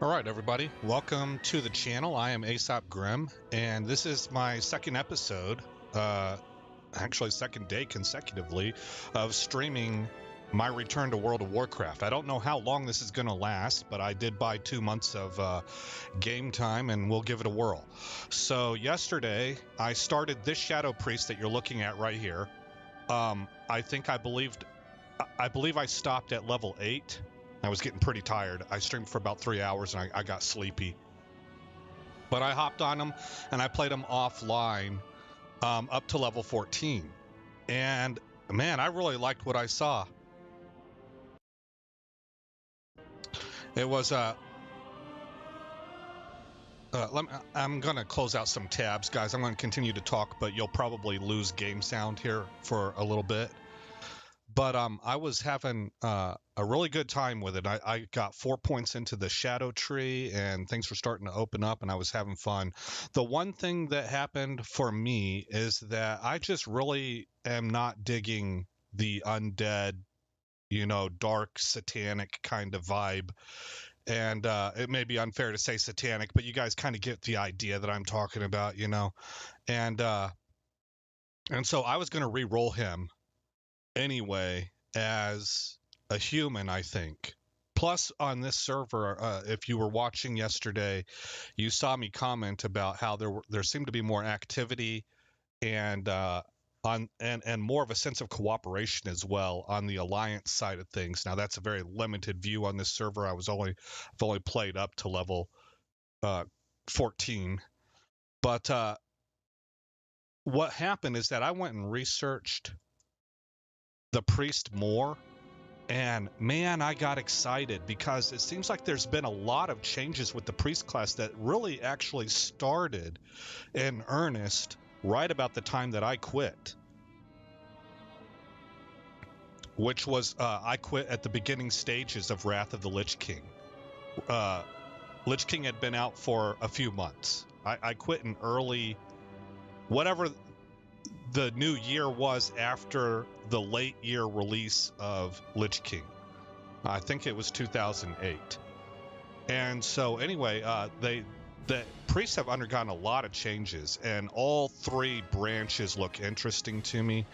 All right, everybody, welcome to the channel. I am Aesop Grim, and this is my second episode, actually second day consecutively, of streaming my return to World of Warcraft. I don't know how long this is going to last, but I did buy 2 months of game time, and we'll give it a whirl. So yesterday, I started this Shadow Priest that you're looking at right here. I believe I stopped at level 8. I was getting pretty tired. I streamed for about 3 hours and I got sleepy. But I hopped on them and I played them offline up to level 14. And man, I really liked what I saw. It was I'm going to close out some tabs, guys. I'm going to continue to talk, but you'll probably lose game sound here for a little bit. But I was having a really good time with it. I got 4 points into the shadow tree and things were starting to open up and I was having fun. The one thing that happened for me is that I just really am not digging the undead, dark satanic kind of vibe. And it may be unfair to say satanic, but you guys kind of get the idea that I'm talking about, And so I was going to re-roll him anyway as a human, I think. Plus, on this server, if you were watching yesterday, you saw me comment about how there seemed to be more activity and more of a sense of cooperation as well on the alliance side of things. Now, that's a very limited view on this server. I've only played up to level 14, but what happened is that I went and researched the priest more, and man, I got excited because it seems like there's been a lot of changes with the priest class that really actually started in earnest right about the time that I quit, which was I quit at the beginning stages of Wrath of the Lich King. Lich King had been out for a few months. I quit in early, whatever the new year was after the late year release of Lich King. I think it was 2008. And so anyway, the priests have undergone a lot of changes, and all 3 branches look interesting to me.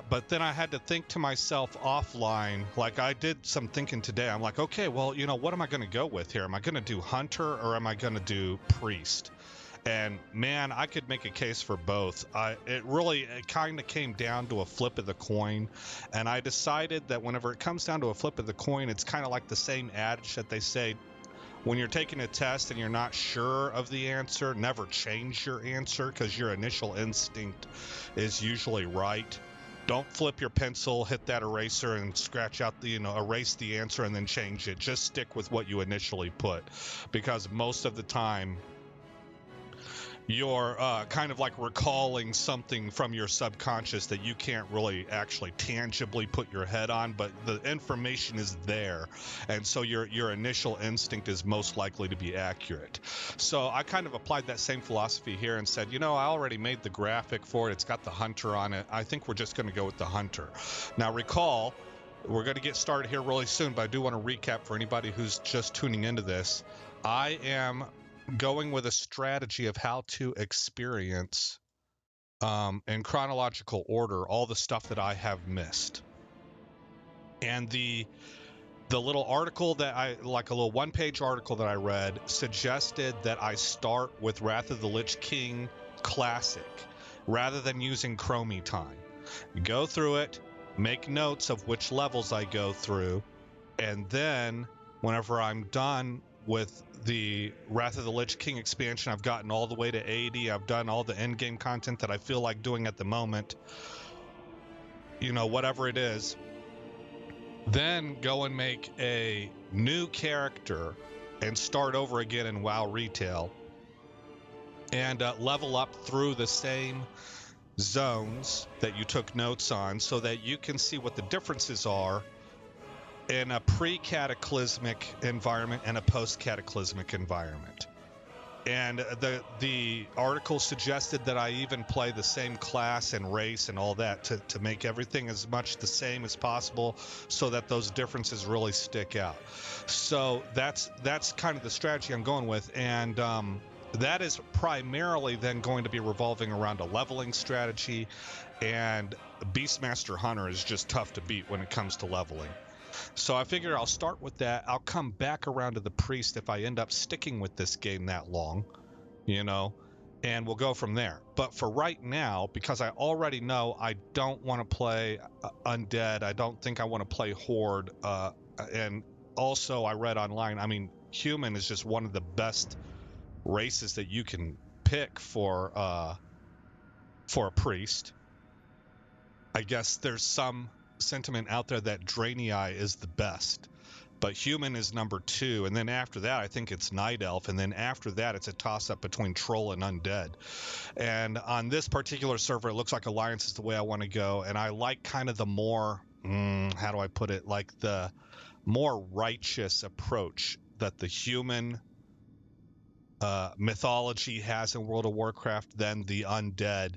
But then I had to think to myself offline, like I did some thinking today. I'm like, okay, well, what am I going to go with here? Am I going to do hunter or am I going to do priest? And man, I could make a case for both. It kind of came down to a flip of the coin. And I decided that whenever it comes down to a flip of the coin, it's kind of like the same adage that they say, when you're taking a test and you're not sure of the answer, never change your answer because your initial instinct is usually right. Don't flip your pencil, hit that eraser and scratch out erase the answer and then change it. Just stick with what you initially put, because most of the time, you're kind of like recalling something from your subconscious that you can't really actually tangibly put your head on, but the information is there, and so your initial instinct is most likely to be accurate. So I kind of applied that same philosophy here and said, I already made the graphic for it. It's got the hunter on it. I think we're just going to go with the hunter. Now recall, we're going to get started here really soon, but I do want to recap for anybody who's just tuning into this. I am going with a strategy of how to experience in chronological order all the stuff that I have missed. And the little article that a little one-page article that I read suggested that I start with Wrath of the Lich King Classic rather than using Chromie time. Go through it, make notes of which levels I go through, and then whenever I'm done with the Wrath of the Lich King expansion, I've gotten all the way to 80. I've done all the end-game content that I feel like doing at the moment. Whatever it is. Then go and make a new character and start over again in WoW Retail. And level up through the same zones that you took notes on so that you can see what the differences are in a pre-cataclysmic environment and a post-cataclysmic environment. And the article suggested that I even play the same class and race and all that to make everything as much the same as possible, so that those differences really stick out. So that's kind of the strategy I'm going with, and that is primarily then going to be revolving around a leveling strategy, and Beastmaster Hunter is just tough to beat when it comes to leveling. So I figure I'll start with that. I'll come back around to the priest if I end up sticking with this game that long, you know, and we'll go from there. But for right now, because I already know I don't want to play undead, I don't think I want to play horde, and also I read online, I mean, human is just one of the best races that you can pick for a priest. I guess there's some sentiment out there that Draenei is the best, but human is number 2, and then after that I think it's night elf, and then after that it's a toss-up between troll and undead. And on this particular server it looks like alliance is the way I want to go, and I like kind of the more how do I put it, like the more righteous approach that the human mythology has in World of Warcraft than the undead.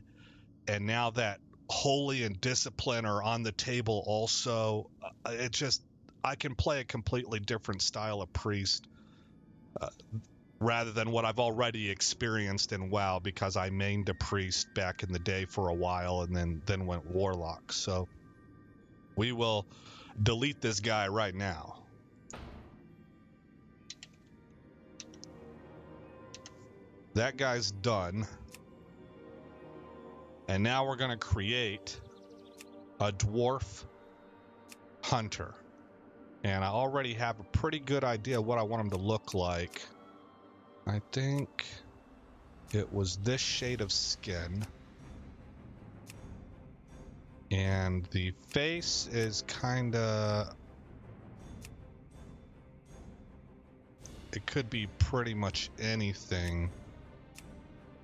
And now that holy and discipline are on the table also, it just, I can play a completely different style of priest rather than what I've already experienced in WoW, because I mained a priest back in the day for a while and then went warlock. So we will delete this guy right now. That guy's done. And now we're going to create a dwarf hunter. And I already have a pretty good idea what I want him to look like. I think it was this shade of skin. And the face is kind of... it could be pretty much anything,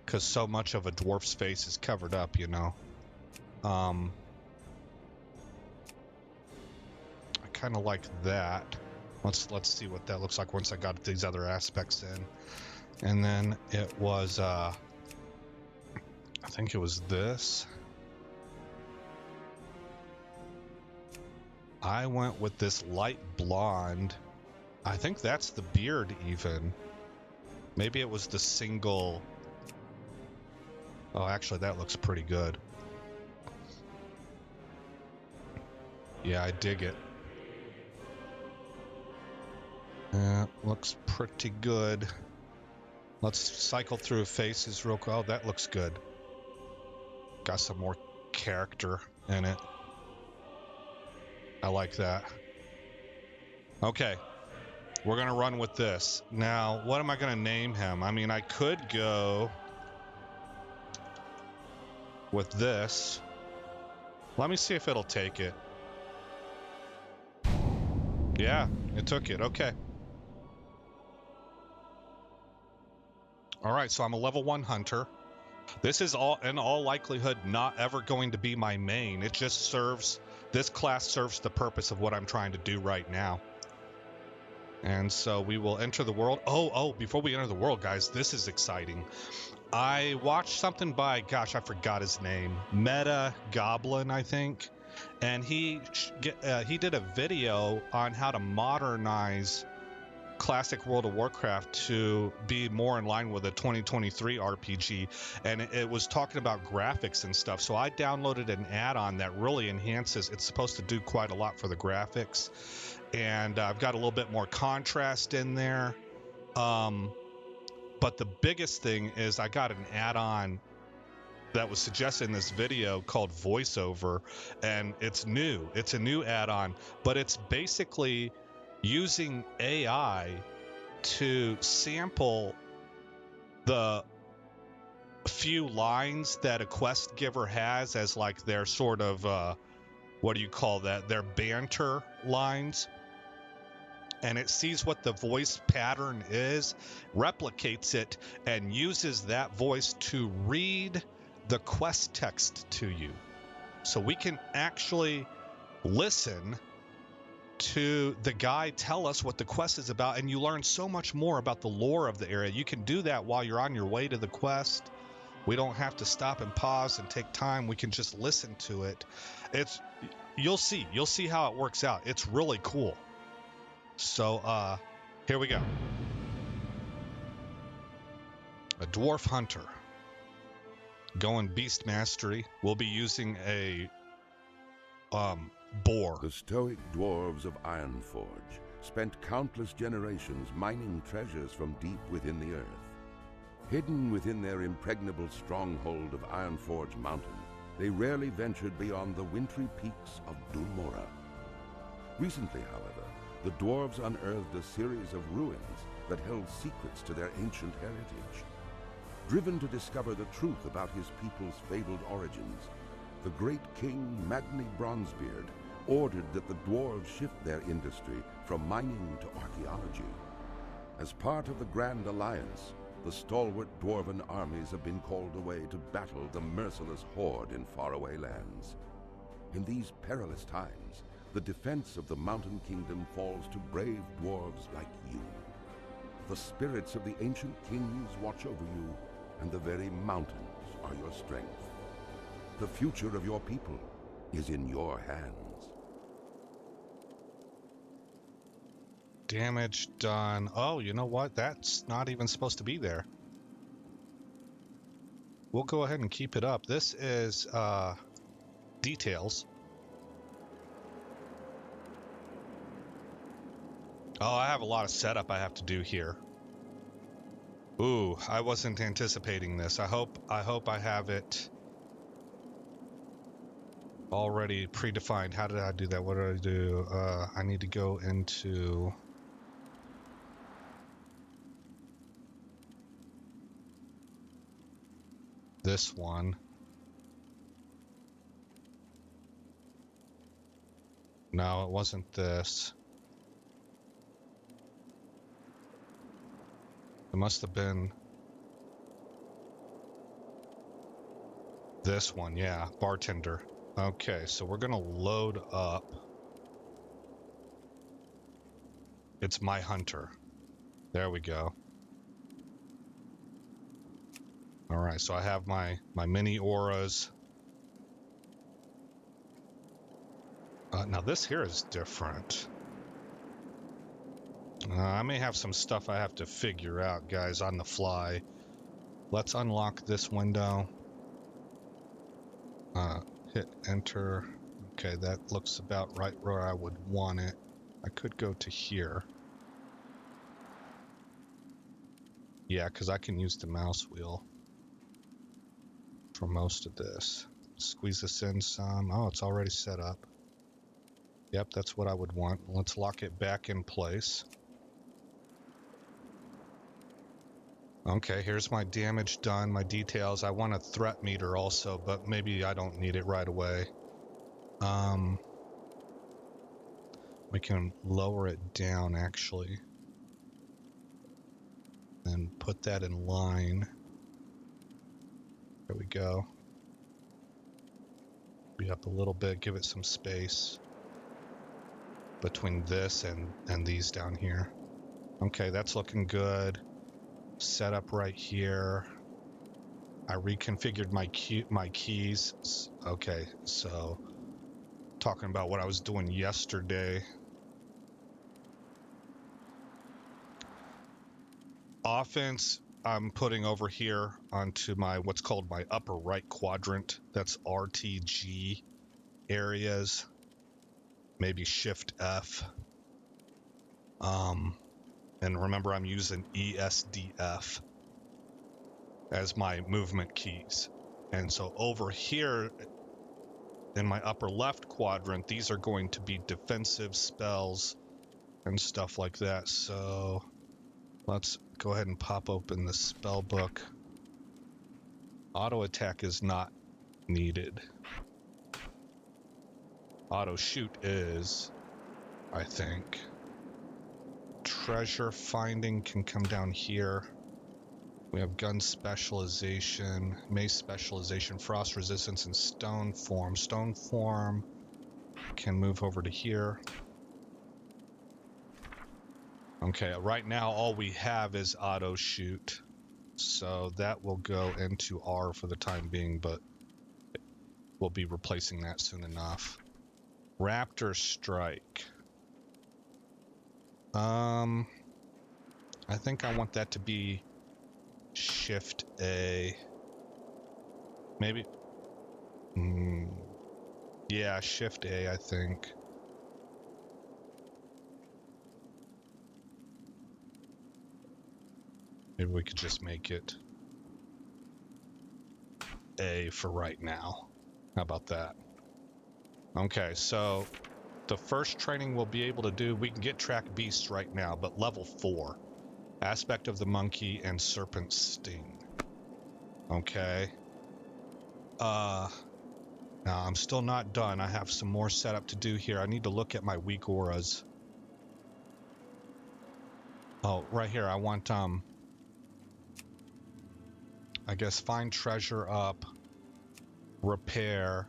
because so much of a dwarf's face is covered up, you know. I kind of like that. Let's see what that looks like once I got these other aspects in. And then it was, I think it was this. I went with this light blonde. I think that's the beard even. Maybe it was the single... oh, actually, that looks pretty good. Yeah, I dig it. Yeah, looks pretty good. Let's cycle through faces real quick. Oh, that looks good. Got some more character in it. I like that. Okay. We're going to run with this. Now, what am I going to name him? I mean, I could go with this. Let me see if it'll take it. Yeah, it took it. Okay. All right, so I'm a level 1 hunter. This is all, in all likelihood, not ever going to be my main. It just serves, this class serves the purpose of what I'm trying to do right now. And so we will enter the world. Oh, before we enter the world, guys, this is exciting. I watched something by, gosh, I forgot his name, Meta Goblin, I think. And he did a video on how to modernize classic World of Warcraft to be more in line with a 2023 RPG, and it was talking about graphics and stuff. So I downloaded an add-on that really enhances, it's supposed to do quite a lot for the graphics, and I've got a little bit more contrast in there. But the biggest thing is I got an add-on that was suggested in this video called VoiceOver, and it's new. It's a new add-on, but it's basically using AI to sample the few lines that a quest giver has as like their sort of, what do you call that? Their banter lines. And it sees what the voice pattern is, replicates it, and uses that voice to read the quest text to you. So we can actually listen to the guy tell us what the quest is about, and you learn so much more about the lore of the area. You can do that while you're on your way to the quest. We don't have to stop and pause and take time. We can just listen to it. You'll see how it works out. It's really cool. So here we go. A dwarf hunter going beast mastery. We'll be using a boar. The stoic dwarves of Ironforge spent countless generations mining treasures from deep within the earth. Hidden within their impregnable stronghold of Ironforge Mountain, they rarely ventured beyond the wintry peaks of Dulmora. Recently, however, the dwarves unearthed a series of ruins that held secrets to their ancient heritage. Driven to discover the truth about his people's fabled origins, the great king Magni Bronzebeard ordered that the dwarves shift their industry from mining to archaeology. As part of the Grand Alliance, the stalwart dwarven armies have been called away to battle the merciless horde in faraway lands. In these perilous times, the defense of the Mountain Kingdom falls to brave dwarves like you. The spirits of the ancient kings watch over you, and the very mountains are your strength. The future of your people is in your hands. Damage done. Oh, you know what? That's not even supposed to be there. We'll go ahead and keep it up. This is details. Oh, I have a lot of setup I have to do here. Ooh, I wasn't anticipating this. I hope I have it already predefined. How did I do that? What did I do? I need to go into this one. No, it wasn't this. It must have been this one, yeah, bartender. Okay, so we're gonna load up. It's my hunter. There we go. All right, so I have my mini auras. Now this here is different. I may have some stuff I have to figure out, guys, on the fly. Let's unlock this window. Hit enter. Okay, that looks about right where I would want it. I could go to here. Yeah, because I can use the mouse wheel for most of this. Squeeze this in some. Oh, it's already set up. Yep, that's what I would want. Let's lock it back in place. Okay, here's my damage done, my details. I want a threat meter also, but maybe I don't need it right away. We can lower it down, actually. And put that in line. There we go. Be up a little bit, give it some space between this and these down here. Okay, that's looking good. Set up right here. I reconfigured my keys. Okay, so talking about what I was doing yesterday. Offense, I'm putting over here onto my what's called my upper right quadrant. That's RTG areas. Maybe Shift F. And remember, I'm using ESDF as my movement keys. And so over here in my upper left quadrant, these are going to be defensive spells and stuff like that. So let's go ahead and pop open the spell book. Auto attack is not needed. Auto shoot is, I think. Treasure finding can come down here. We have gun specialization, mace specialization, frost resistance, and stone form. Stone form can move over to here. Okay, right now all we have is auto shoot. So that will go into R for the time being, but we'll be replacing that soon enough. Raptor strike. I think I want that to be Shift A. Maybe. Yeah, Shift A, I think. Maybe we could just make it A for right now. How about that? Okay, so the first training we'll be able to do, we can get track beasts right now, but level 4. Aspect of the monkey and serpent sting. Okay. Now I'm still not done. I have some more setup to do here. I need to look at my weak auras. Oh, right here. I want, I guess find treasure up, repair,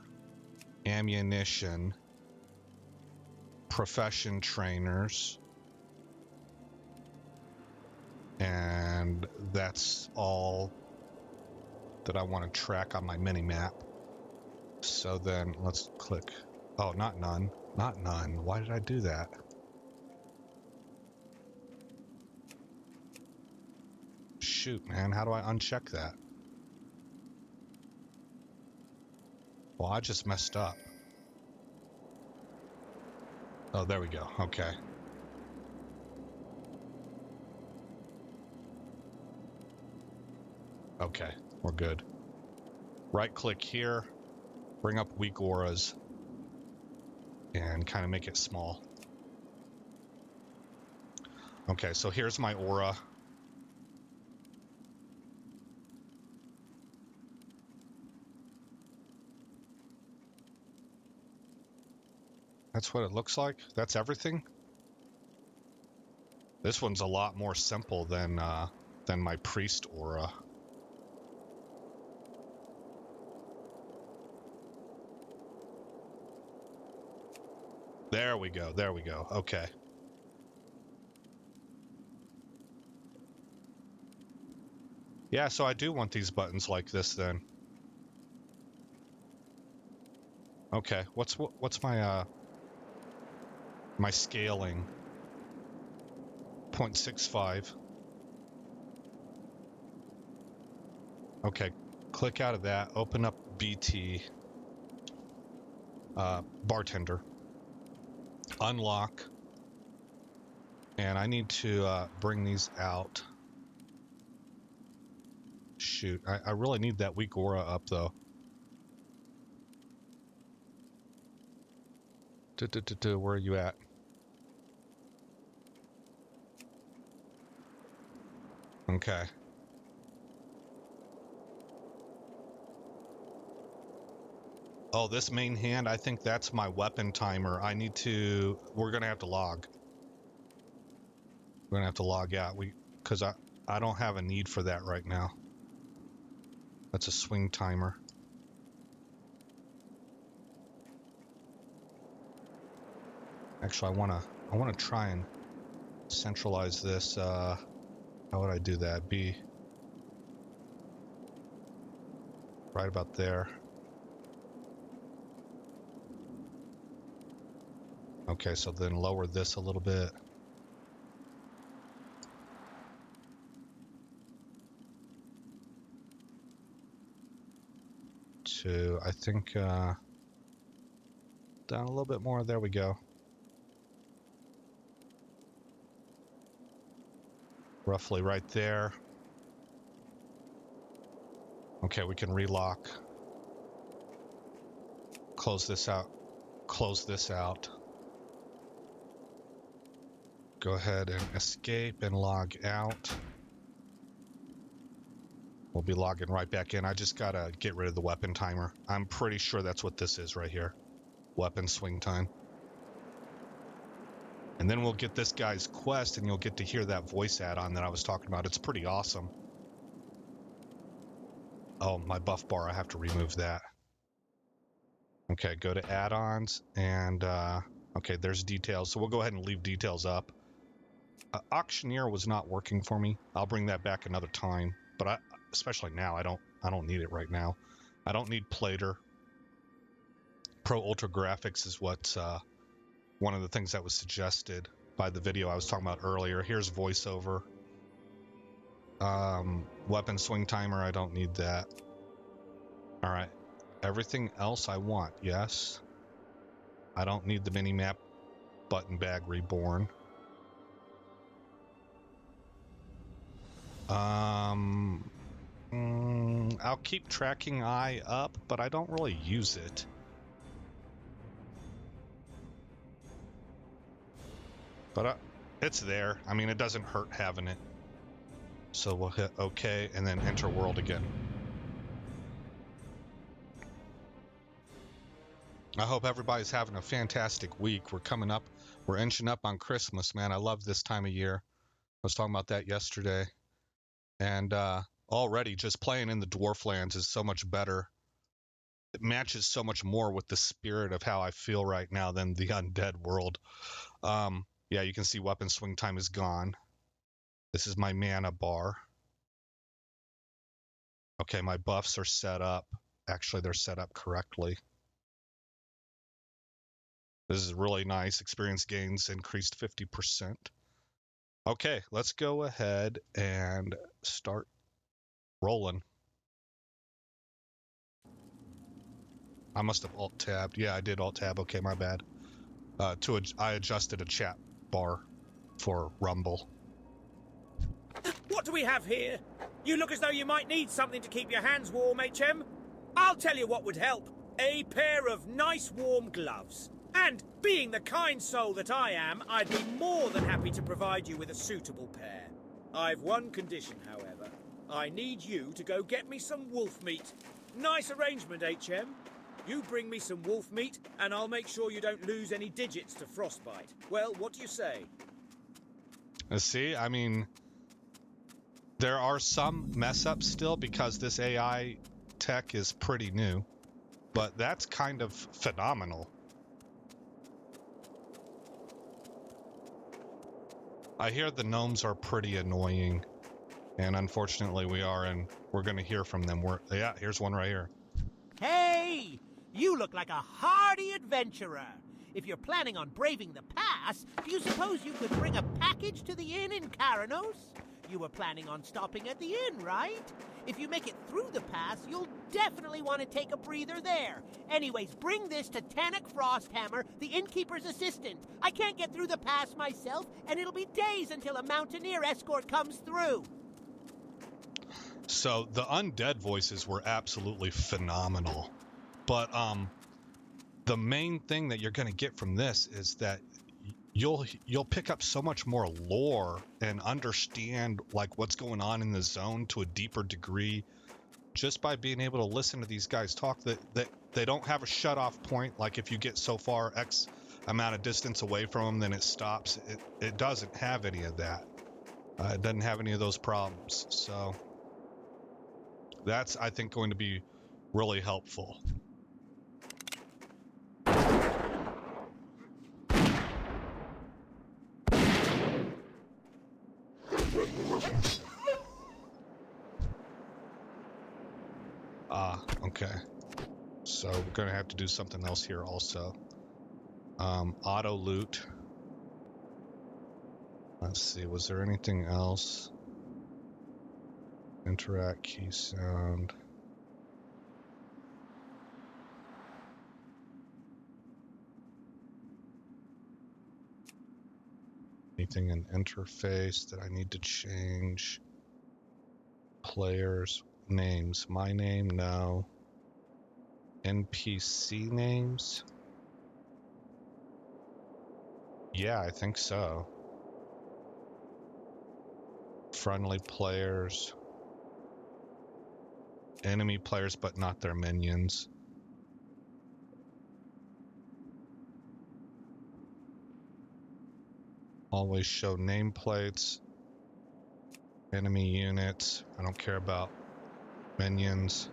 ammunition, profession trainers, and that's all that I want to track on my mini map. So then let's click. Oh, not none. Not none. Why did I do that? Shoot, man. How do I uncheck that? Well, I just messed up. Oh, there we go. Okay. Okay, we're good. Right click here, bring up weak auras, and kind of make it small. Okay, so here's my aura. That's what it looks like. That's everything. This one's a lot more simple than my priest aura. There we go. There we go. Okay. Yeah, so I do want these buttons like this then. Okay, what's my my scaling? 0.65. Okay, click out of that, open up BT, bartender, unlock, and I need to bring these out. Shoot, I really need that weak aura up though. Where are you at? Okay. Oh, this main hand, I think that's my weapon timer. We're gonna have to log. We're gonna have to log out. Because I don't have a need for that right now. That's a swing timer. Actually, I wanna try and centralize this. How would I do that? Be right about there. Okay, so then lower this a little bit. To, I think, down a little bit more. There we go. Roughly right there. Okay, we can relock. Close this out. Close this out. Go ahead and escape and log out. We'll be logging right back in. I just gotta get rid of the weapon timer. I'm pretty sure that's what this is right here. Weapon swing time. And then we'll get this guy's quest and you'll get to hear that voice add-on that I was talking about. It's pretty awesome. Oh, my buff bar, I have to remove that. Okay, go to add-ons and okay, there's details. So we'll go ahead and leave details up. Auctioneer was not working for me. I'll bring that back another time. But especially now, I don't need it right now. I don't need Plater. Pro Ultra Graphics is what one of the things that was suggested by the video I was talking about earlier. Here's voiceover. Weapon swing timer, I don't need that. All right. Everything else I want, yes. I don't need the mini-map button bag reborn. I'll keep tracking eye up, but I don't really use it. But it's there. I mean, it doesn't hurt having it. So we'll hit OK and then enter world again. I hope everybody's having a fantastic week. We're inching up on Christmas, man. I love this time of year. I was talking about that yesterday. And already just playing in the Dwarflands is so much better. It matches so much more with the spirit of how I feel right now than the undead world. Yeah, you can see weapon swing time is gone. This is my mana bar. Okay, my buffs are set up. Actually, they're set up correctly. This is really nice. Experience gains increased 50%. Okay, let's go ahead and start rolling. I must have alt-tabbed. Yeah, I did alt-tab. Okay, my bad. I adjusted a chat bar for Rumble. What do we have here? You look as though you might need something to keep your hands warm, HM. I'll tell you what would help. A pair of nice warm gloves. And, being the kind soul that I am, I'd be more than happy to provide you with a suitable pair. I've one condition, however. I need you to go get me some wolf meat. Nice arrangement, HM. You bring me some wolf meat, and I'll make sure you don't lose any digits to frostbite. Well, what do you say? See, I mean, there are some mess-ups still because this AI tech is pretty new, but that's kind of phenomenal. I hear the gnomes are pretty annoying, and unfortunately we're going to hear from them. Yeah, here's one right here. Hey! You look like a hardy adventurer. If you're planning on braving the pass, do you suppose you could bring a package to the inn in Karanos? You were planning on stopping at the inn, right? If you make it through the pass, you'll definitely want to take a breather there. Anyways, bring this to Tannock Frosthammer, the innkeeper's assistant. I can't get through the pass myself, and it'll be days until a mountaineer escort comes through. So the undead voices were absolutely phenomenal. But the main thing that you're going to get from this is that you'll pick up so much more lore and understand like what's going on in the zone to a deeper degree just by being able to listen to these guys talk. That they don't have a shut-off point, like if you get so far X amount of distance away from them then it stops. It doesn't have any of that. It doesn't have any of those problems. So that's, I think, going to be really helpful. Okay. So we're going to have to do something else here also. Auto loot. Let's see, was there anything else? Interact key sound. Anything in interface that I need to change? Players names. My name, no. NPC names? Yeah, I think so. Friendly players. Enemy players, but not their minions. Always show nameplates. Enemy units. I don't care about minions.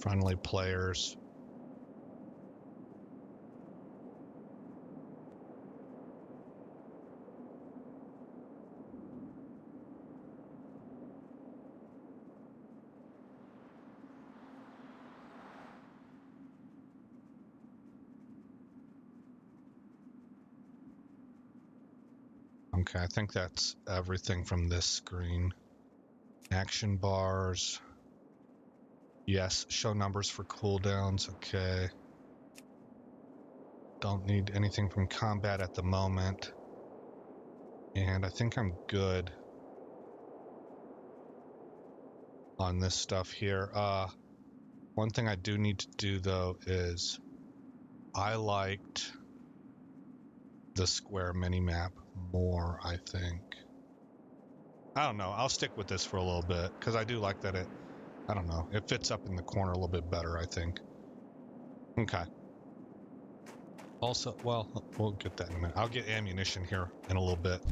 Friendly players. Okay, I think that's everything from this screen. Action bars. Yes, show numbers for cooldowns. Okay. Don't need anything from combat at the moment. And I think I'm good on this stuff here. One thing I do need to do though is I liked the square mini-map more, I think. I don't know. I'll stick with this for a little bit because I do like that I don't know. It fits up in the corner a little bit better, I think. Okay. Also, well, we'll get that in a minute. I'll get ammunition here in a little bit.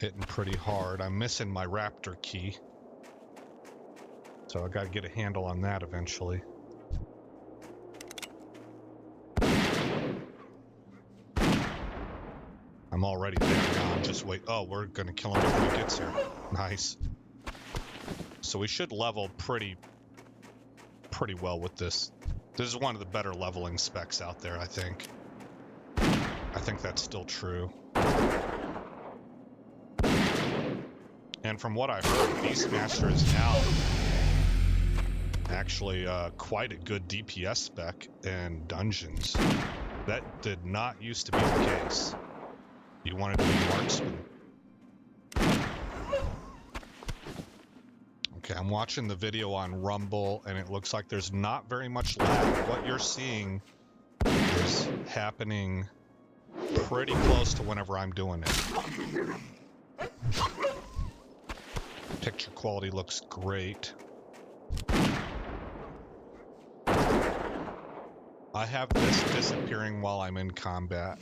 Hitting pretty hard. I'm missing my raptor key. So I gotta get a handle on that eventually. I'm already there now. I'm just wait. Oh, we're gonna kill him before he gets here. Nice. So we should level pretty well with this. This is one of the better leveling specs out there, I think. I think that's still true. And from what I heard, Beastmaster is now actually quite a good DPS spec in dungeons. That did not used to be the case. You wanted to be marksman. Okay, I'm watching the video on Rumble, and it looks like there's not very much lag. What you're seeing is happening pretty close to whenever I'm doing it. Picture quality looks great. I have this disappearing while I'm in combat.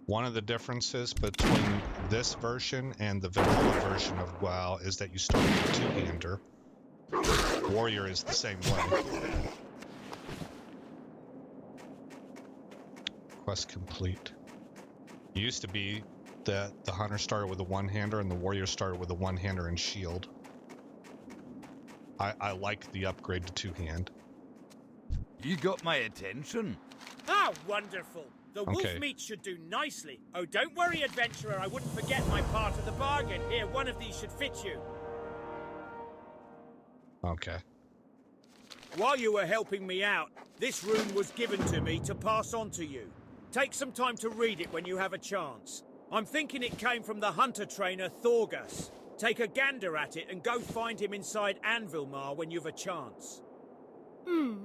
One of the differences between this version and the vanilla version of WoW is that you start with a two-hander. Warrior is the same way. Quest complete. It used to be that the hunter started with a one-hander and the warrior started with a one-hander and shield. I like the upgrade to two-hand. You got my attention. Ah, wonderful. The wolf meat should do nicely. Oh, don't worry, adventurer. I wouldn't forget my part of the bargain. Here, one of these should fit you. Okay. While you were helping me out, this rune was given to me to pass on to you. Take some time to read it when you have a chance. I'm thinking it came from the hunter trainer Thorgus. Take a gander at it and go find him inside Anvilmar when you've a chance.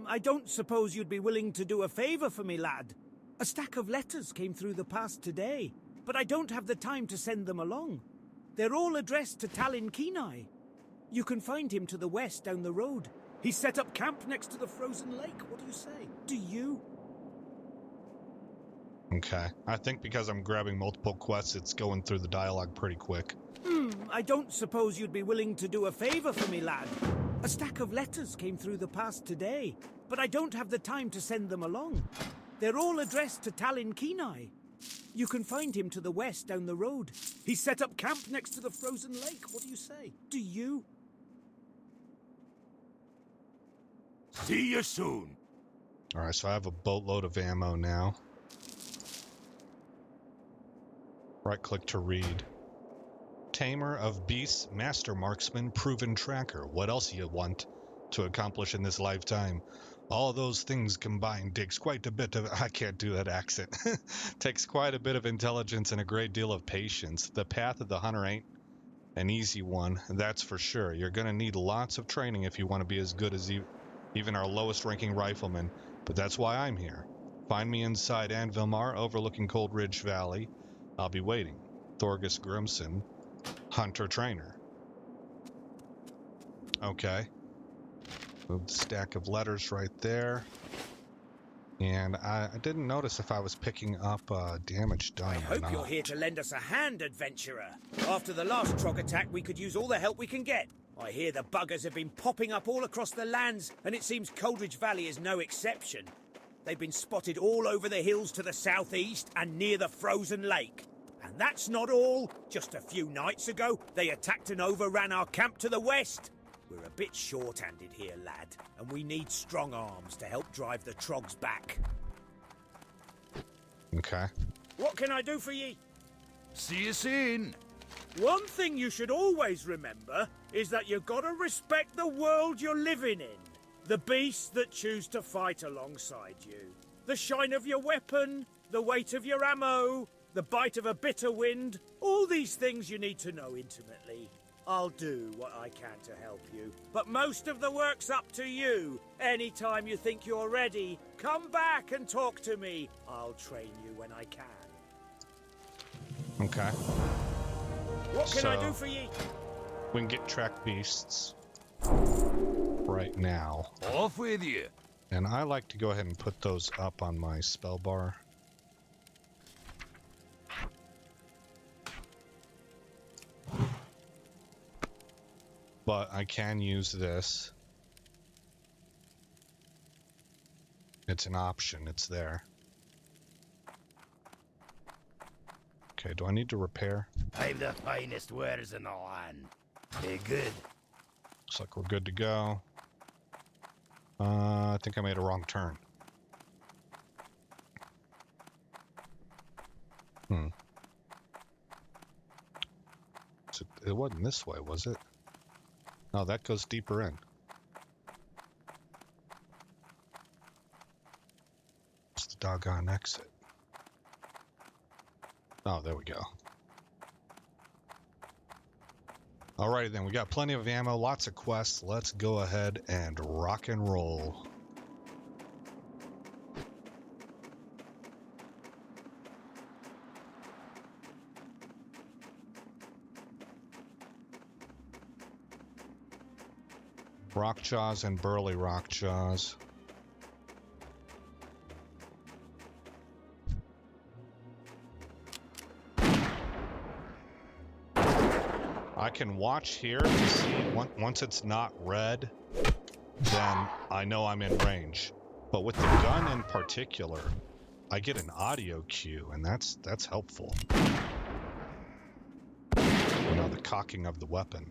I don't suppose you'd be willing to do a favor for me, lad. A stack of letters came through the pass today, but I don't have the time to send them along. They're all addressed to Talon Kenai. You can find him to the west down the road. He's set up camp next to the frozen lake. What do you say? Do you? Okay. I think because I'm grabbing multiple quests, it's going through the dialogue pretty quick. I don't suppose you'd be willing to do a favor for me, lad. A stack of letters came through the pass today, but I don't have the time to send them along. They're all addressed to Talon Kenai. You can find him to the west down the road. He's set up camp next to the frozen lake. What do you say? Do you? See you soon. Alright, so I have a boatload of ammo now. Right-click to read. Tamer of beasts, master marksman, proven tracker. What else you want to accomplish in this lifetime? All those things combined takes quite a bit of... I can't do that accent. Takes quite a bit of intelligence and a great deal of patience. The path of the hunter ain't an easy one, that's for sure. You're going to need lots of training if you want to be as good as even our lowest ranking rifleman. But that's why I'm here. Find me inside Anvilmar, overlooking Cold Ridge Valley. I'll be waiting. Thorgus Grimson, hunter trainer. Okay. Move the stack of letters right there. And I didn't notice if I was picking up damage done I or hope not. you're here to lend us a hand, adventurer. After the last Trog attack, we could use all the help we can get. I hear the buggers have been popping up all across the lands, and it seems Coldridge Valley is no exception. They've been spotted all over the hills to the southeast and near the frozen lake. And that's not all. Just a few nights ago, they attacked and overran our camp to the west. We're a bit short-handed here, lad, and we need strong arms to help drive the Trogs back. Okay. What can I do for ye? See you soon. One thing you should always remember is that you've got to respect the world you're living in. The beasts that choose to fight alongside you. The shine of your weapon, the weight of your ammo, the bite of a bitter wind. All these things you need to know intimately. I'll do what I can to help you, but most of the work's up to you. Anytime you think you're ready, come back and talk to me. I'll train you when I can. Okay. What can I do for ye? We can get track beasts right now. Off with you. And I like to go ahead and put those up on my spell bar. But I can use this. It's an option, it's there. Okay, do I need to repair? I've the finest wares in the land. They're good. Looks like we're good to go. I think I made a wrong turn. So it wasn't this way, was it? No, that goes deeper in. What's the doggone exit? Oh, there we go. Alrighty then, we got plenty of ammo, lots of quests. Let's go ahead and rock and roll. Rockjaws and burly rockjaws. I can watch here to see once it's not red, then I know I'm in range. But with the gun in particular, I get an audio cue, and that's helpful. You know, the cocking of the weapon.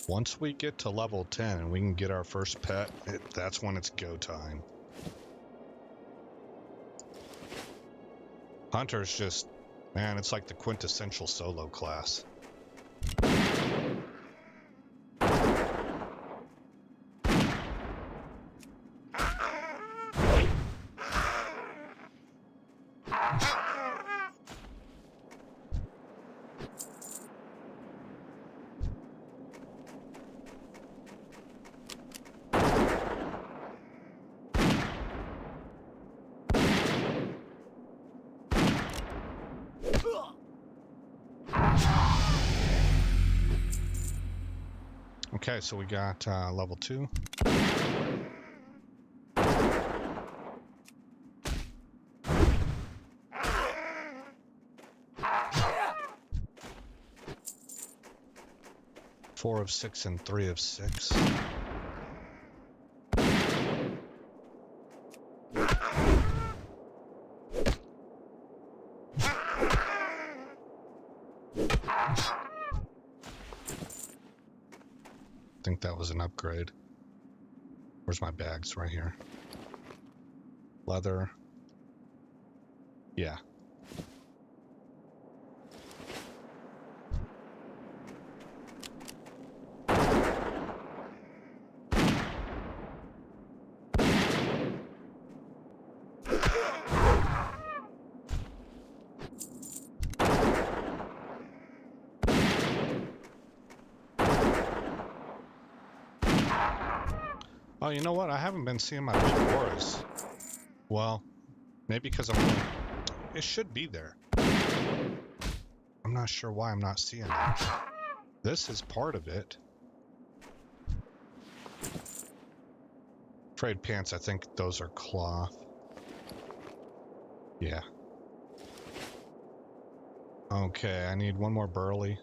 Once we get to level 10 and we can get our first pet, that's when it's go time. Hunter's just, man, it's like the quintessential solo class. Okay, so we got level 2. Four of 6 and 3 of 6. I think that was an upgrade. Where's my bags? Right here. Leather. Yeah. Oh, you know what? I haven't been seeing my big auras. Well, maybe because I'm... It should be there. I'm not sure why I'm not seeing it. This is part of it. Frayed pants, I think those are cloth. Yeah. Okay, I need one more burley.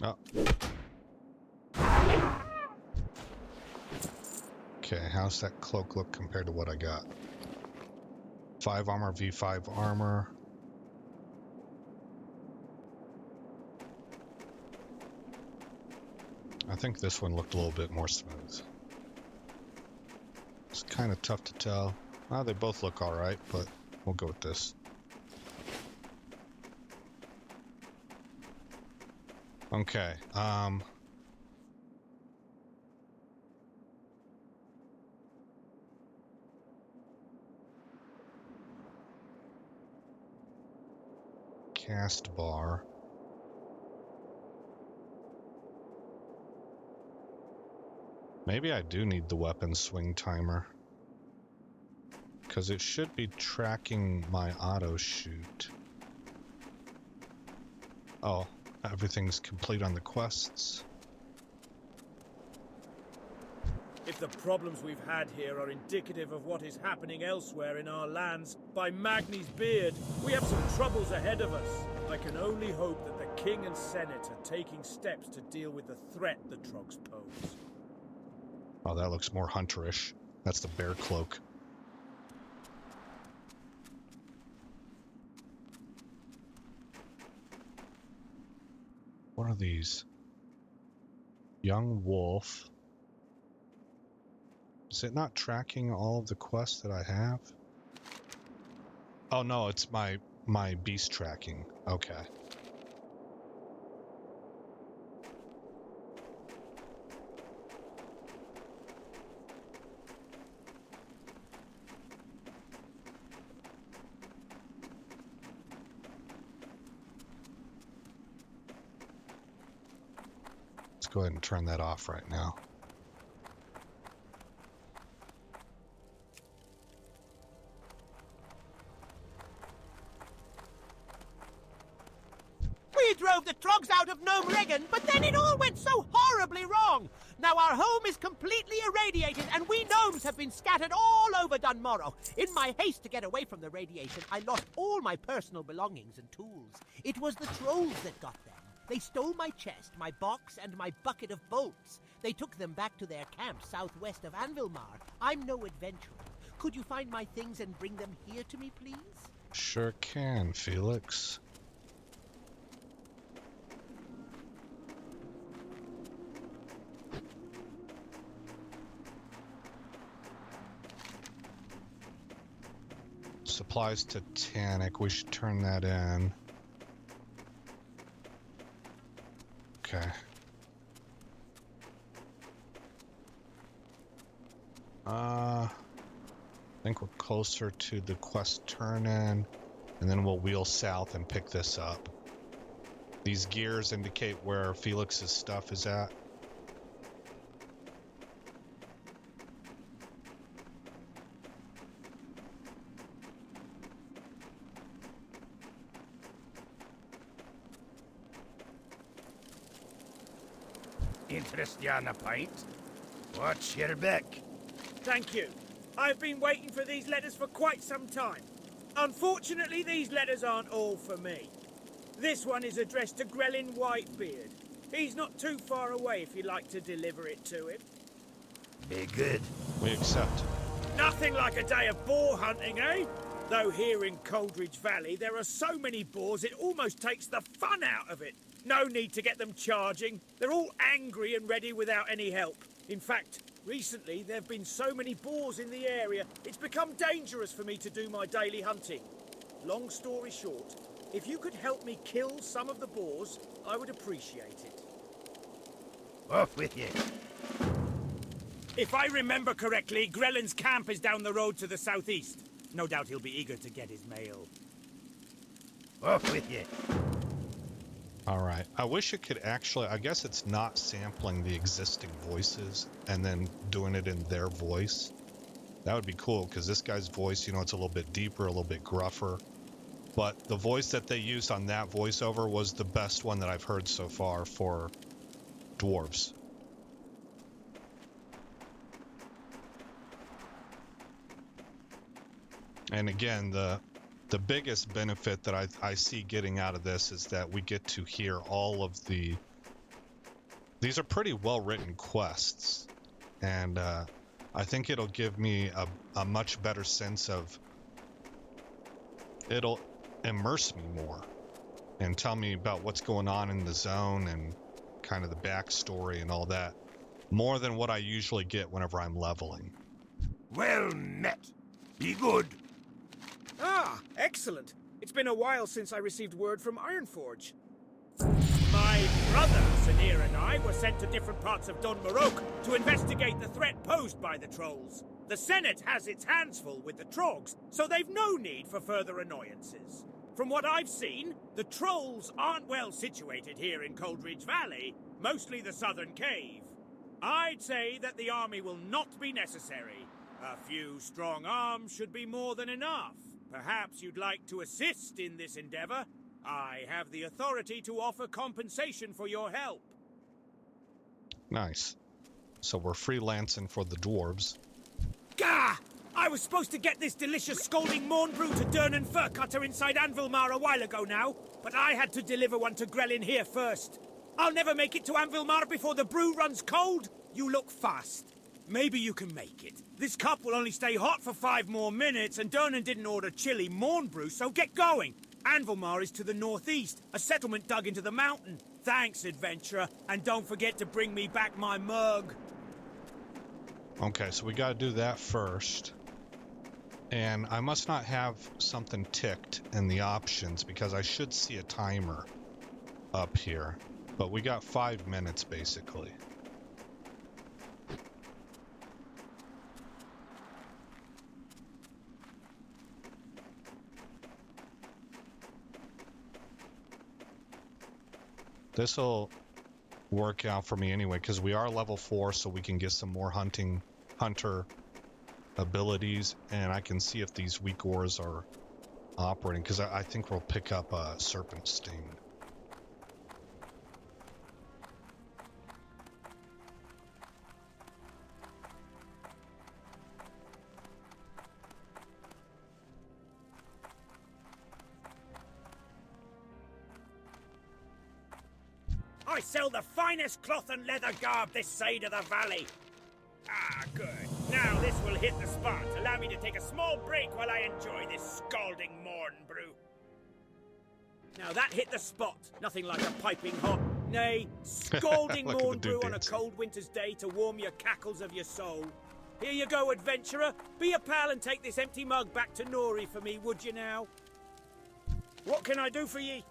Oh. Okay, how's that cloak look compared to what I got? 5 armor, V5 armor. I think this one looked a little bit more smooth. It's kind of tough to tell. Oh, they both look alright, but we'll go with this. Okay, cast bar. Maybe I do need the weapon swing timer, because it should be tracking my auto shoot. Oh, everything's complete on the quests. If the problems we've had here are indicative of what is happening elsewhere in our lands, by Magni's beard, we have some troubles ahead of us. I can only hope that the King and Senate are taking steps to deal with the threat the Trogs pose. Oh, that looks more hunterish. That's the bear cloak. What are these? Young wolf. Is it not tracking all of the quests that I have? Oh no, it's my beast tracking. Okay. Let's go ahead and turn that off right now. We drove the Trogs out of Gnome Regan, but then it all went so horribly wrong. Now our home is completely irradiated, and we gnomes have been scattered all over Dunmorrow. In my haste to get away from the radiation, I lost all my personal belongings and tools. It was the trolls that got them. They stole my chest, my box, and my bucket of bolts. They took them back to their camp southwest of Anvilmar. I'm no adventurer. Could you find my things and bring them here to me, please? Sure can, Felix. Supplies to Titanic. We should turn that in. Okay. I think we're closer to the quest turn-in, and then we'll wheel south and pick this up. These gears indicate where Felix's stuff is at. Interest you on a pint? What's your beck? Thank you. I've been waiting for these letters for quite some time. Unfortunately, these letters aren't all for me. This one is addressed to Grelin Whitebeard. He's not too far away if you'd like to deliver it to him. Be good. We accept. Nothing like a day of boar hunting, eh? Though here in Coldridge Valley, there are so many boars it almost takes the fun out of it. No need to get them charging. They're all angry and ready without any help. In fact, recently there have been so many boars in the area, it's become dangerous for me to do my daily hunting. Long story short, If you could help me kill some of the boars, I would appreciate it. Off with you. If I remember correctly, Grellin's camp is down the road to the southeast. No doubt he'll be eager to get his mail. Off with you. All right. I wish it could actually, I guess it's not sampling the existing voices and then doing it in their voice. That would be cool, because this guy's voice, you know, it's a little bit deeper, a little bit gruffer. But the voice that they used on that voiceover was the best one that I've heard so far for dwarves. And again, the biggest benefit that I see getting out of this is that we get to hear all of the... These are pretty well-written quests. And I think it'll give me a much better sense of... It'll immerse me more and tell me about what's going on in the zone and kind of the backstory and all that, more than what I usually get whenever I'm leveling. Well met. Be good. Ah, excellent. It's been a while since I received word from Ironforge. My brother, Sanir, and I were sent to different parts of Dun Morok to investigate the threat posed by the trolls. The Senate has its hands full with the Trogs, so they've no need for further annoyances. From what I've seen, the trolls aren't well situated here in Coldridge Valley, mostly the southern cave. I'd say that the army will not be necessary. A few strong arms should be more than enough. Perhaps you'd like to assist in this endeavor? I have the authority to offer compensation for your help. Nice. So we're freelancing for the dwarves. Gah! I was supposed to get this delicious scalding morn brew to Dern and Furcutter inside Anvilmar a while ago now, but I had to deliver one to Grellin here first. I'll never make it to Anvilmar before the brew runs cold. You look fast. Maybe you can make it. This cup will only stay hot for 5 more minutes, and Dernan didn't order chili morn brew, so get going. Anvilmar is to the northeast, a settlement dug into the mountain. Thanks, adventurer, and don't forget to bring me back my mug. Okay, so we gotta do that first. And I must not have something ticked in the options, because I should see a timer up here. But we got 5 minutes, basically. This'll work out for me anyway, because we are level 4, so we can get some more hunter abilities, and I can see if these weak ores are operating, because I think we'll pick up a serpent sting. I sell the finest cloth and leather garb this side of the valley. Ah, good. Now this will hit the spot. Allow me to take a small break while I enjoy this scalding morn brew. Now that hit the spot. Nothing like a piping hot, nay, scalding Look at morn the dude brew on a dancing. cold winter's day to warm your cackles of your soul. Here you go, adventurer. Be a pal and take this empty mug back to Nori for me, would you now? What can I do for ye?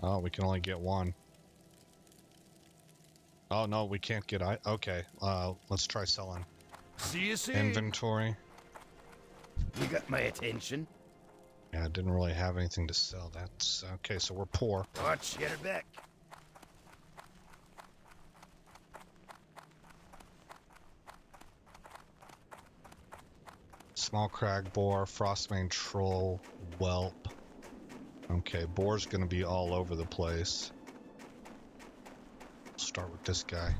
Oh, we can only get one. Oh, no, we can't get... Okay, let's try selling. See you soon. Inventory. You got my attention. Yeah, I didn't really have anything to sell. That's... Okay, so we're poor. Watch your back. Small crag boar, frostmane troll, whelp. Okay, boar's gonna be all over the place. Start with this guy.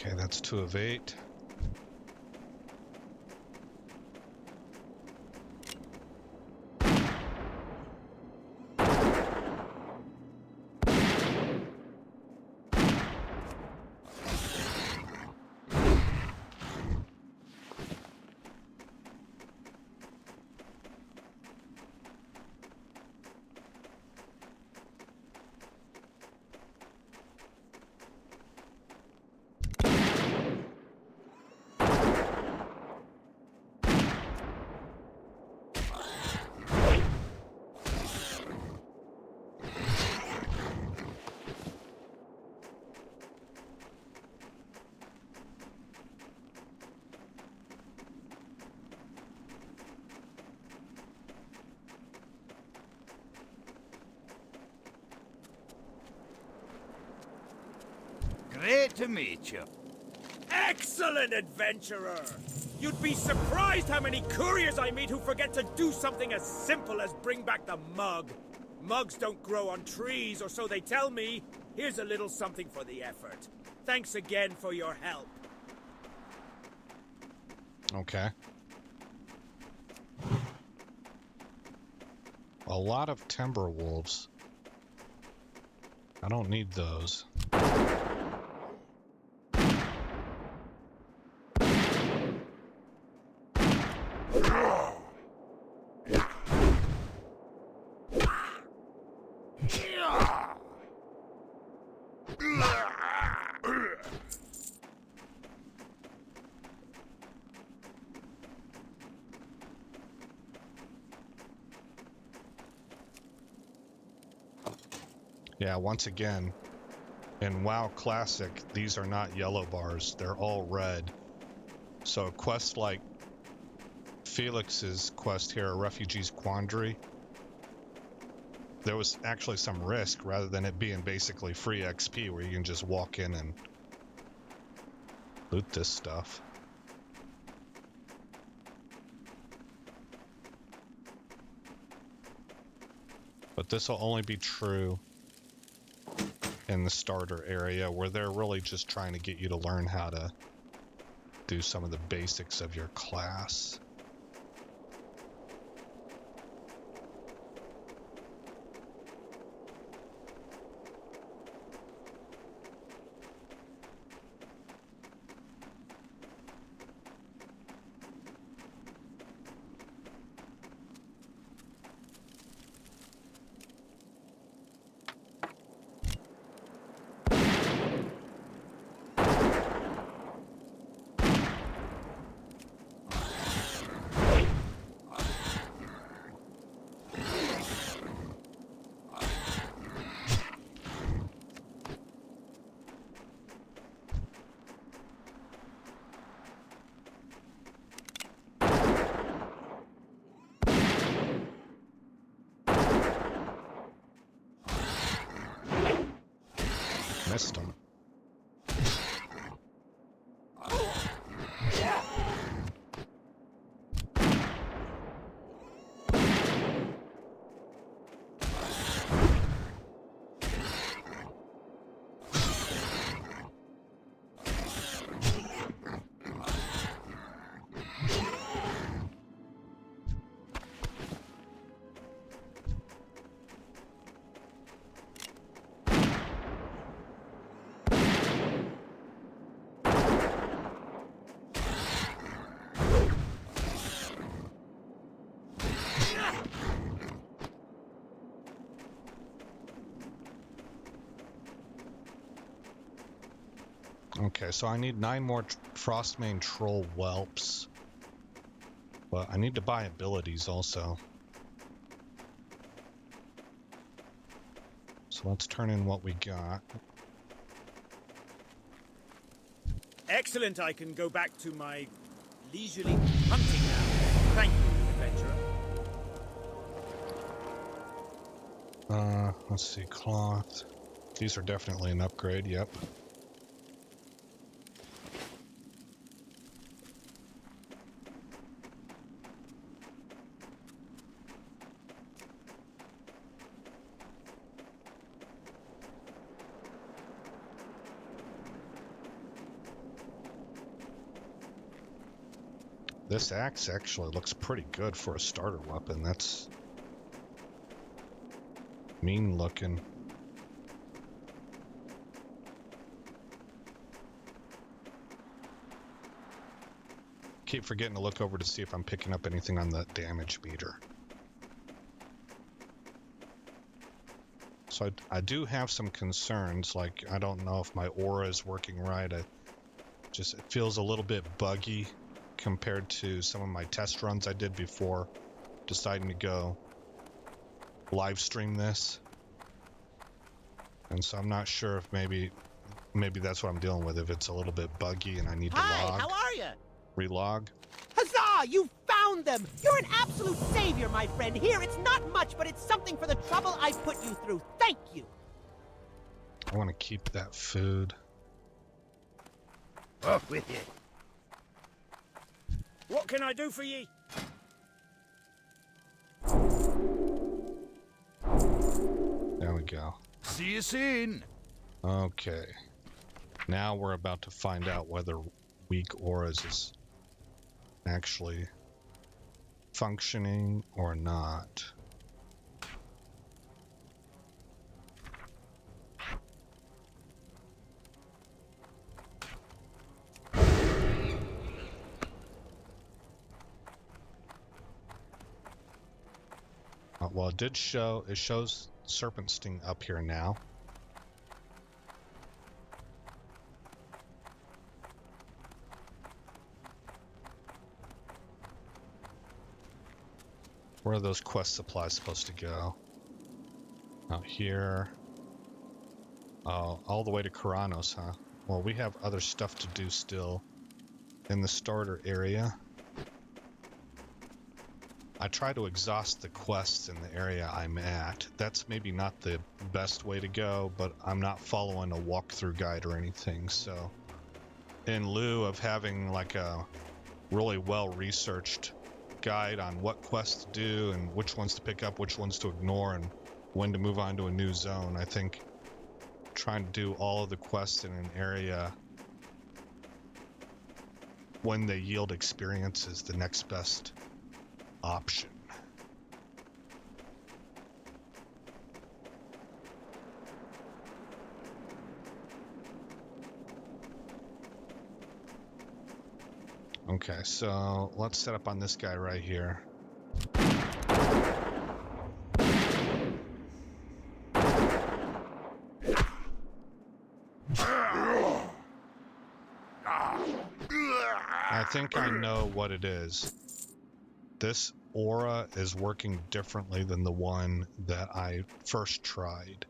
Okay, that's 2 of 8. Great to meet you. Excellent, adventurer! You'd be surprised how many couriers I meet who forget to do something as simple as bring back the mug. Mugs don't grow on trees, or so they tell me. Here's a little something for the effort. Thanks again for your help. Okay. A lot of timber wolves. I don't need those. Yeah, once again, in WoW Classic, these are not yellow bars, they're all red. So quests like Felix's quest here, Refugee's Quandary, there was actually some risk rather than it being basically free XP where you can just walk in and loot this stuff. But this will only be true in the starter area where they're really just trying to get you to learn how to do some of the basics of your class. Missed him. Okay, so I need 9 more Frostmane Troll Whelps. But I need to buy abilities also. So let's turn in what we got. Excellent, I can go back to my leisurely hunting now. Thank you, adventurer. Let's see, cloth. These are definitely an upgrade, yep. This axe actually looks pretty good for a starter weapon. That's mean looking. Keep forgetting to look over to see if I'm picking up anything on the damage meter. So I do have some concerns, like I don't know if my aura is working right. It feels a little bit buggy compared to some of my test runs I did before deciding to go live stream this. And so I'm not sure if maybe that's what I'm dealing with, if it's a little bit buggy and I need to log. Hi, how are you? Relog. Huzzah! You found them! You're an absolute savior, my friend. Here, it's not much, but it's something for the trouble I put you through. Thank you. I want to keep that food. Off with you. What can I do for ye? There we go. See you soon. Okay. Now we're about to find out whether weak auras is actually functioning or not. Well, it shows Serpent Sting up here now. Where are those quest supplies supposed to go? Out here. Oh, all the way to Karanos, huh? Well, we have other stuff to do still in the starter area. I try to exhaust the quests in the area I'm at. That's maybe not the best way to go, but I'm not following a walkthrough guide or anything, so in lieu of having like a really well-researched guide on what quests to do and which ones to pick up, which ones to ignore, and when to move on to a new zone, I think trying to do all of the quests in an area when they yield experience is the next best option. Okay, so let's set up on this guy right here. I think I know what it is. This aura is working differently than the one that I first tried.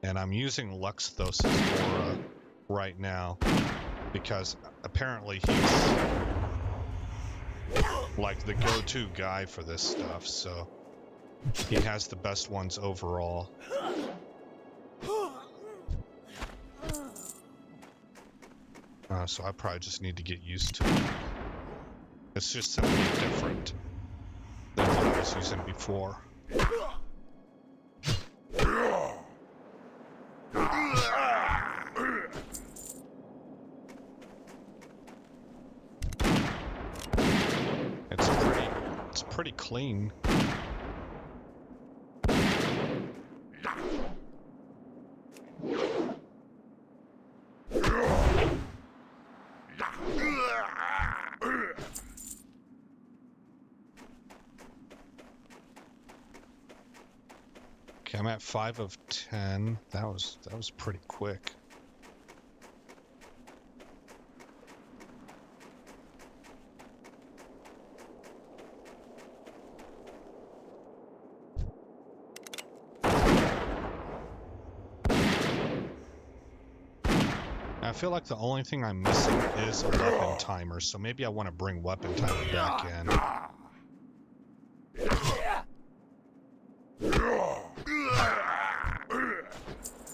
And I'm using Luxthos' aura right now because apparently he's like the go-to guy for this stuff, so he has the best ones overall. So I probably just need to get used to it. It's just simply different than what I was using before. It's pretty clean. Okay, I'm at 5 of 10. That was pretty quick. I feel like the only thing I'm missing is a weapon timer, so maybe I want to bring weapon timer back in.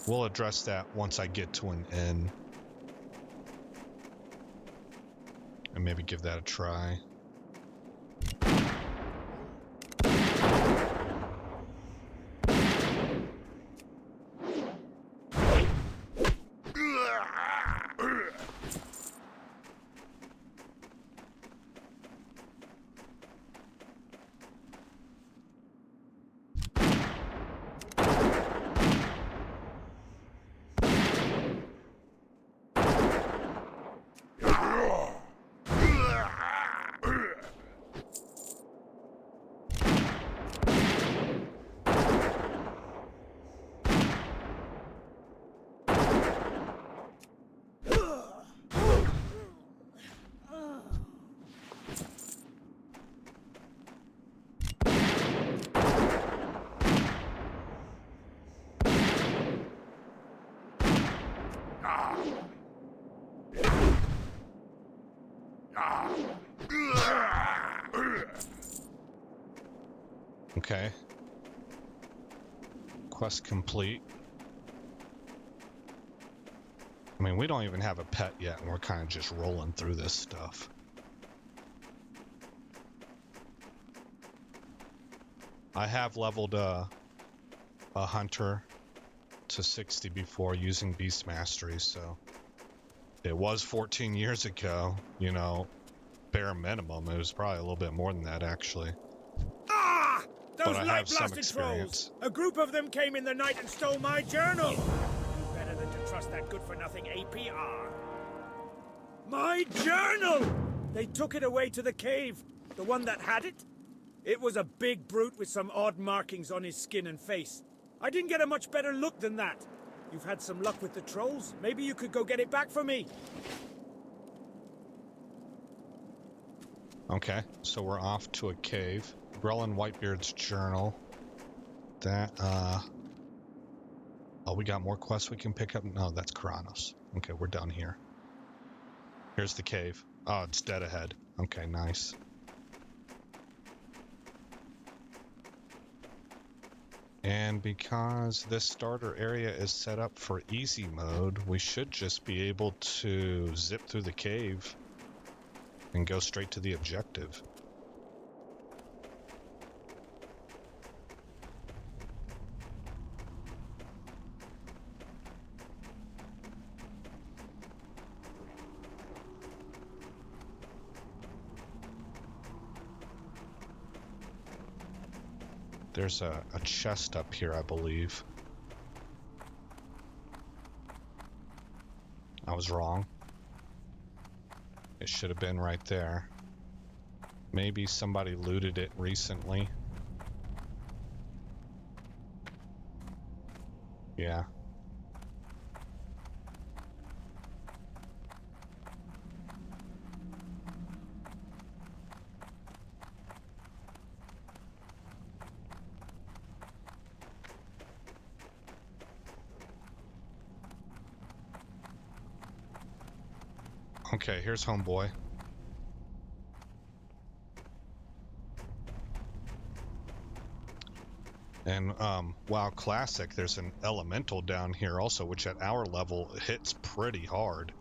We'll address that once I get to an inn. And maybe give that a try. Okay. Quest complete. I mean, we don't even have a pet yet, and we're kind of just rolling through this stuff. I have leveled a hunter to 60 before using Beast Mastery, so it was 14 years ago, you know, bare minimum. It was probably a little bit more than that, actually. Ah! Those But I have some light-blasted trolls! experience. A group of them came in the night and stole my journal! Better than to trust that good-for-nothing APR. My journal! They took it away to the cave. The one that had it? It was a big brute with some odd markings on his skin and face. I didn't get a much better look than that. You've had some luck with the trolls. Maybe you could go get it back for me. Okay, so we're off to a cave. Grelin Whitebeard's journal. That, oh, we got more quests we can pick up? No, that's Kronos. Okay, we're down here. Here's the cave. Oh, it's dead ahead. Okay, nice. And because this starter area is set up for easy mode, we should just be able to zip through the cave and go straight to the objective. There's a chest up here, I believe. I was wrong. It should have been right there. Maybe somebody looted it recently. Yeah. Okay, here's homeboy. And WoW Classic, there's an elemental down here also, which at our level hits pretty hard.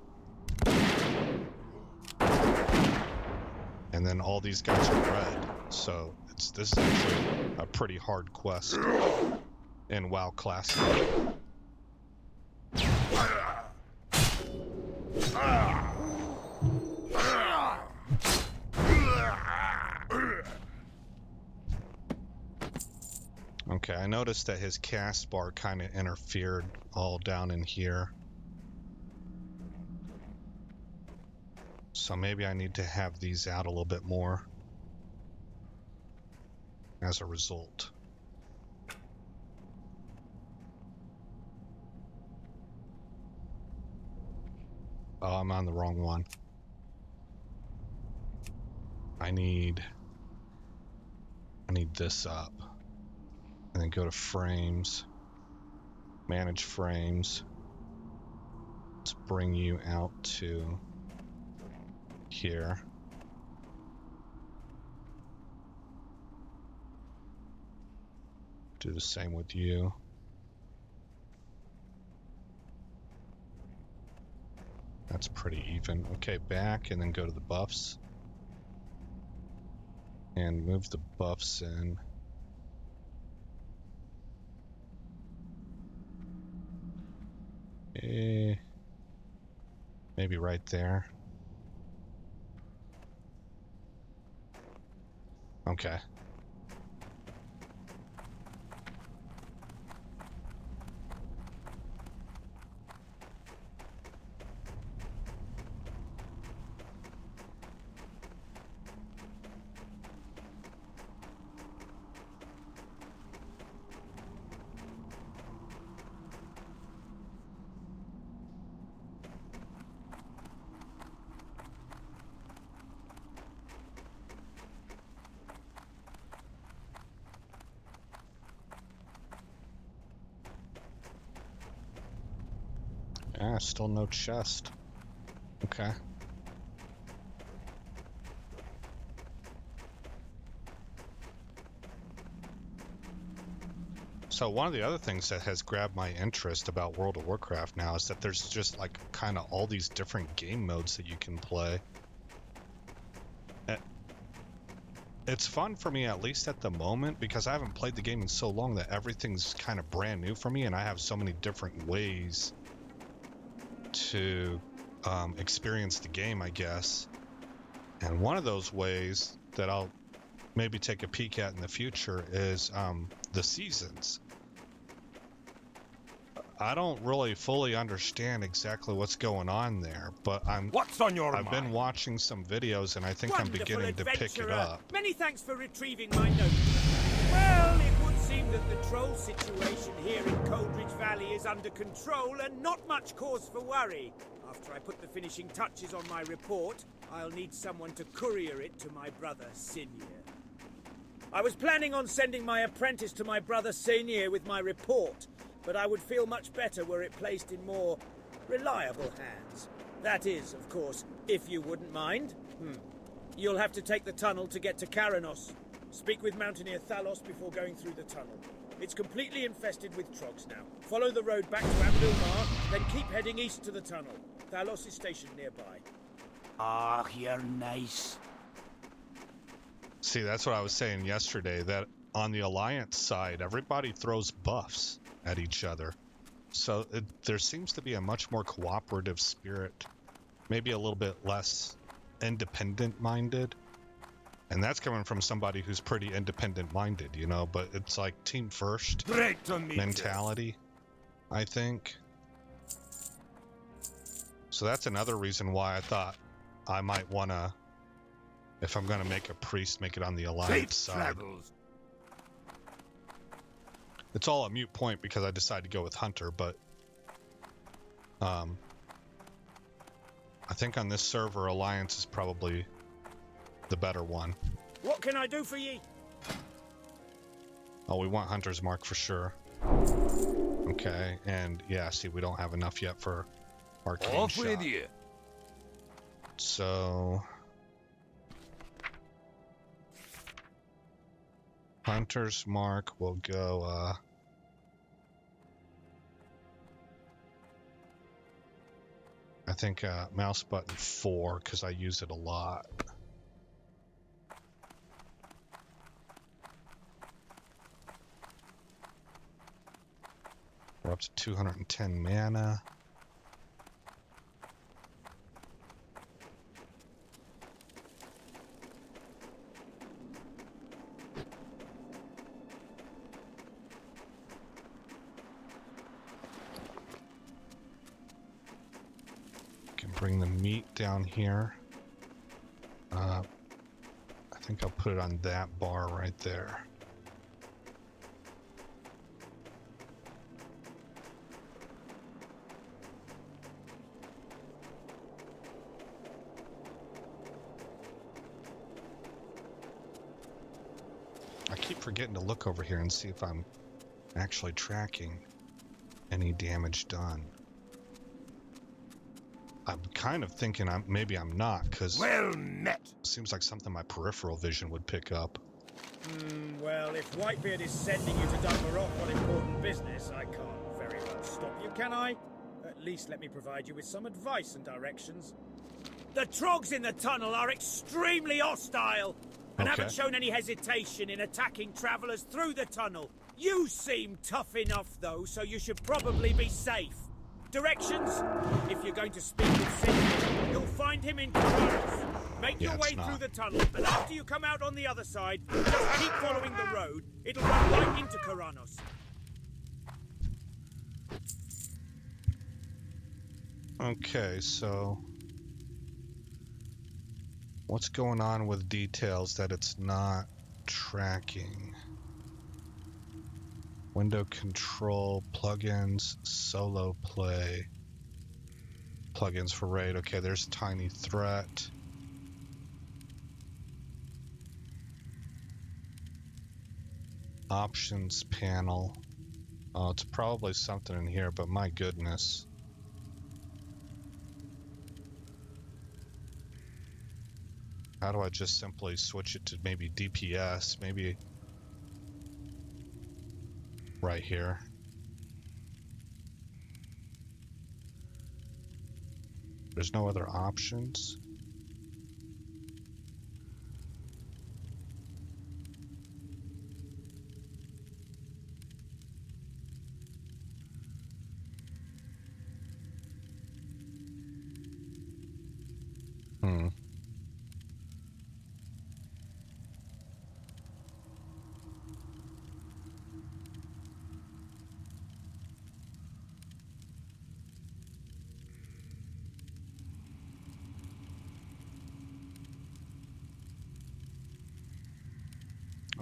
And then all these guys are red, so this is actually a pretty hard quest in WoW Classic. Okay, I noticed that his cast bar kind of interfered all down in here. So maybe I need to have these out a little bit more as a result. Oh, I'm on the wrong one. I need this up. And then go to frames, manage frames. Let's bring you out to here. Do the same with you. That's pretty even. Okay, back and then go to the buffs. And move the buffs in. Maybe right there. Okay. Ah, still no chest. Okay. So one of the other things that has grabbed my interest about World of Warcraft now is that there's just like kind of all these different game modes that you can play. It's fun for me, at least at the moment, because I haven't played the game in so long that everything's kind of brand new for me, and I have so many different ways to experience the game, I guess. And one of those ways that I'll maybe take a peek at in the future is the seasons. I don't really fully understand exactly what's going on there, but What's on your I've been mind? watching some videos, and I think I'm Wonderful beginning to pick it adventurer. up. Many thanks for retrieving my note. Well, it would seem that the troll situation here in Coldridge Valley is under control and not much cause for worry. After I put the finishing touches on my report, I'll need someone to courier it to my brother Sinir. I was planning on sending my apprentice to my brother Sinir with my report, but I would feel much better were it placed in more reliable hands. That is, of course, if you wouldn't mind. You'll have to take the tunnel to get to Karanos. Speak with Mountaineer Thalos before going through the tunnel. It's completely infested with trogs now. Follow the road back to Abdulmar, then keep heading east to the tunnel. Thalos is stationed nearby. Ah, you're nice. See, that's what I was saying yesterday, that on the Alliance side, everybody throws buffs at each other. So there seems to be a much more cooperative spirit, maybe a little bit less independent-minded. And that's coming from somebody who's pretty independent-minded, you know, but it's like team first Great to meet mentality, I think. So that's another reason why I thought I might want to, if I'm going to make a priest, make it on the you. Alliance Safe side. travels. It's all a moot point because I decided to go with Hunter, but I think on this server, Alliance is probably the better one. What can I do for ye? Oh, we want Hunter's Mark for sure. Okay, and yeah, see, we don't have enough yet for Arcane Off Shot. with you. So Hunter's Mark will go I think mouse button 4 because I use it a lot. We're up to 210 mana. Can bring the meat down here. I think I'll put it on that bar right there. I keep forgetting to look over here and see if I'm actually tracking any damage done. I'm kind of thinking maybe I'm not, because Well met. it seems like something my peripheral vision would pick up. Well, if Whitebeard is sending you to Dunbarrock on important business, I can't very well stop you, can I? At least let me provide you with some advice and directions. The trogs in the tunnel are extremely hostile and Okay. haven't shown any hesitation in attacking travelers through the tunnel. You seem tough enough, though, so you should probably be safe. Directions? If you're going to speak with Sid, you'll find him in Karanos. Make Yeah, your it's way not. through the tunnel, and after you come out on the other side, just keep following the road. It'll run right into Karanos. Okay, so what's going on with details that it's not tracking? Window control, plugins, solo play, plugins for raid. Okay, there's Tiny Threat. Options panel. Oh, it's probably something in here, but my goodness. How do I just simply switch it to maybe DPS? Maybe right here. There's no other options.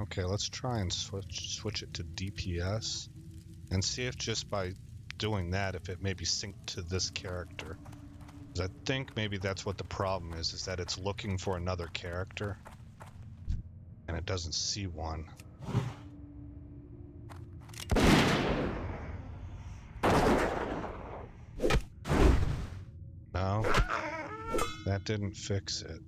Okay, let's try and switch it to DPS and see if just by doing that, if it maybe synced to this character. Because I think maybe that's what the problem is that it's looking for another character and it doesn't see one. No, that didn't fix it.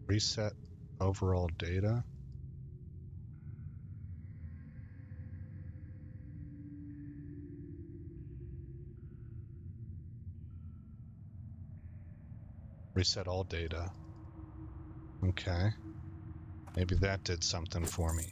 Reset overall data. Reset all data. Okay. Maybe that did something for me.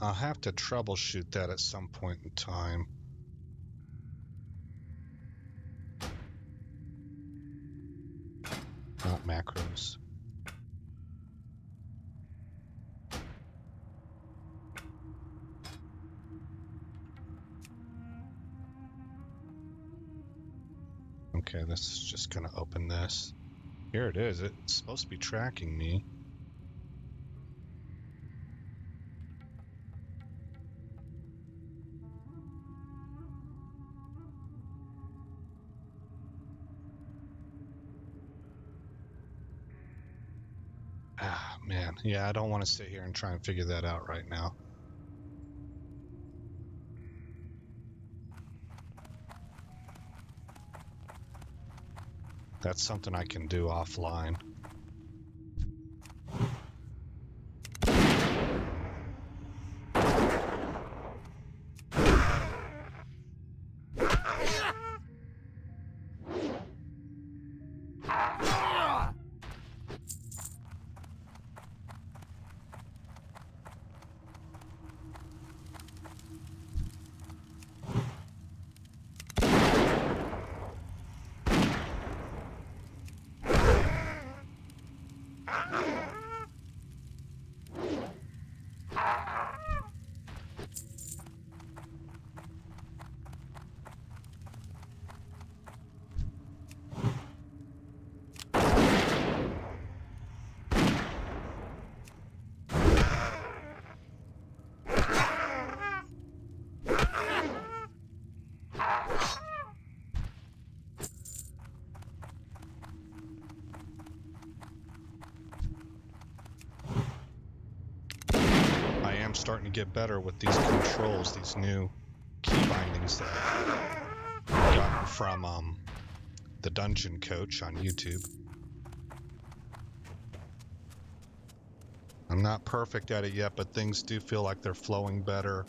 I'll have to troubleshoot that at some point in time. Not macros. Okay, this is just gonna open this. Here it is. It's supposed to be tracking me. Ah, man. Yeah, I don't want to sit here and try and figure that out right now. That's something I can do offline. Starting to get better with these controls, these new key bindings that I've gotten from the Dungeon Coach on YouTube. I'm not perfect at it yet, but things do feel like they're flowing better.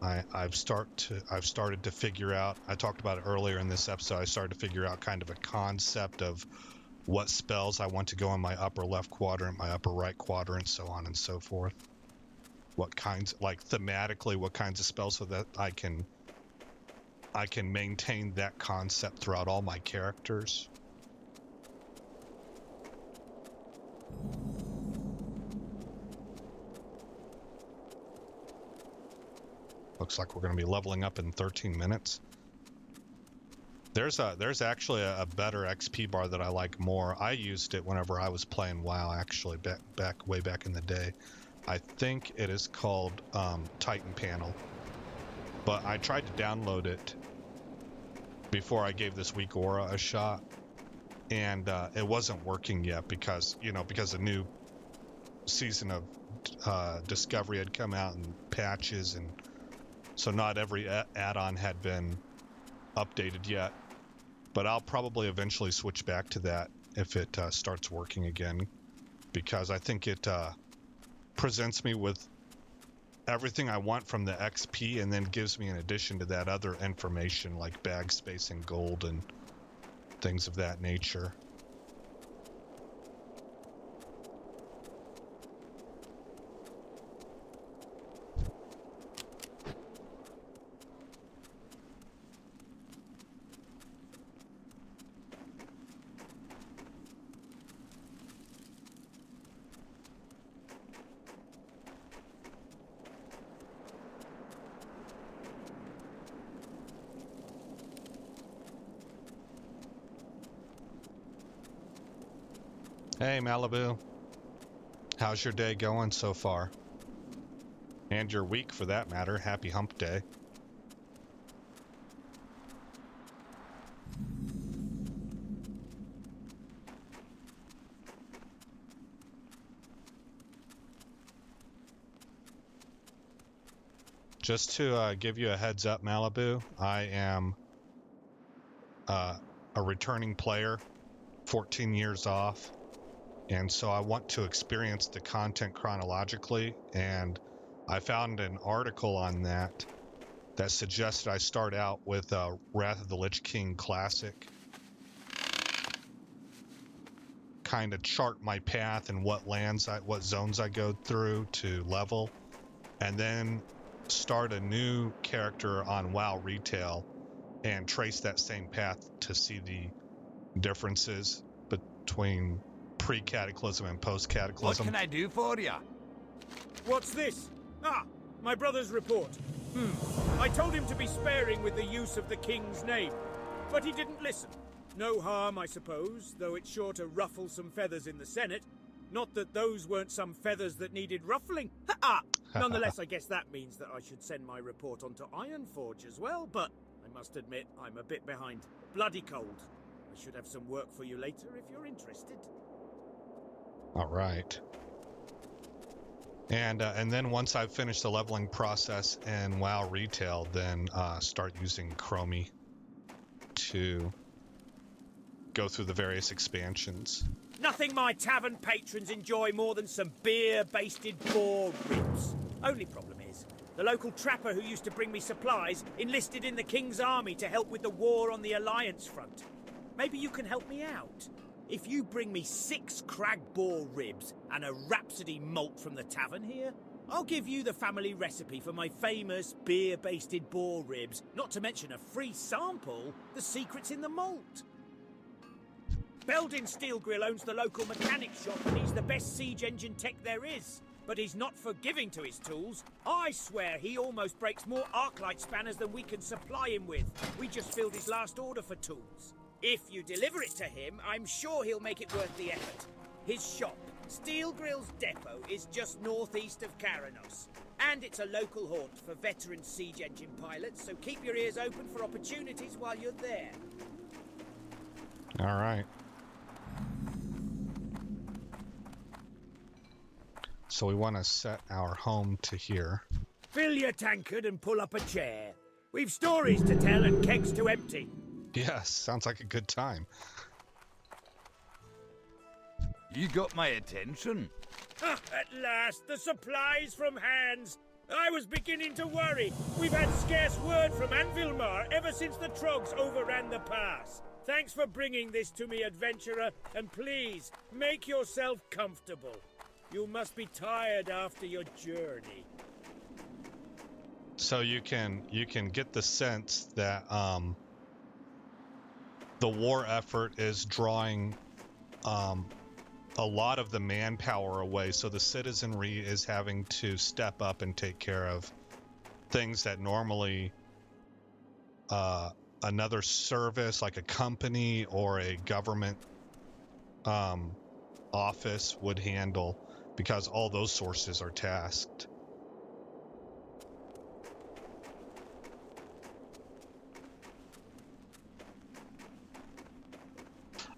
I've started to figure out, I talked about it earlier in this episode, I started to figure out kind of a concept of what spells I want to go in my upper left quadrant, my upper right quadrant, so on and so forth. What kinds, like thematically, what kinds of spells so that I can maintain that concept throughout all my characters. Looks like we're going to be leveling up in 13 minutes. There's actually a better XP bar that I like more. I used it whenever I was playing WoW, actually, way back in the day. I think it is called Titan Panel. But I tried to download it before I gave this weak aura a shot, and it wasn't working yet because a new season of Discovery had come out and patches, and so not every add-on had been updated yet. But I'll probably eventually switch back to that if it starts working again, because I think it presents me with everything I want from the XP, and then gives me, in addition to that, other information like bag space and gold and things of that nature. Hey Malibu, how's your day going so far? And your week, for that matter. Happy hump day. Just to give you a heads up, Malibu, I am a returning player, 14 years off. And so I want to experience the content chronologically, and I found an article on that suggested I start out with Wrath of the Lich King Classic. Kind of chart my path and what zones I go through to level, and then start a new character on WoW Retail and trace that same path to see the differences between pre-Cataclysm and post-Cataclysm. What can I do for you? What's this? Ah, my brother's report. I told him to be sparing with the use of the king's name, but he didn't listen. No harm, I suppose, though it's sure to ruffle some feathers in the Senate. Not that those weren't some feathers that needed ruffling. Nonetheless, I guess that means that I should send my report on to Ironforge as well, but I must admit I'm a bit behind. Bloody cold. I should have some work for you later if you're interested. All right. And then once I've finished the leveling process in WoW Retail, then start using Chromie to go through the various expansions. Nothing my tavern patrons enjoy more than some beer-basted boar ribs. Only problem is, the local trapper who used to bring me supplies enlisted in the King's army to help with the war on the Alliance front. Maybe you can help me out. If you bring me 6 crag boar ribs and a Rhapsody malt from the tavern here, I'll give you the family recipe for my famous beer-basted boar ribs, not to mention a free sample, the secret's in the malt. Beldin Steel Grill owns the local mechanic shop and he's the best siege engine tech there is. But he's not forgiving to his tools. I swear he almost breaks more Arclight spanners than we can supply him with. We just filled his last order for tools. If you deliver it to him, I'm sure he'll make it worth the effort. His shop, Steel Grill's depot, is just northeast of Karanos. And it's a local haunt for veteran siege engine pilots, so keep your ears open for opportunities while you're there. All right. So we want to set our home to here. Fill your tankard and pull up a chair. We've stories to tell and kegs to empty. Yes, sounds like a good time. You got my attention. Ah, at last, the supplies from hands. I was beginning to worry. We've had scarce word from Anvilmar ever since the Trogs overran the pass. Thanks for bringing this to me, adventurer, and please, make yourself comfortable. You must be tired after your journey. So you can get the sense that the war effort is drawing a lot of the manpower away, so the citizenry is having to step up and take care of things that normally another service like a company or a government office would handle, because all those sources are tasked.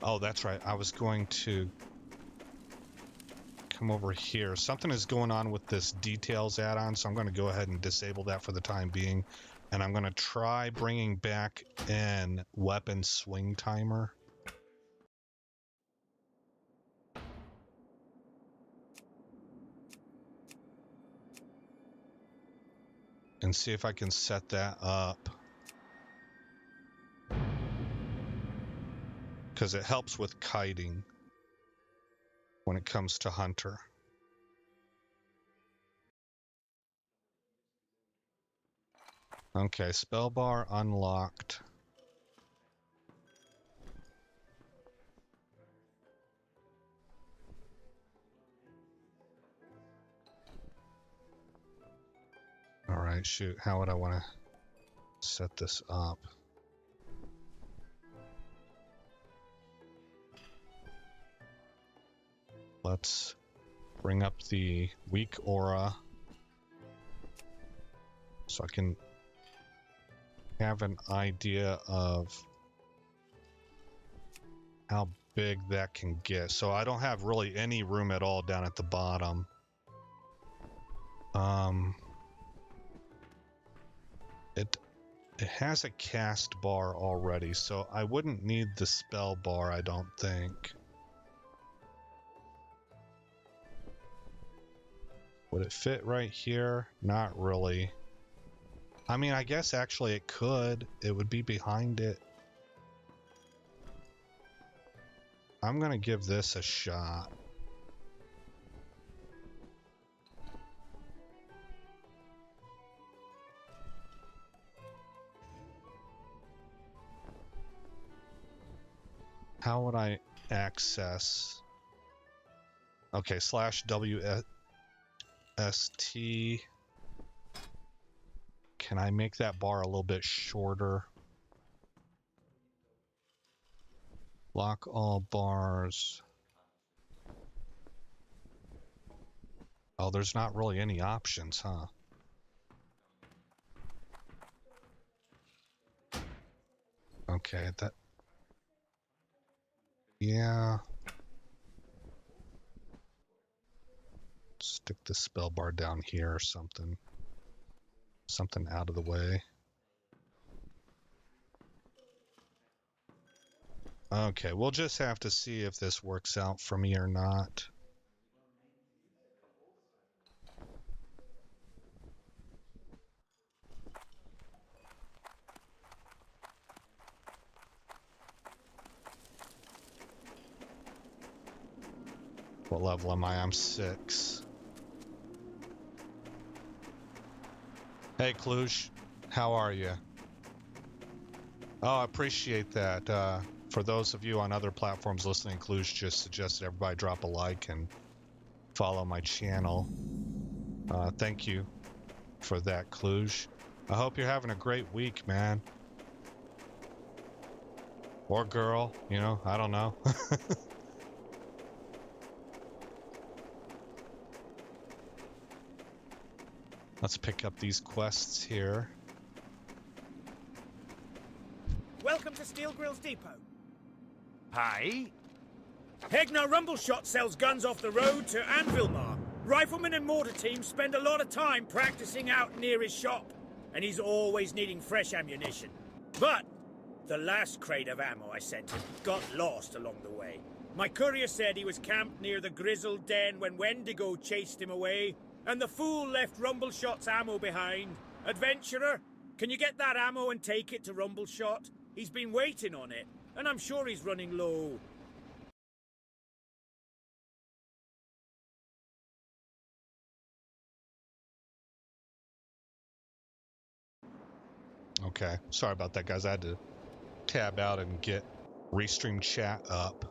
Oh, that's right. I was going to come over here. Something is going on with this details add-on, so I'm going to go ahead and disable that for the time being. And I'm going to try bringing back in weapon swing timer. And see if I can set that up. Because it helps with kiting when it comes to Hunter. Okay, spell bar unlocked. All right, shoot. How would I want to set this up? Let's bring up the weak aura so I can have an idea of how big that can get. So I don't have really any room at all down at the bottom. It has a cast bar already, so I wouldn't need the spell bar, I don't think. Would it fit right here? Not really. I mean, I guess actually it could. It would be behind it. I'm gonna give this a shot. How would I access? Okay, /WST. Can I make that bar a little bit shorter? Lock all bars. Oh, there's not really any options, huh? Okay, that... Yeah. Stick the spell bar down here or something. Something out of the way. Okay, we'll just have to see if this works out for me or not. What level am I? I'm 6. Hey, Kluge. How are you? Oh, I appreciate that. For those of you on other platforms listening, Kluge just suggested everybody drop a like and follow my channel. Thank you for that, Kluge. I hope you're having a great week, man. Or girl, you know, I don't know. Let's pick up these quests here. Welcome to Steel Grill's Depot. Hi. Hegnar Rumbleshot sells guns off the road to Anvilmar. Riflemen and mortar teams spend a lot of time practicing out near his shop, and he's always needing fresh ammunition. But the last crate of ammo I sent him got lost along the way. My courier said he was camped near the Grizzled Den when Wendigo chased him away, and the fool left Rumbleshot's ammo behind. Adventurer, can you get that ammo and take it to Rumbleshot? He's been waiting on it, and I'm sure he's running low. Okay, sorry about that, guys. I had to tab out and get Restream chat up.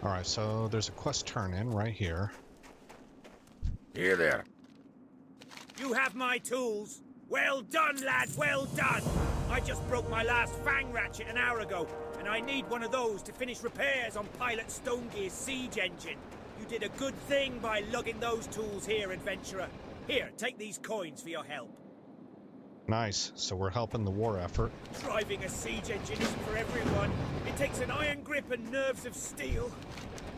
Alright, so there's a quest turn in right here. Here there. You have my tools. Well done, lad, well done. I just broke my last fang ratchet an hour ago, and I need one of those to finish repairs on Pilot Stonegear's siege engine. You did a good thing by lugging those tools here, adventurer. Here, take these coins for your help. Nice. So we're helping the war effort. Driving a siege engine isn't for everyone. It takes an iron grip and nerves of steel.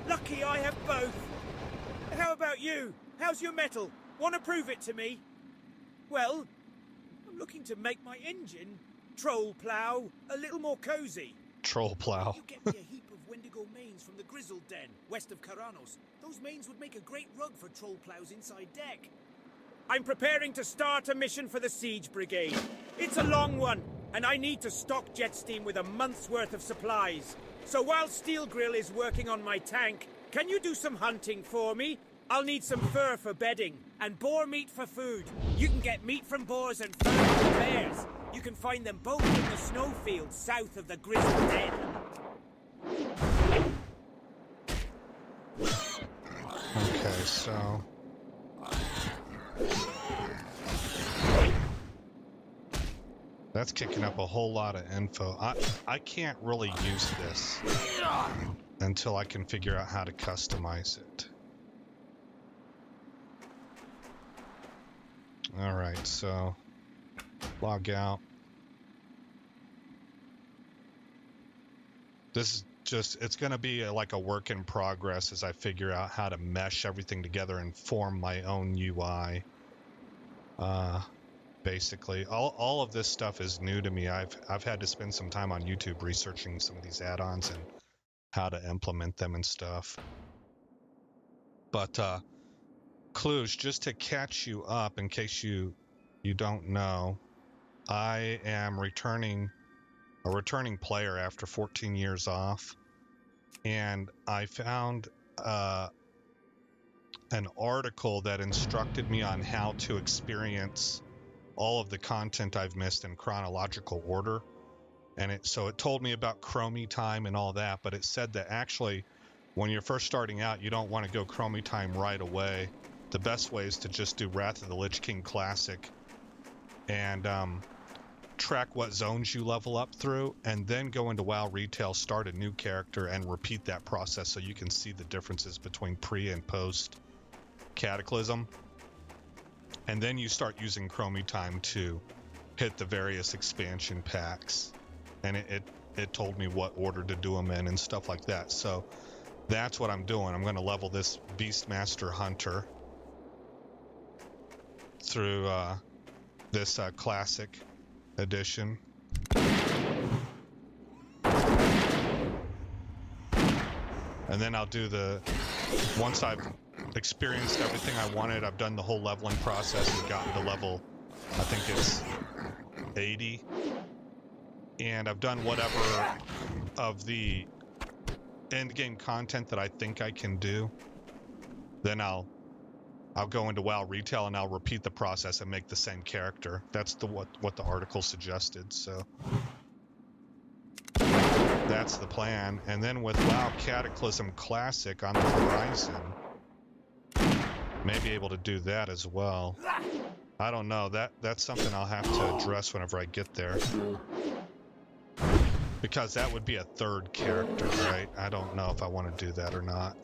Lucky I have both. How about you? How's your metal? Want to prove it to me? Well, I'm looking to make my engine, troll plow, a little more cozy. Troll plow. You get me a heap of Wendigo manes from the Grizzled Den, west of Caranos. Those manes would make a great rug for troll plows inside deck. I'm preparing to start a mission for the Siege Brigade. It's a long one, and I need to stock Jetsteam with a month's worth of supplies. So while Steel Grill is working on my tank, can you do some hunting for me? I'll need some fur for bedding, and boar meat for food. You can get meat from boars and fur from bears. You can find them both in the snowfields south of the Grizzled Den. Okay, so... That's kicking up a whole lot of info. I can't really use this until I can figure out how to customize it. Alright, so log out. This is just, it's going to be like a work in progress as I figure out how to mesh everything together and form my own UI. Basically, all of this stuff is new to me. I've had to spend some time on YouTube researching some of these add-ons and how to implement them and stuff. But Cluj, just to catch you up in case you don't know, I am a returning player after 14 years off, and I found an article that instructed me on how to experience all of the content I've missed in chronological order. And so it told me about Chromie time and all that, but it said that actually when you're first starting out, you don't want to go Chromie time right away. The best way is to just do Wrath of the Lich King Classic and track what zones you level up through, and then go into WoW Retail, start a new character, and repeat that process so you can see the differences between pre and post Cataclysm. And then you start using Chromie time to hit the various expansion packs. And it told me what order to do them in and stuff like that. So that's what I'm doing. I'm going to level this Beastmaster Hunter through this classic edition. And then I'll do once I've experienced everything I wanted, I've done the whole leveling process and gotten to level, I think it's 80. And I've done whatever of the end game content that I think I can do. Then I'll go into WoW Retail and I'll repeat the process and make the same character. That's what the article suggested, so that's the plan. And then with WoW Cataclysm Classic on the horizon, may be able to do that as well. I don't know. That's something I'll have to address whenever I get there. Because that would be a third character, right? I don't know if I want to do that or not.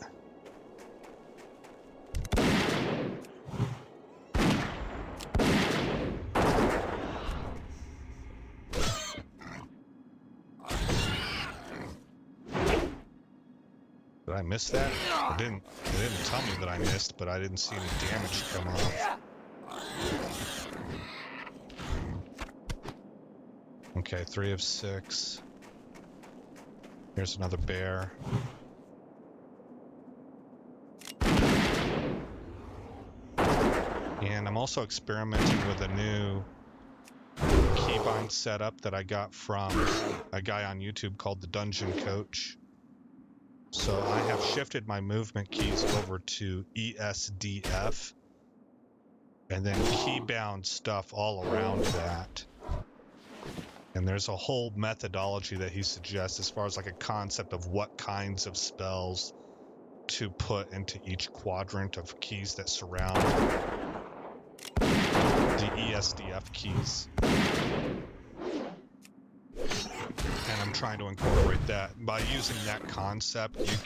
Did I miss that? It didn't tell me that I missed, but I didn't see any damage come off. Okay, 3 of 6. Here's another bear. And I'm also experimenting with a new keybind setup that I got from a guy on YouTube called the Dungeon Coach. So I have shifted my movement keys over to ESDF and then keybound stuff all around that. And there's a whole methodology that he suggests as far as like a concept of what kinds of spells to put into each quadrant of keys that surround SDF keys. And I'm trying to incorporate that. By using that concept, you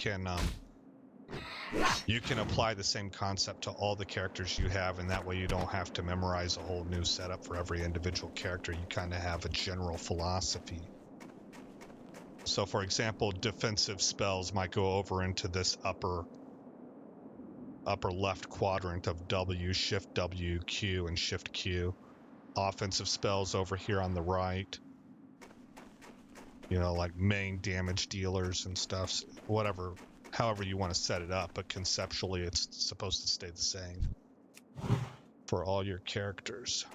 can apply the same concept to all the characters you have, and that way you don't have to memorize a whole new setup for every individual character. You kind of have a general philosophy. So, for example, defensive spells might go over into this upper left quadrant of W, Shift W, Q, and Shift Q. Offensive spells over here on the right. You know, like main damage dealers and stuff, whatever, however you want to set it up, but conceptually it's supposed to stay the same for all your characters.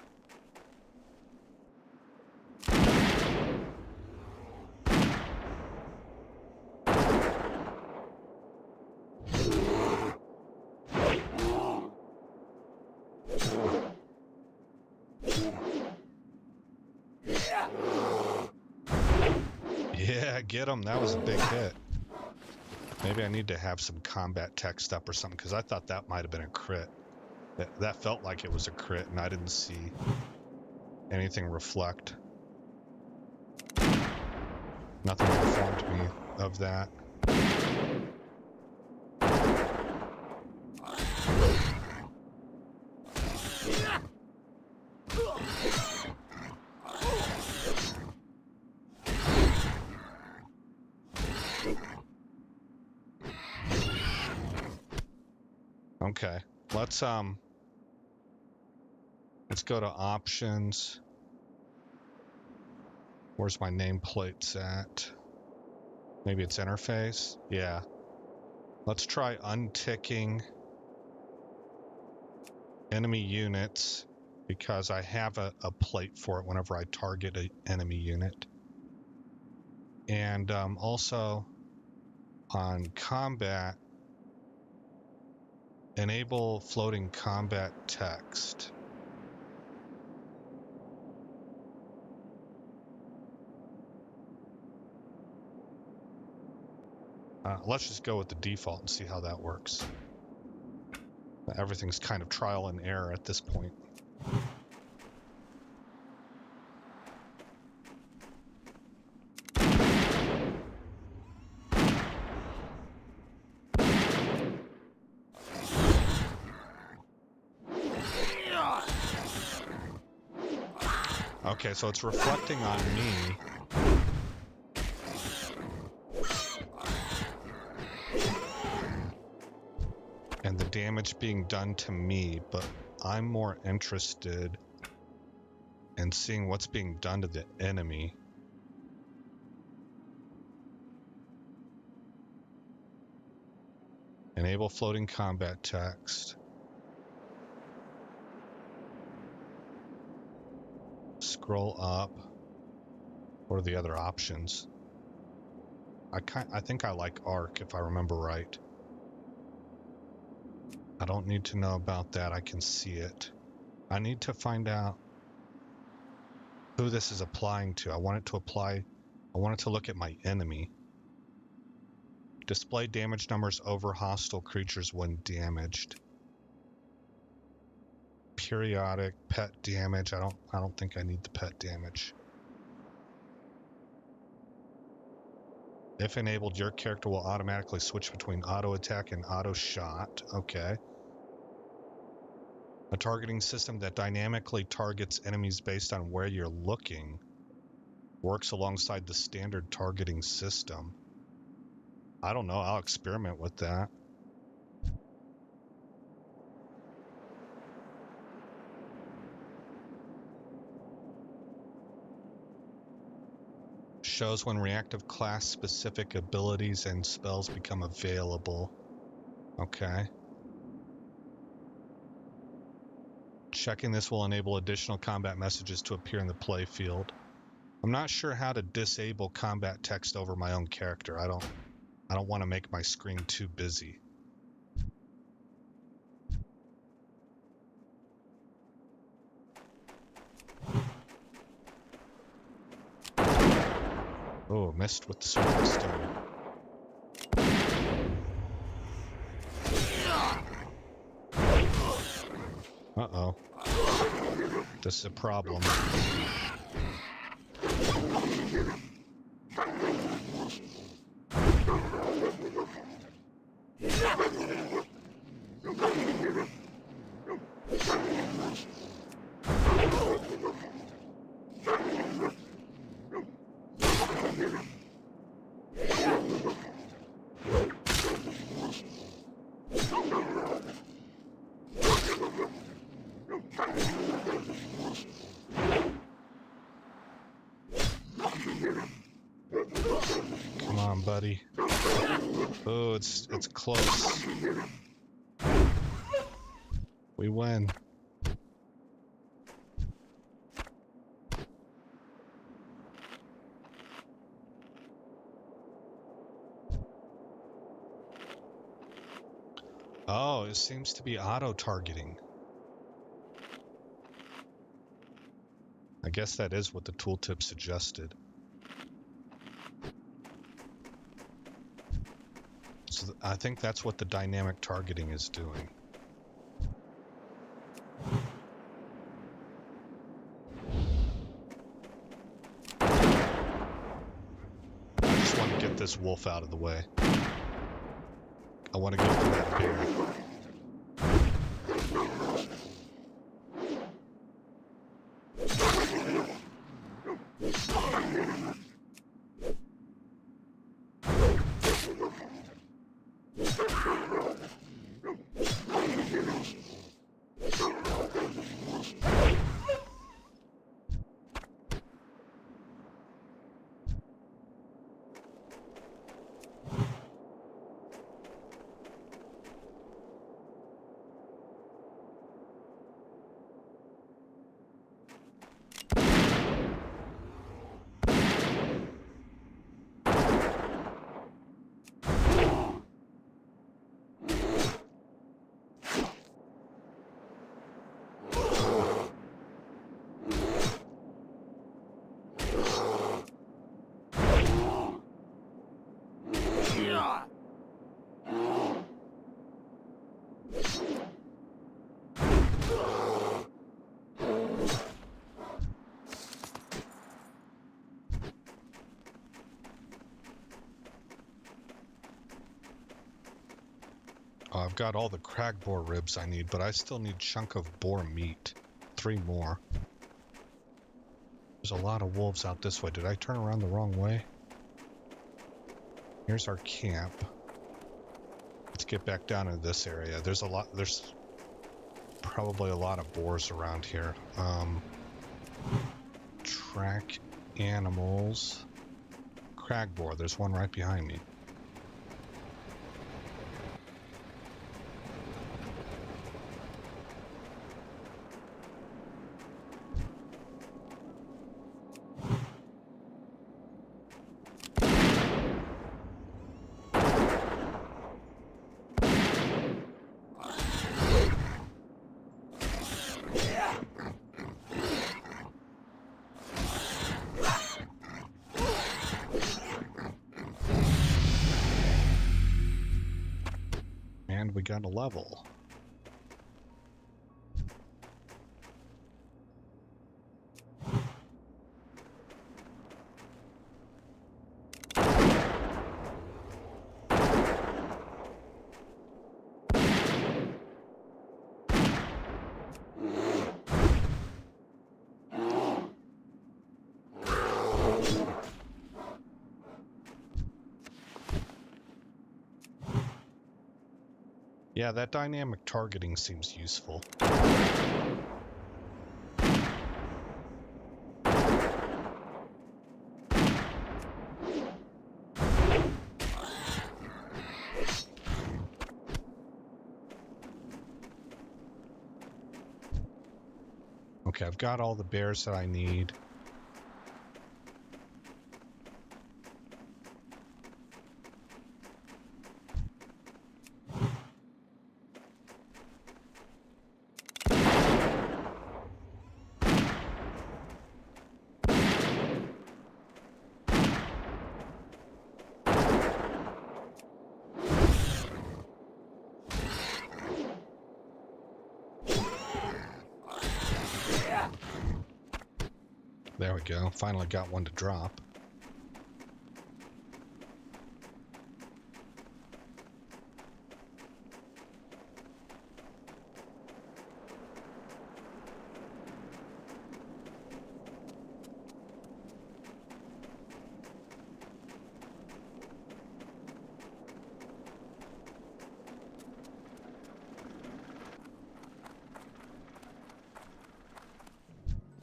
Yeah, get him. That was a big hit. Maybe I need to have some combat text up or something, because I thought that might have been a crit. That felt like it was a crit, and I didn't see anything reflect. Nothing informed me of that. Okay, let's go to options. Where's my nameplates at? Maybe it's interface? Yeah. Let's try unticking enemy units, because I have a plate for it whenever I target an enemy unit. And also on combat, enable floating combat text. Let's just go with the default and see how that works. Everything's kind of trial and error at this point. Okay, so it's reflecting on me. And the damage being done to me, but I'm more interested in seeing what's being done to the enemy. Enable floating combat text. Scroll up. What are the other options? I think I like arc, if I remember right. I don't need to know about that. I can see it. I need to find out who this is applying to. I want it to look at my enemy. Display damage numbers over hostile creatures when damaged. Periodic pet damage. I don't think I need the pet damage. If enabled, your character will automatically switch between auto attack and auto shot. Okay. A targeting system that dynamically targets enemies based on where you're looking works alongside the standard targeting system. I don't know. I'll experiment with that. Shows when reactive class specific abilities and spells become available. Okay. Checking this will enable additional combat messages to appear in the play field. I'm not sure how to disable combat text over my own character. I don't want to make my screen too busy. Oh, missed with the sword stone. Uh-oh. This is a problem. Come on, buddy. Oh, it's close. We win. Oh, it seems to be auto-targeting. I guess that is what the tooltip suggested. So I think that's what the dynamic targeting is doing. I just want to get this wolf out of the way. I want to go for that bear. I've got all the crag boar ribs I need, but I still need chunk of boar meat. 3 more. There's a lot of wolves out this way. Did I turn around the wrong way? Here's our camp. Let's get back down into this area. There's probably a lot of boars around here. Track animals. Crag boar. There's one right behind me. And we got a level. Yeah, that dynamic targeting seems useful. Okay, I've got all the bears that I need. There we go. Finally got one to drop.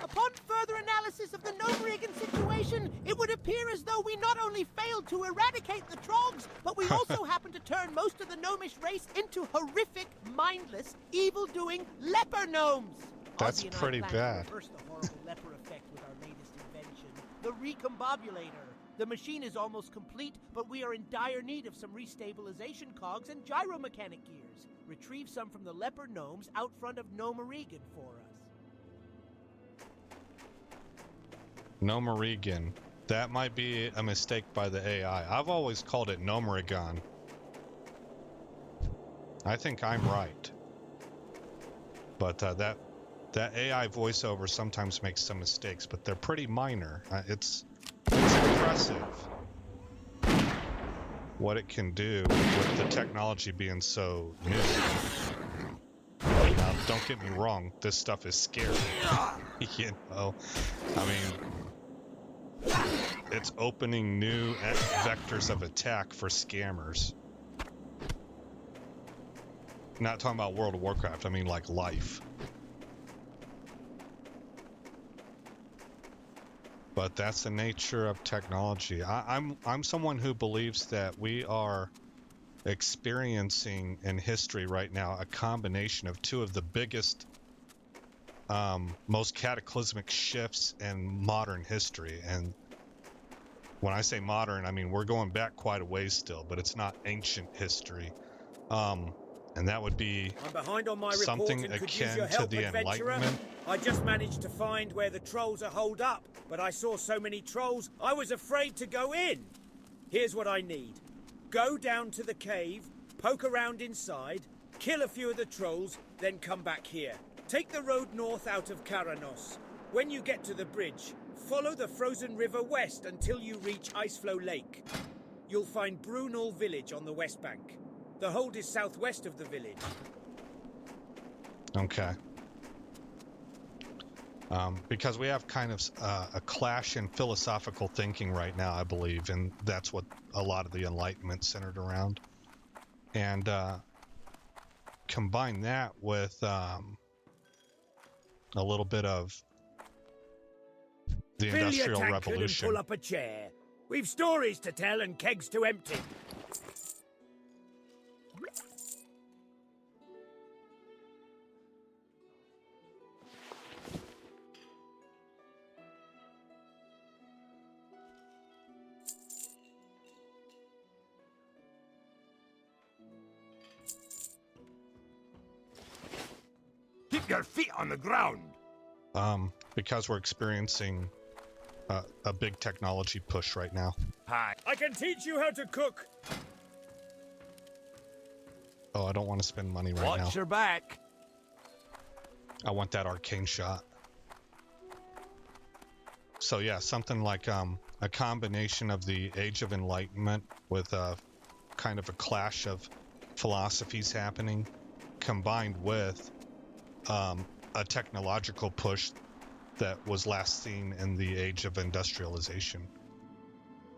Upon further analysis of the Gnomerigan situation, it would appear as though we not only failed to eradicate the Trogs, but we also happened to turn most of the Gnomish race into horrific, mindless, evil-doing leper gnomes. That's Ozzy and I pretty plan bad. to reverse the horrible leper effect with our latest invention, the recombobulator. The machine is almost complete, but we are in dire need of some restabilization cogs and gyromechanic gears. Retrieve some from the leper gnomes out front of Gnomerigan for us. Gnomerigan. That might be a mistake by the AI. I've always called it Gnomerigan. I think I'm right. But that AI voiceover sometimes makes some mistakes, but they're pretty minor. It's impressive what it can do with the technology being so new. Now, don't get me wrong, this stuff is scary. You know, I mean, it's opening new vectors of attack for scammers. Not talking about World of Warcraft, I mean like life. But that's the nature of technology. I'm someone who believes that we are experiencing in history right now a combination of two of the biggest, most cataclysmic shifts in modern history. And when I say modern, I mean we're going back quite a ways still, but it's not ancient history. And that would be I'm behind on my something report and could use akin your to help, the adventurer. Enlightenment. I just managed to find where the trolls are holed up, but I saw so many trolls, I was afraid to go in. Here's what I need. Go down to the cave, poke around inside, kill a few of the trolls, then come back here. Take the road north out of Karanos. When you get to the bridge, follow the frozen river west until you reach Iceflow Lake. You'll find Brunel village on the west bank. The hold is southwest of the village. Okay. Because we have kind of a clash in philosophical thinking right now, I believe, and that's what a lot of the Enlightenment centered around. And combine that with a little bit of the Fill your Industrial tankard Revolution. and pull up a chair. We've stories to tell and kegs to empty. Keep your feet on the ground. Because we're experiencing a big technology push right now. Hi. I can teach you how to cook. Oh, I don't want to spend money right now. Watch your back. I want that arcane shot. So yeah, something like a combination of the Age of Enlightenment with a kind of a clash of philosophies happening, combined with a technological push that was last seen in the Age of Industrialization.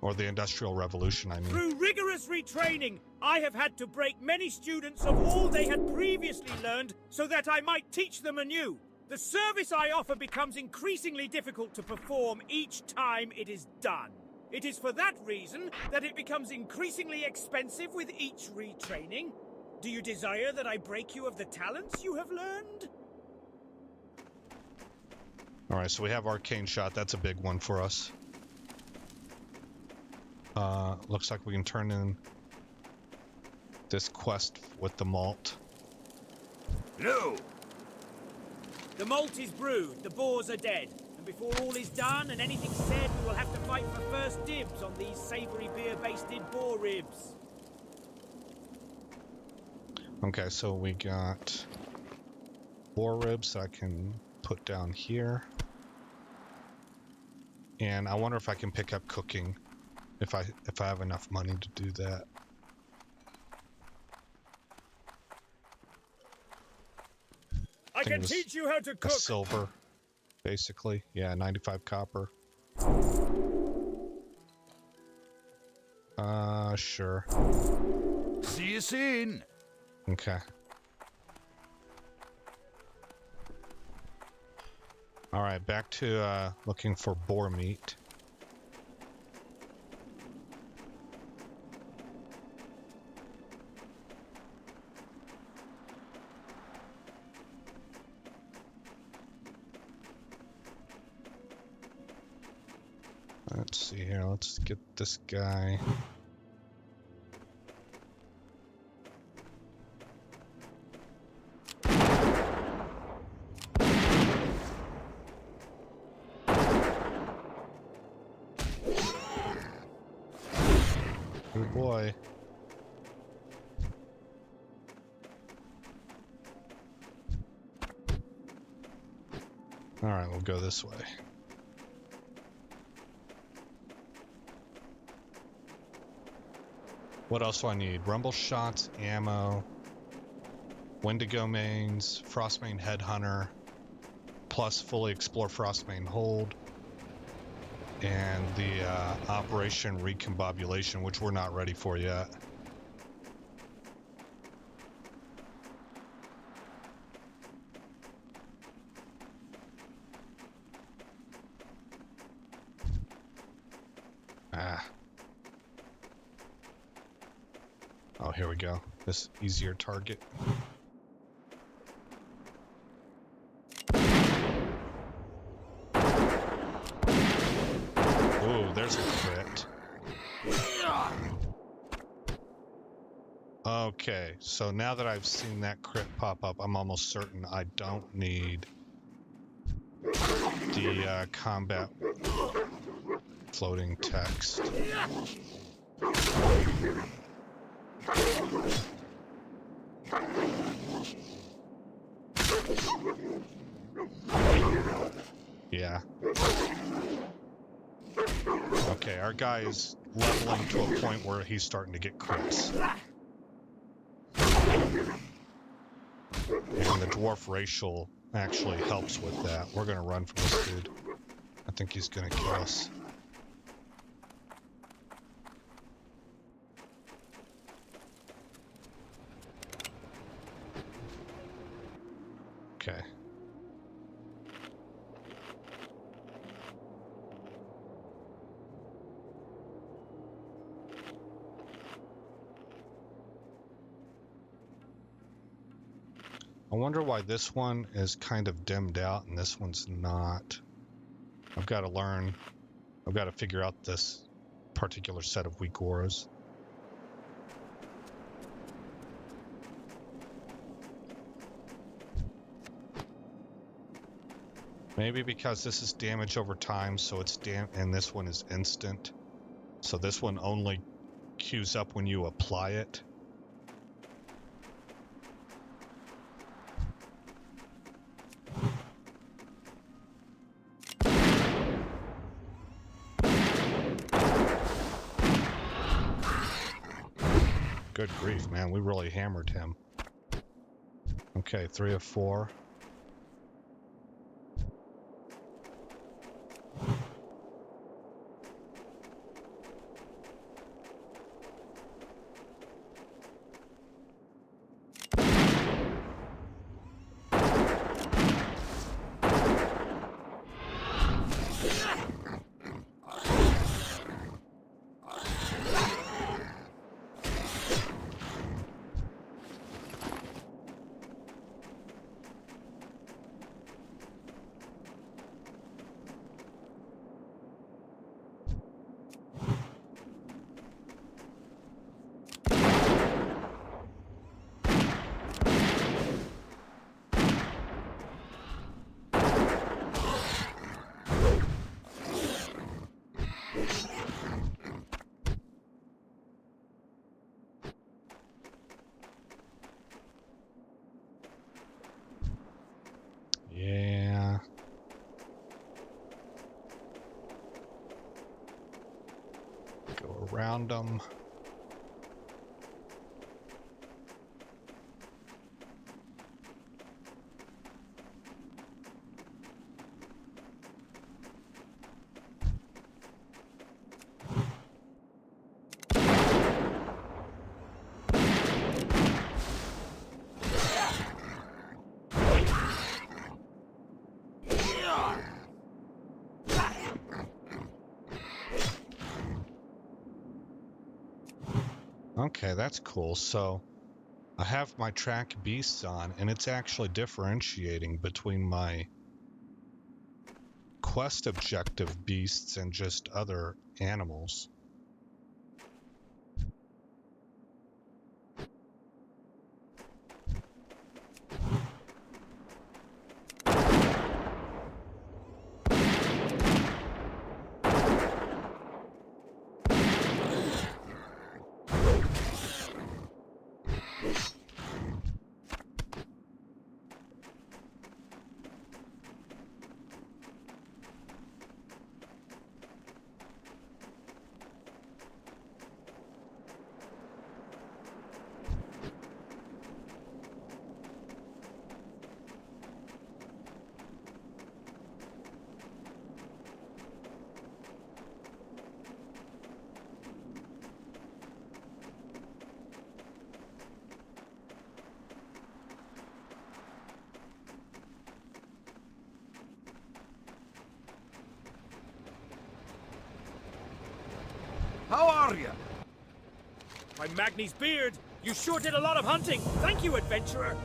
Or the Industrial Revolution, I mean. Through rigorous retraining, I have had to break many students of all they had previously learned so that I might teach them anew. The service I offer becomes increasingly difficult to perform each time it is done. It is for that reason that it becomes increasingly expensive with each retraining. Do you desire that I break you of the talents you have learned? Alright, so we have Arcane Shot. That's a big one for us. Looks like we can turn in this quest with the malt. No. The malt is brewed, the boars are dead. And before all is done and anything said, we will have to fight for first dibs on these savoury beer-basted boar ribs. Okay, so we got boar ribs that I can put down here. And I wonder if I can pick up cooking, if I have enough money to do that. I can teach you how to cook. Silver, basically. Yeah, 95 copper. Sure. See you soon. Okay. All right, back to looking for boar meat. Let's see here. Let's get this guy. Good boy. All right, we'll go this way. What else do I need? Rumble shots, ammo, Wendigo mains, Frostmane Headhunter, plus fully explore Frostmane Hold, and the Operation Recombobulation, which we're not ready for yet. Oh, here we go. This easier target. Ooh, there's a crit. Okay, so now that I've seen that crit pop up, I'm almost certain I don't need the combat floating text. Yeah. Okay, our guy is leveling to a point where he's starting to get crits. And the dwarf racial actually helps with that. We're gonna run from this dude. I think he's gonna kill us. Okay. I wonder why this one is kind of dimmed out and this one's not. I've got to learn. I've got to figure out this particular set of weak auras. Maybe because this is damage over time, so it's and this one is instant. So this one only queues up when you apply it. Good grief, man, we really hammered him. Okay, 3 of 4. Go around them. Okay, that's cool. So I have my track beasts on, and it's actually differentiating between my quest objective beasts and just other animals. How are you? By Magni's beard, you sure did a lot of hunting. Thank you, adventurer.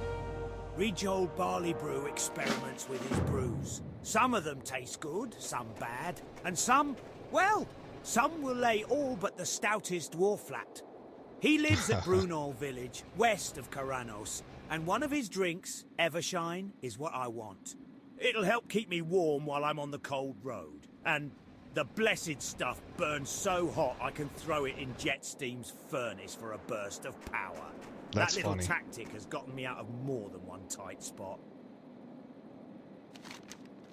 Read your old barley brew experiments with his brews. Some of them taste good, some bad, and some, well, some will lay all but the stoutest dwarf flat. He lives at Brunol village, west of Karanos, and one of his drinks, Evershine, is what I want. It'll help keep me warm while I'm on the cold road. And the blessed stuff burns so hot I can throw it in Jetsteam's furnace for a burst of power. That's that little funny. tactic has gotten me out of more than one tight spot.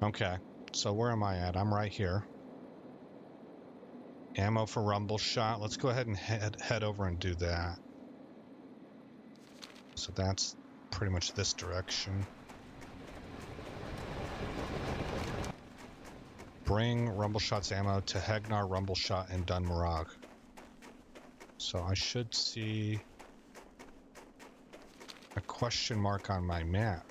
Okay, so where am I at? I'm right here. Ammo for rumble shot. Let's go ahead and head over and do that. So that's pretty much this direction. Bring Rumbleshot's ammo to Hegnar, Rumbleshot, and Dunmarog. So I should see a question mark on my map.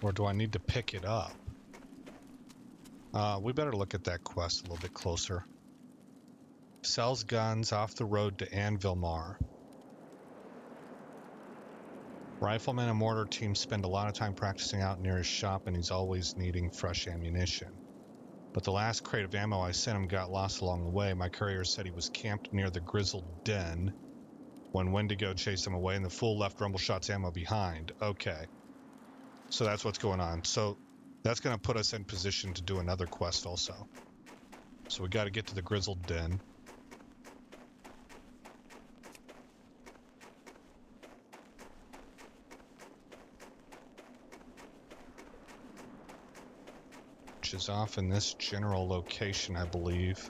Or do I need to pick it up? We better look at that quest a little bit closer. Sells guns off the road to Anvilmar. Rifleman and mortar team spend a lot of time practicing out near his shop, and he's always needing fresh ammunition. But the last crate of ammo I sent him got lost along the way. My courier said he was camped near the Grizzled Den when Wendigo chased him away, and the fool left Rumbleshot's ammo behind. Okay. So that's what's going on. So that's going to put us in position to do another quest also. So we got to get to the Grizzled Den. Which is off in this general location, I believe.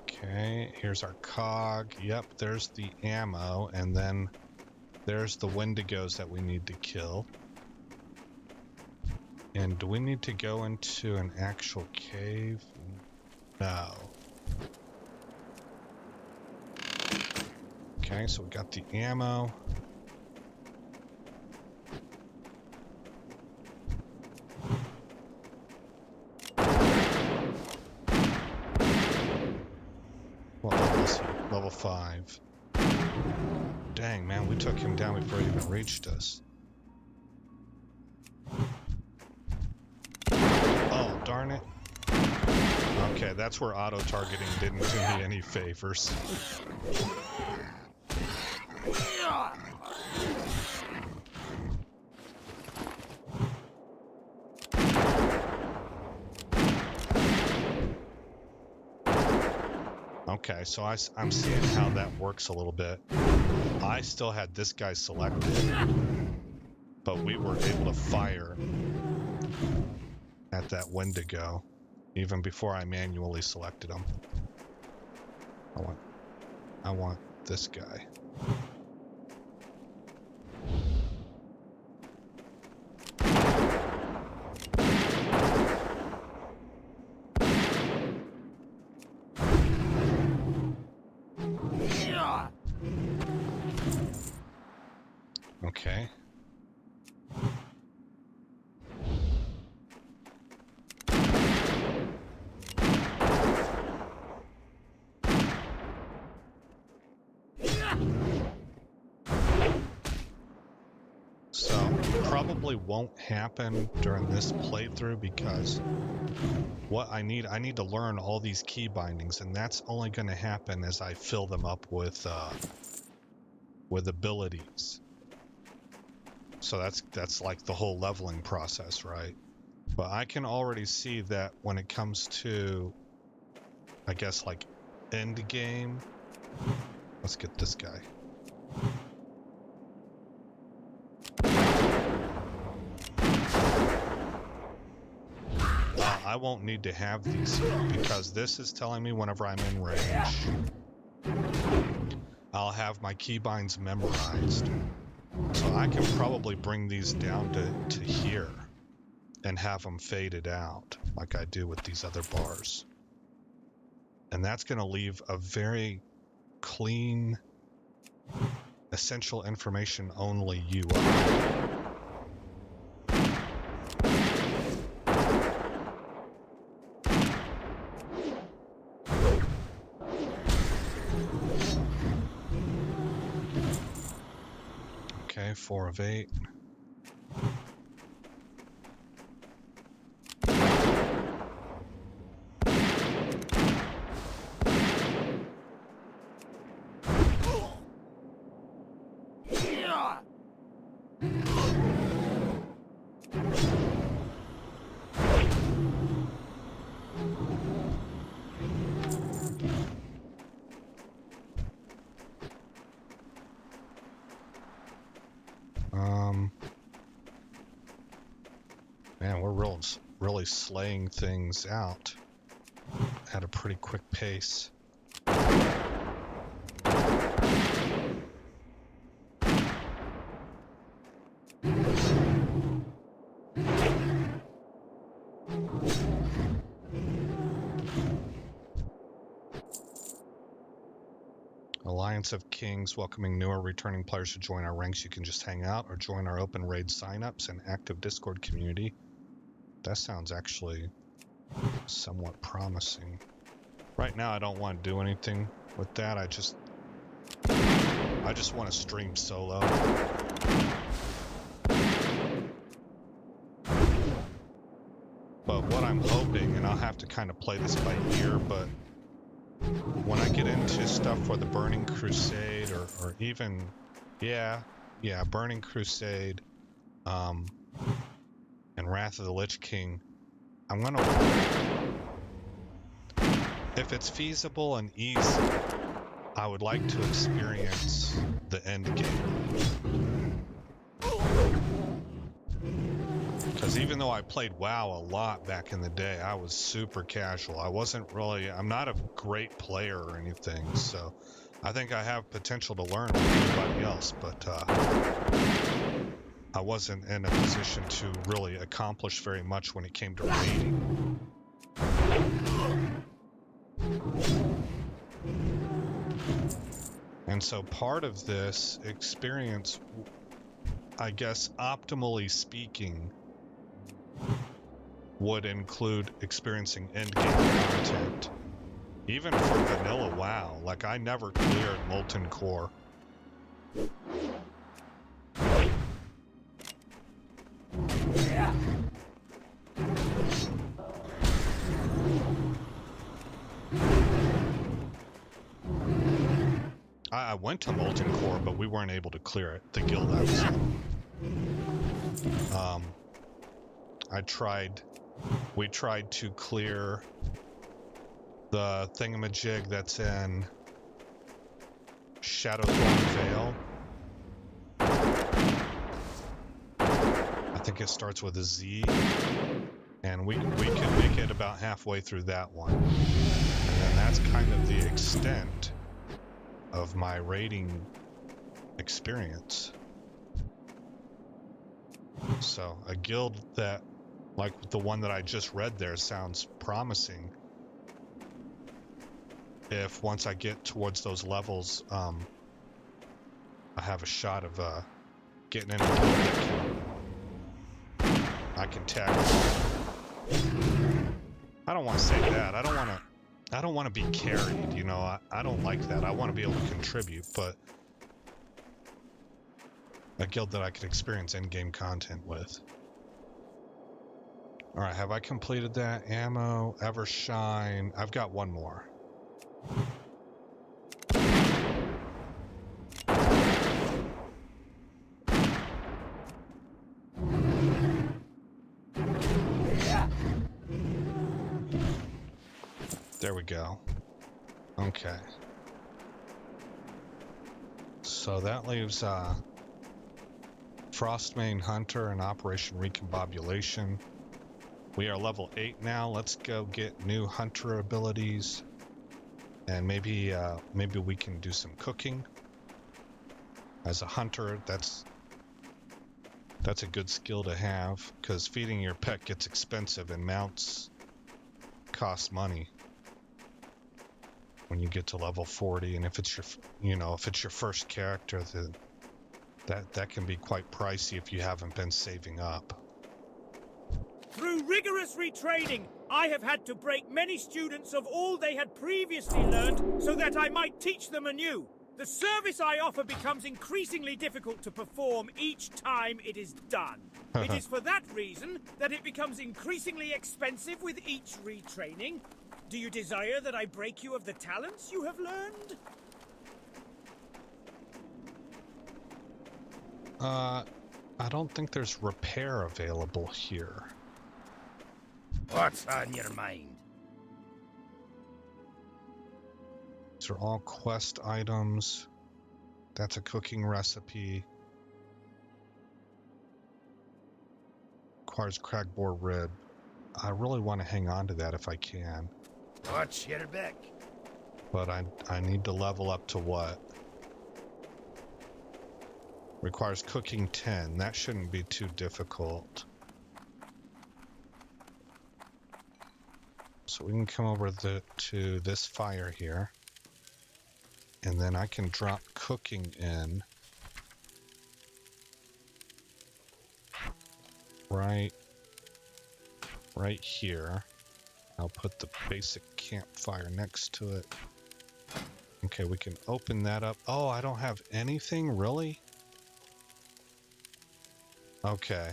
Okay, here's our cog. Yep, there's the ammo, and then there's the Wendigos that we need to kill. And do we need to go into an actual cave? No. Okay, so we got the ammo. What level is he? Level 5. Dang, man, we took him down before he even reached us. Oh, darn it. Okay, that's where auto-targeting didn't do me any favors. Okay, so I'm seeing how that works a little bit. I still had this guy selected, but we were able to fire at that Wendigo even before I manually selected him. I want this guy. Okay. So, probably won't happen during this playthrough because what I need to learn all these key bindings, and that's only going to happen as I fill them up with abilities. So that's like the whole leveling process, right? But I can already see that when it comes to, I guess, like end game. Let's get this guy. I won't need to have these here because this is telling me whenever I'm in range, I'll have my keybinds memorized. So I can probably bring these down to here and have them faded out like I do with these other bars. And that's going to leave a very clean, essential information only UI. Okay, 4 of 8. Man, we're really slaying things out at a pretty quick pace. Alliance of Kings welcoming newer returning players to join our ranks. You can just hang out or join our open raid signups and active Discord community. That sounds actually somewhat promising. Right now I don't want to do anything with that. I just want to stream solo. But what I'm hoping, and I'll have to kind of play this by ear, but when I get into stuff for the Burning Crusade or even, yeah, Burning Crusade, and Wrath of the Lich King, I'm gonna, if it's feasible and easy, I would like to experience the end game. Because even though I played WoW a lot back in the day, I was super casual. I'm not a great player or anything, so I think I have potential to learn with anybody else, but I wasn't in a position to really accomplish very much when it came to raiding. And so part of this experience, I guess optimally speaking, would include experiencing endgame content. Even for vanilla WoW, like I never cleared Molten Core. I went to Molten Core, but we weren't able to clear it, the guild I was in. We tried to clear the thingamajig that's in Shadowthorn Vale. I think it starts with a Z, and we can make it about halfway through that one. And then that's kind of the extent of my raiding experience. So a guild that, like the one that I just read there, sounds promising. If once I get towards those levels, I have a shot of getting in a guild that I can tackle. I don't want to say that. I don't want to be carried, you know. I don't like that. I want to be able to contribute, but a guild that I could experience in-game content with. All right, have I completed that? Ammo, Evershine. I've got one more. There we go. Okay. So that leaves Frostmane Hunter and Operation Recombobulation. We are level 8 now. Let's go get new hunter abilities, and maybe we can do some cooking. As a hunter, that's a good skill to have, because feeding your pet gets expensive, and mounts cost money when you get to level 40. And if it's your first character, that can be quite pricey if you haven't been saving up. Through rigorous retraining, I have had to break many students of all they had previously learned so that I might teach them anew. The service I offer becomes increasingly difficult to perform each time it is done. It is for that reason that it becomes increasingly expensive with each retraining. Do you desire that I break you of the talents you have learned? I don't think there's repair available here. What's on your mind? These are all quest items. That's a cooking recipe. Requires cragboar rib. I really want to hang on to that if I can. What's your back? But I need to level up to what? Requires cooking 10. That shouldn't be too difficult. So we can come over to this fire here. And then I can drop cooking in. Right here. I'll put the basic campfire next to it. Okay, we can open that up. Oh, I don't have anything, really? Okay.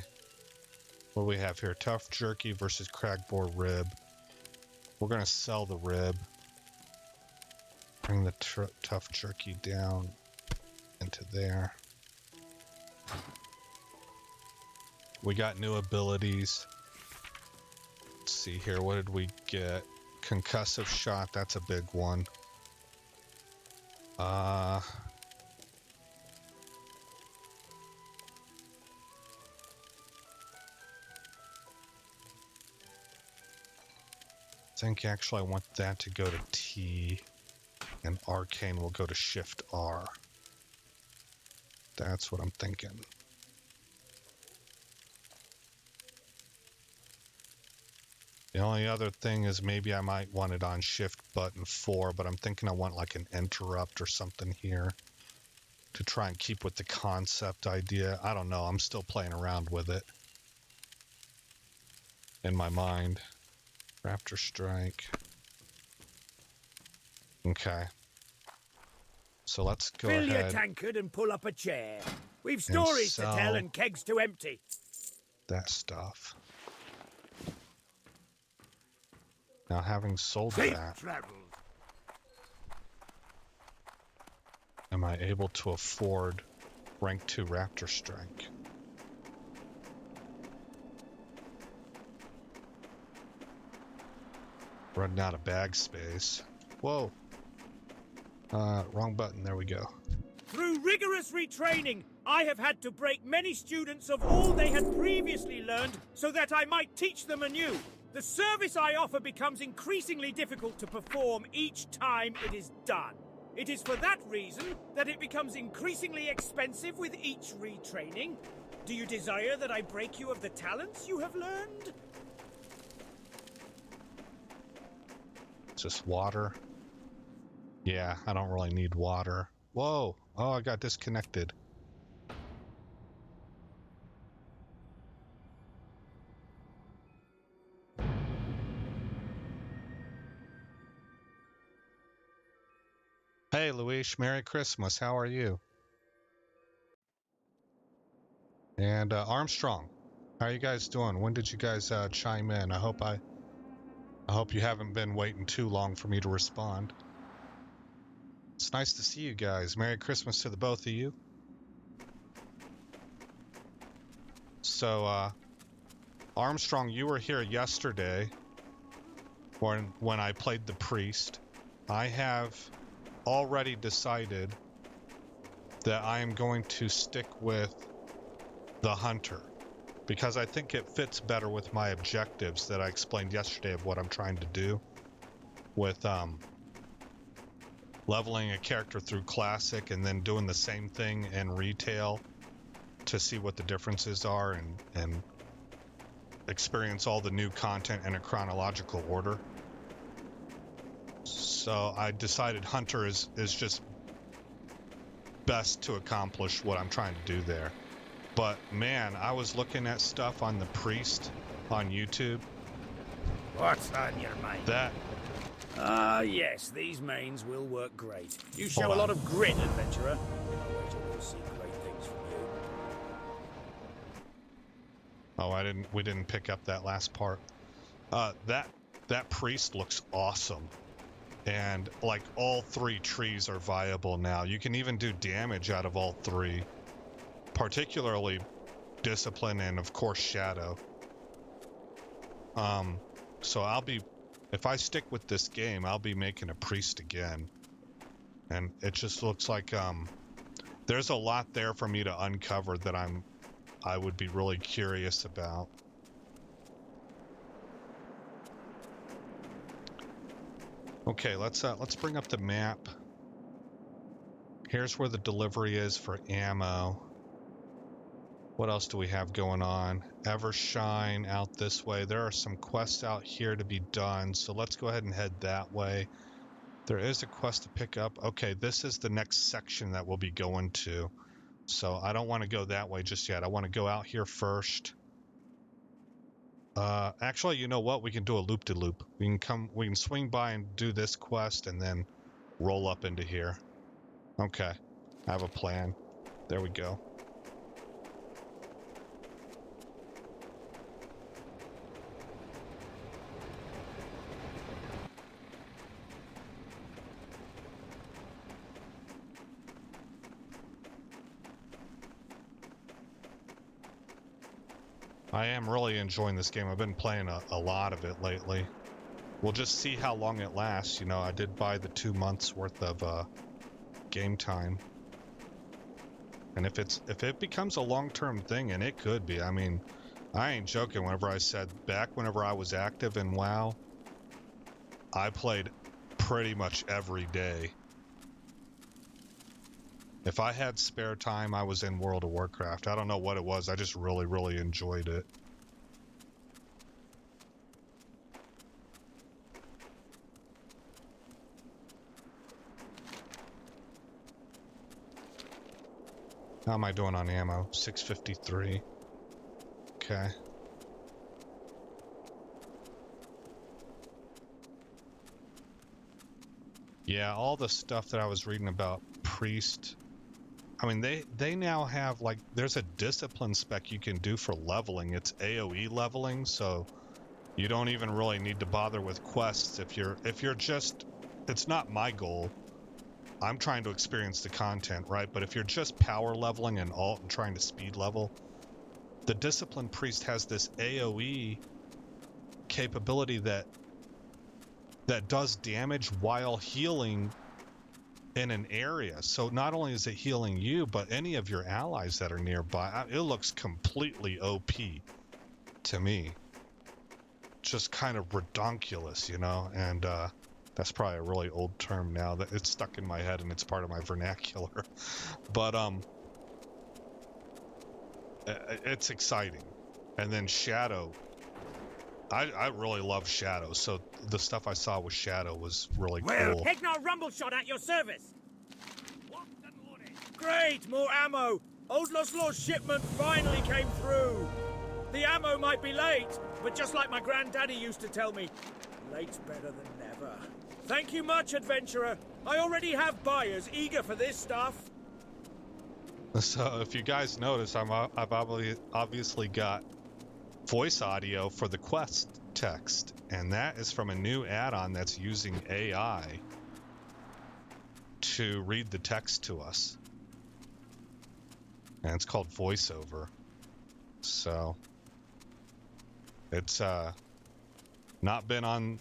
What do we have here? Tough jerky versus cragboar rib. We're gonna sell the rib. Bring the tough jerky down into there. We got new abilities. Let's see here. What did we get? Concussive shot. That's a big one. I think actually I want that to go to T, and Arcane will go to Shift R. That's what I'm thinking. The only other thing is maybe I might want it on Shift button 4, but I'm thinking I want like an interrupt or something here to try and keep with the concept idea. I don't know. I'm still playing around with it in my mind. Raptor Strike. Okay. So let's go ahead. Fill your tankard and pull up a chair. We've stories to tell and kegs to empty. That stuff. Now, having sold Safe that, travels. am I able to afford rank 2 Raptor Strike? Running out of bag space. Whoa. Wrong button. There we go. Through rigorous retraining, I have had to break many students of all they had previously learned so that I might teach them anew. The service I offer becomes increasingly difficult to perform each time it is done. It is for that reason that it becomes increasingly expensive with each retraining. Do you desire that I break you of the talents you have learned? Just water. Yeah, I don't really need water. Whoa! Oh, I got disconnected. Hey, Luis, Merry Christmas. How are you? And Armstrong, how are you guys doing? When did you guys chime in? I hope you haven't been waiting too long for me to respond. It's nice to see you guys. Merry Christmas to the both of you. So, Armstrong, you were here yesterday when I played the priest. I have already decided that I am going to stick with the hunter because I think it fits better with my objectives that I explained yesterday of what I'm trying to do with leveling a character through classic and then doing the same thing in retail to see what the differences are and experience all the new content in a chronological order. So I decided hunter is just best to accomplish what I'm trying to do there. But man, I was looking at stuff on the priest on YouTube. What's on your mind? That Yes, these mains will work great. You show a lot of grit, adventurer. I wager we'll see great things from you. Oh, we didn't pick up that last part. That priest looks awesome. And like all three trees are viable now. You can even do damage out of all three. Particularly discipline and of course shadow. So if I stick with this game, I'll be making a priest again. And it just looks like there's a lot there for me to uncover that I would be really curious about. Okay, let's bring up the map. Here's where the delivery is for ammo. What else do we have going on? Evershine out this way. There are some quests out here to be done, so let's go ahead and head that way. There is a quest to pick up. Okay, this is the next section that we'll be going to. So I don't want to go that way just yet. I want to go out here first. Actually, you know what? We can do a loop-de-loop. We can swing by and do this quest and then roll up into here. Okay, I have a plan. There we go. I am really enjoying this game. I've been playing a lot of it lately. We'll just see how long it lasts. You know, I did buy the 2 months worth of game time. And if it becomes a long-term thing, and it could be, I mean, I ain't joking whenever I said back whenever I was active in WoW, I played pretty much every day. If I had spare time, I was in World of Warcraft. I don't know what it was. I just really, really enjoyed it. How am I doing on ammo? 653. Okay. Yeah, all the stuff that I was reading about Priest, I mean, they now have, like, there's a discipline spec you can do for leveling. It's AoE leveling, so you don't even really need to bother with quests if you're just, it's not my goal. I'm trying to experience the content, right? But if you're just power leveling and alt and trying to speed level, the discipline priest has this AoE capability that that does damage while healing in an area. So not only is it healing you, but any of your allies that are nearby. It looks completely OP to me. Just kind of redonkulous, you know, and that's probably a really old term now that it's stuck in my head and it's part of my vernacular. But it's exciting. And then Shadow, I really love Shadow, so the stuff I saw with Shadow was really cool. Hegnor rumble shot at your service. Great, more ammo. Osloslaw's shipment finally came through. The ammo might be late, but just like my granddaddy used to tell me, late's better than never. Thank you much, adventurer. I already have buyers eager for this stuff. So if you guys notice, I've obviously got voice audio for the quest text, and that is from a new add-on that's using AI to read the text to us. And it's called VoiceOver. So it's not been on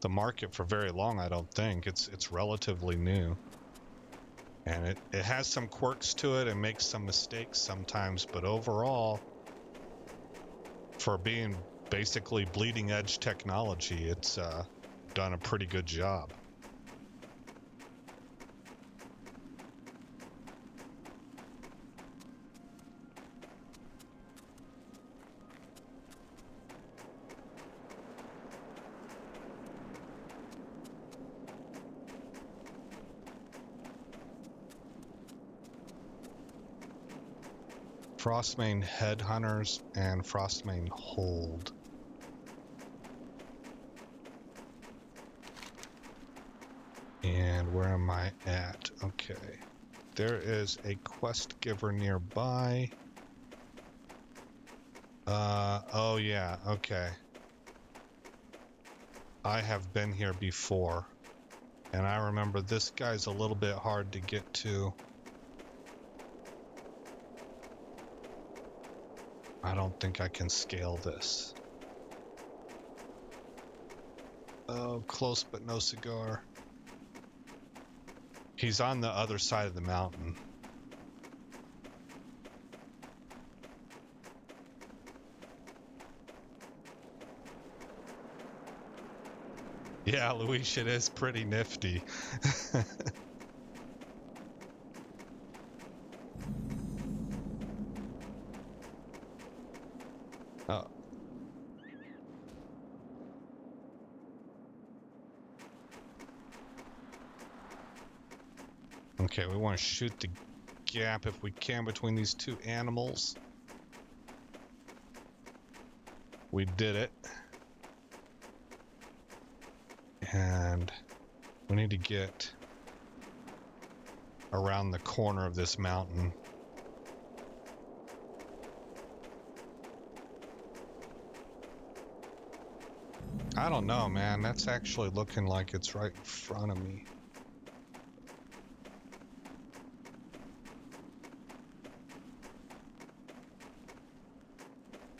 the market for very long, I don't think. It's relatively new. And it has some quirks to it and makes some mistakes sometimes, but overall, for being basically bleeding edge technology, it's done a pretty good job. Frostmane Headhunters and Frostmane Hold. And where am I at? Okay. There is a quest giver nearby. Oh yeah, okay. I have been here before. And I remember this guy's a little bit hard to get to. I don't think I can scale this. Oh, close but no cigar. He's on the other side of the mountain. Yeah, Luis, it is pretty nifty. Oh. Okay, we want to shoot the gap if we can between these two animals. We did it. And we need to get around the corner of this mountain. I don't know, man. That's actually looking like it's right in front of me.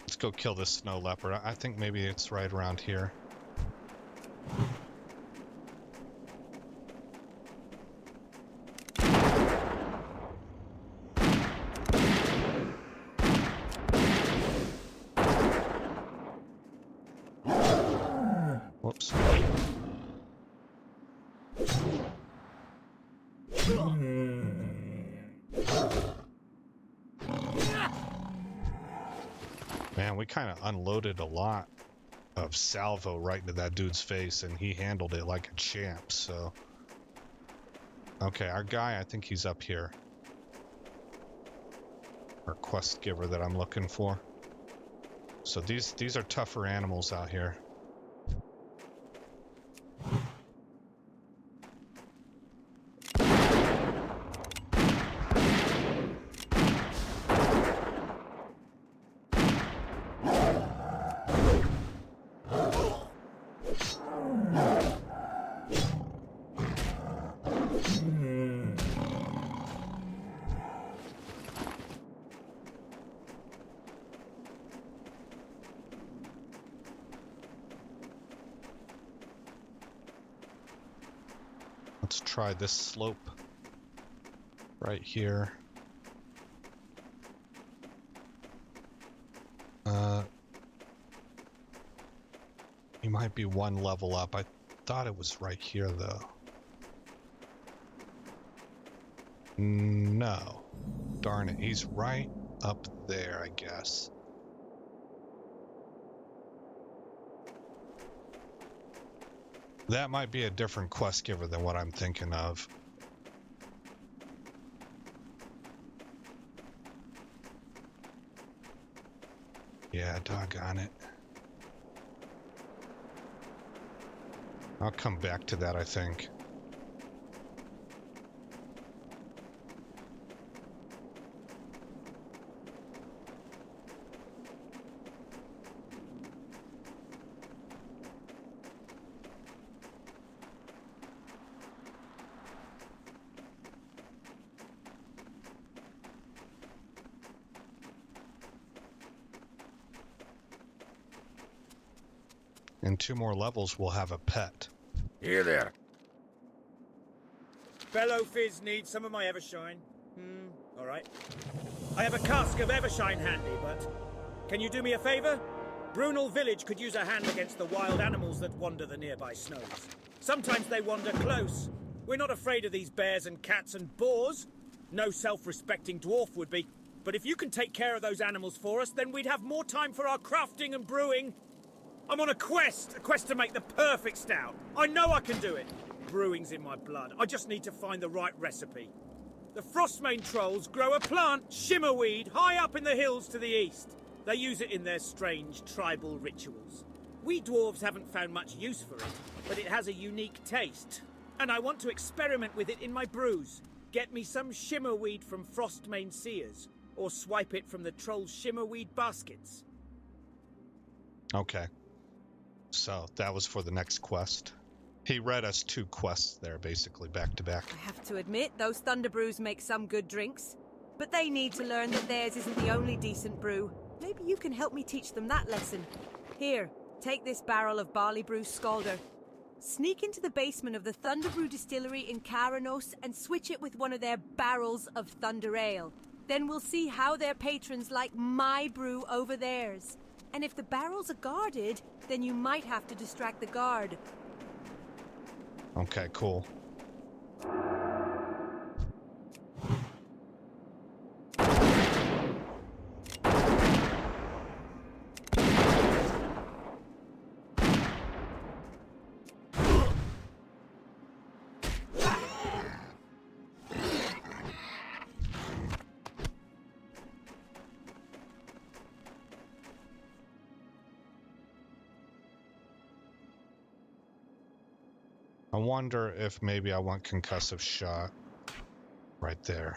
Let's go kill this snow leopard. I think maybe it's right around here. Whoops. Man, we kind of unloaded a lot of salvo right into that dude's face, and he handled it like a champ, so... Okay, our guy, I think he's up here. Our quest giver that I'm looking for. So these are tougher animals out here. let's try this slope right here. He might be one level up. I thought it was right here, though. No. Darn it, he's right up there, I guess. That might be a different quest giver than what I'm thinking of. Yeah, doggone it. I'll come back to that, I think. In 2 more levels, we'll have a pet. Here there. Bellow Fizz needs some of my Evershine. All right. I have a cask of Evershine handy, but can you do me a favor? Brunel Village could use a hand against the wild animals that wander the nearby snows. Sometimes they wander close. We're not afraid of these bears and cats and boars. No self-respecting dwarf would be. But if you can take care of those animals for us, then we'd have more time for our crafting and brewing. I'm on a quest to make the perfect stout. I know I can do it. Brewing's in my blood. I just need to find the right recipe. The Frostmane trolls grow a plant, shimmerweed, high up in the hills to the east. They use it in their strange tribal rituals. We dwarves haven't found much use for it, but it has a unique taste. And I want to experiment with it in my brews. Get me some shimmerweed from Frostmane seers, or swipe it from the trolls' shimmerweed baskets. Okay. So that was for the next quest. He read us 2 quests there, basically, back to back. I have to admit, those Thunder Brews make some good drinks. But they need to learn that theirs isn't the only decent brew. Maybe you can help me teach them that lesson. Here, take this barrel of Barley Brew Scalder. Sneak into the basement of the Thunder Brew distillery in Caranos and switch it with one of their barrels of Thunder Ale. Then we'll see how their patrons like my brew over theirs. And if the barrels are guarded, then you might have to distract the guard. Okay, cool. I wonder if maybe I want concussive shot right there.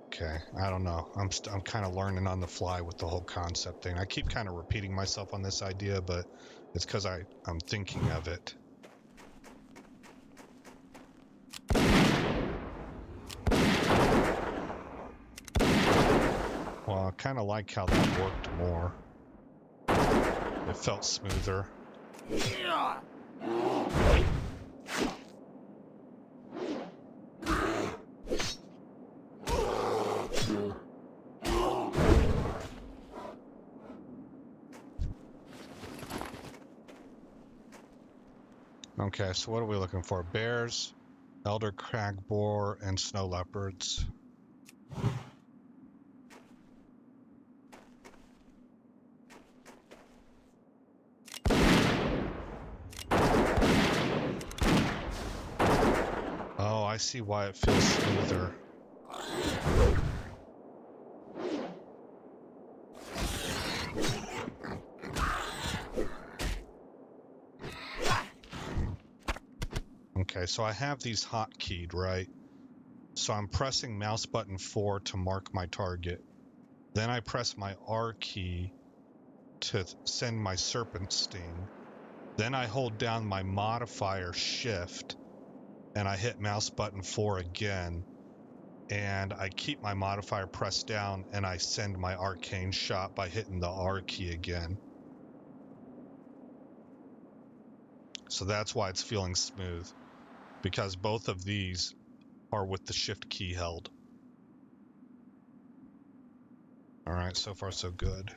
Okay, I don't know. I'm kind of learning on the fly with the whole concept thing. I keep kind of repeating myself on this idea, but it's because I'm thinking of it. Well, I kind of like how that worked more. It felt smoother. Okay, so what are we looking for? Bears, elder crag boar, and snow leopards. Oh, I see why it feels smoother. Okay, so I have these hotkeyed, right? So I'm pressing mouse button 4 to mark my target. Then I press my R key to send my serpent sting. Then I hold down my modifier shift and I hit mouse button 4 again. And I keep my modifier pressed down and I send my arcane shot by hitting the R key again. So that's why it's feeling smooth. because both of these are with the shift key held. All right, so far so good.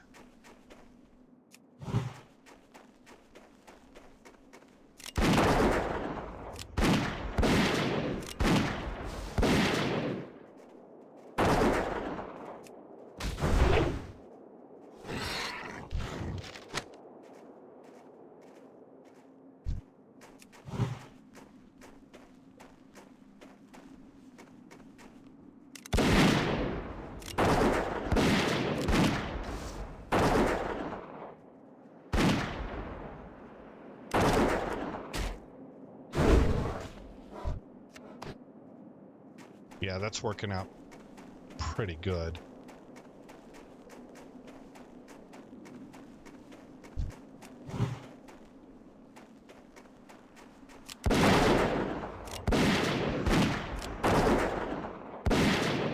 Yeah, that's working out pretty good.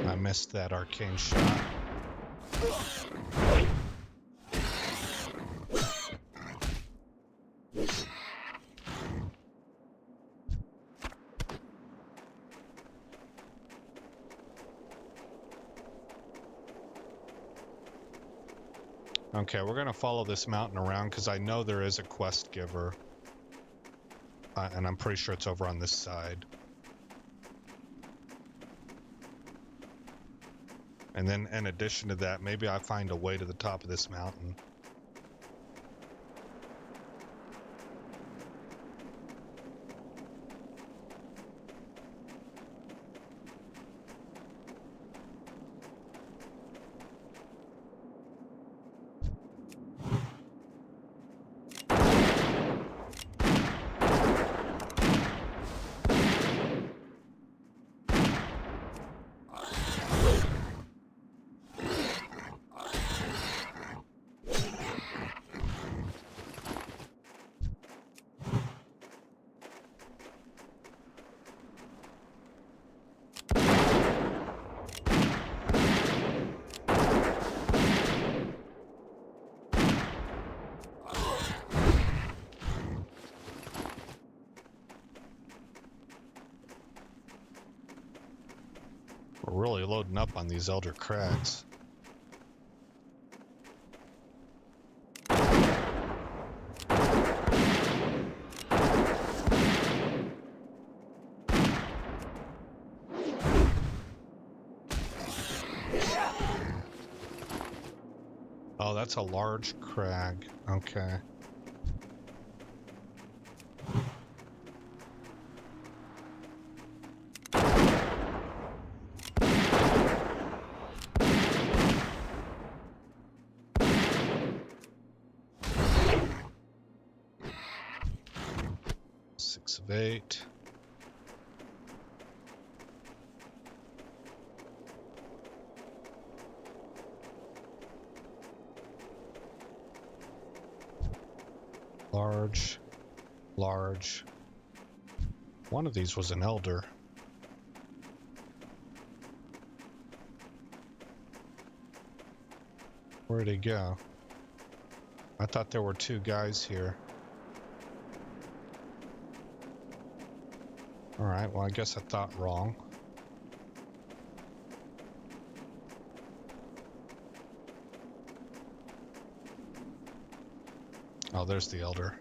I missed that arcane shot. Okay, we're gonna follow this mountain around because I know there is a quest giver. And I'm pretty sure it's over on this side. And then in addition to that, maybe I find a way to the top of this mountain. We're really loading up on these Elder Crags. Oh, that's a large crag. Okay. Six of 8. Large, large. One of these was an elder. Where'd he go? I thought there were two guys here. Alright, well I guess I thought wrong. Oh, there's the elder.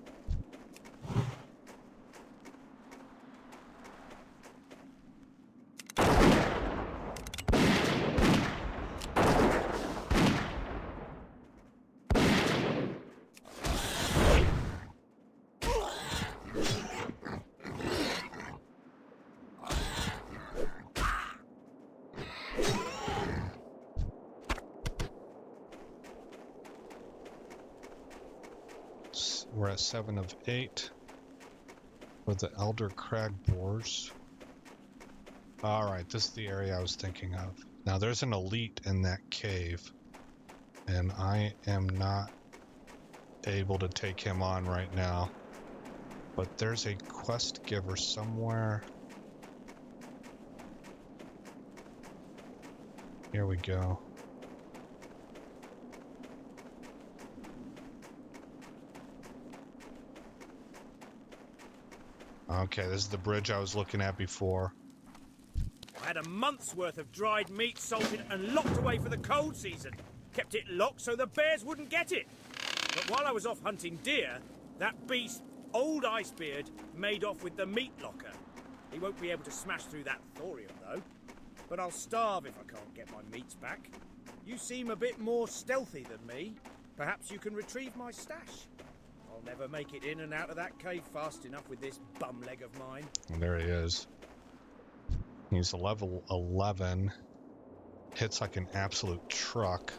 We're at 7 of 8 with the Elder Crag Boars. Alright, this is the area I was thinking of. Now there's an elite in that cave, and I am not able to take him on right now. But there's a quest giver somewhere. Here we go. Okay, this is the bridge I was looking at before. I had a month's worth of dried meat salted and locked away for the cold season. Kept it locked so the bears wouldn't get it. But while I was off hunting deer, that beast, Old Icebeard, made off with the meat locker. He won't be able to smash through that thorium, though. But I'll starve if I can't get my meats back. You seem a bit more stealthy than me. Perhaps you can retrieve my stash. I'll never make it in and out of that cave fast enough with this bum leg of mine. And there he is. He's a level 11. Hits like an absolute truck.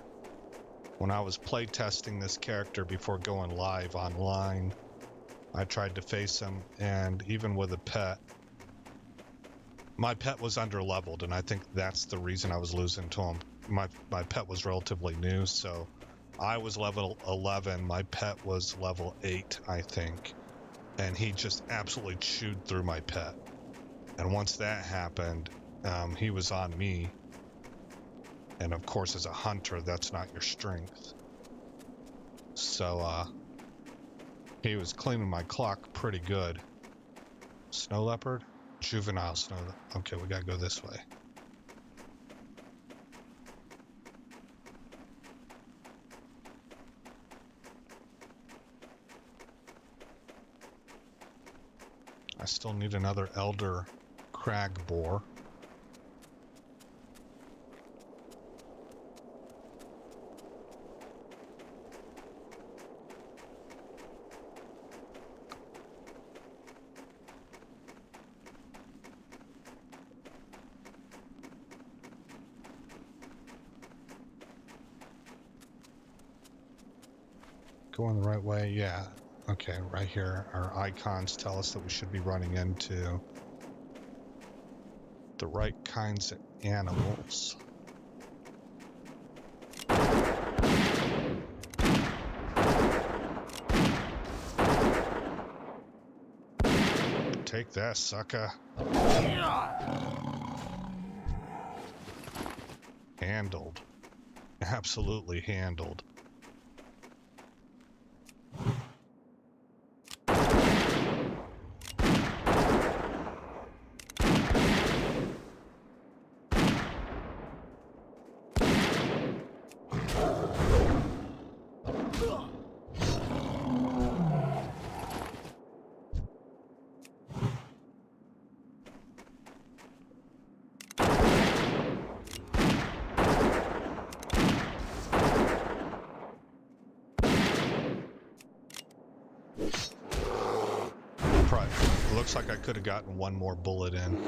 When I was playtesting this character before going live online, I tried to face him, and even with a pet, my pet was under-leveled, and I think that's the reason I was losing to him. My pet was relatively new, so I was level 11. My pet was level 8, I think, and he just absolutely chewed through my pet. And once that happened, he was on me. And of course, as a hunter, that's not your strength. So, he was cleaning my clock pretty good. Snow leopard? Juvenile snow leopard. Okay, we gotta go this way. I still need another elder crag boar. Going the right way? Yeah. Okay, right here, our icons tell us that we should be running into the right kinds of animals. Take that, sucker. Handled. Absolutely handled. Looks like I could have gotten one more bullet in.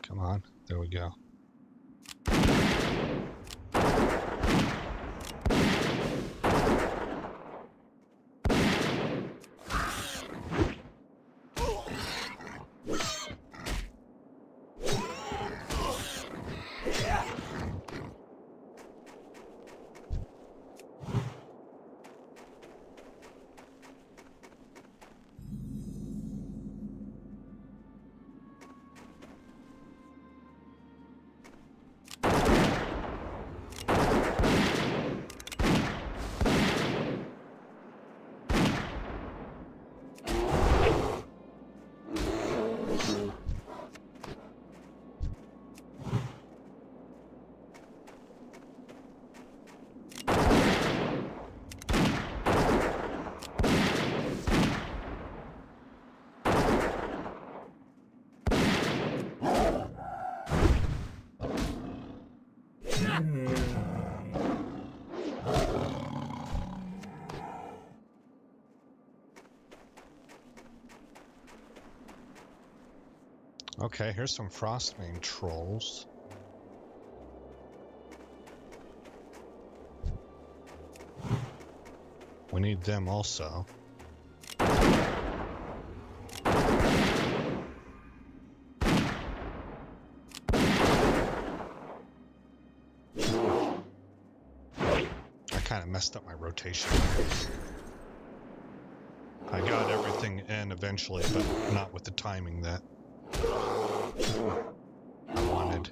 Come on, there we go. Okay, here's some Frostmane trolls. We need them also. I kind of messed up my rotation. I got everything in eventually, but not with the timing that I wanted.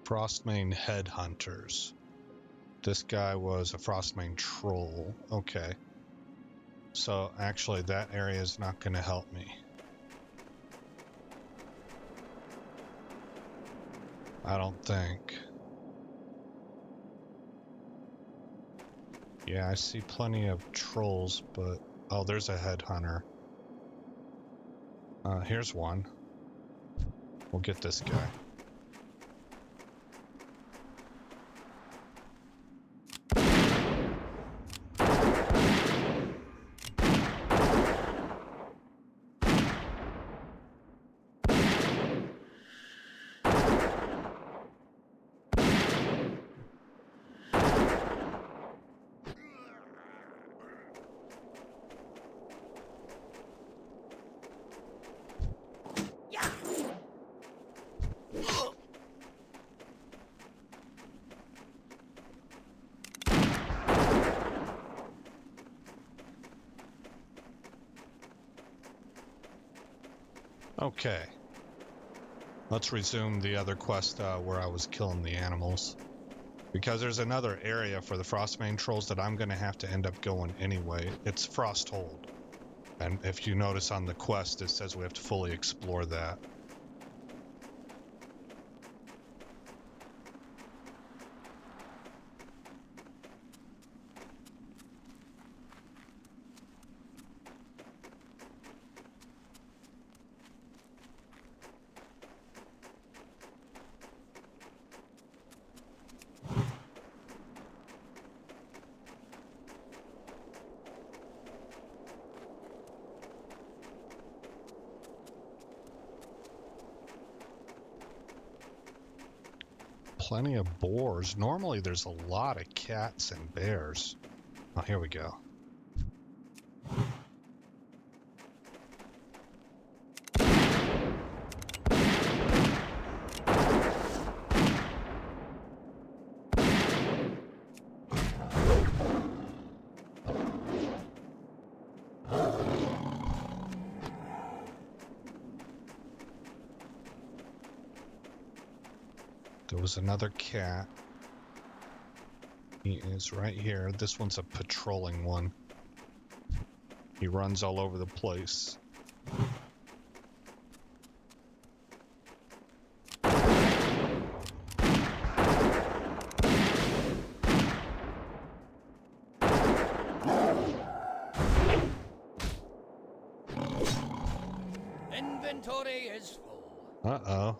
Frostmane headhunters. This guy was a Frostmane troll. Okay. So actually that area is not going to help me. I don't think. Yeah, I see plenty of trolls, but... Oh, there's a headhunter. Here's one. We'll get this guy. Okay. Let's resume the other quest where I was killing the animals. Because there's another area for the Frostmane trolls that I'm going to have to end up going anyway. It's Frosthold. And if you notice on the quest, it says we have to fully explore that. Plenty of boars. Normally there's a lot of cats and bears. Oh, here we go. There was another cat. He is right here. This one's a patrolling one. He runs all over the place. Inventory is full. Uh-oh.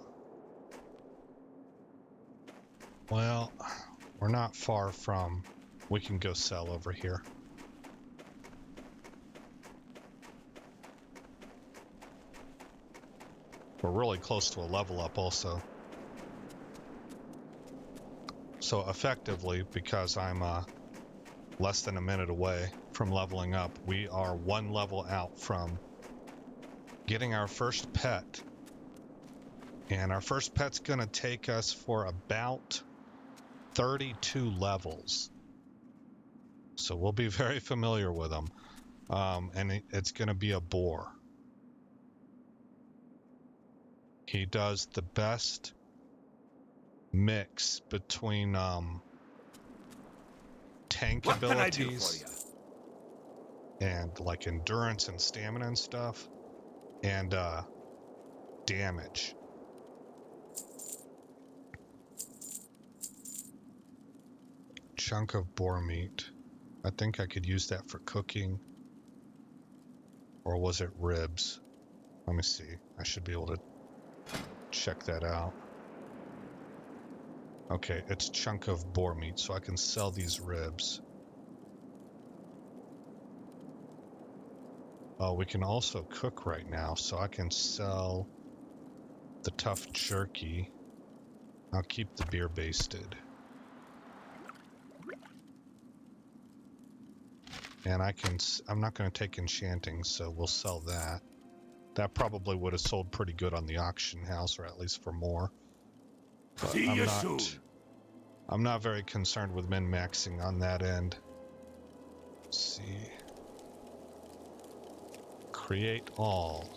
Well, we're not far from... We can go sell over here. We're really close to a level up also. So effectively, because I'm less than a minute away from leveling up, we are one level out from getting our first pet. And our first pet's gonna take us for about 32 levels. So we'll be very familiar with them. And it's gonna be a boar. He does the best mix between tank abilities and like endurance and stamina and stuff, and damage. Chunk of boar meat. I think I could use that for cooking. Or was it ribs? Let me see. I should be able to check that out. Okay, it's chunk of boar meat, so I can sell these ribs. Oh, we can also cook right now, so I can sell the tough jerky. I'll keep the beer basted. And I'm not going to take enchanting, so we'll sell that. That probably would have sold pretty good on the auction house, or at least for more. But See you soon. I'm not very concerned with min-maxing on that end. Let's see. Create all.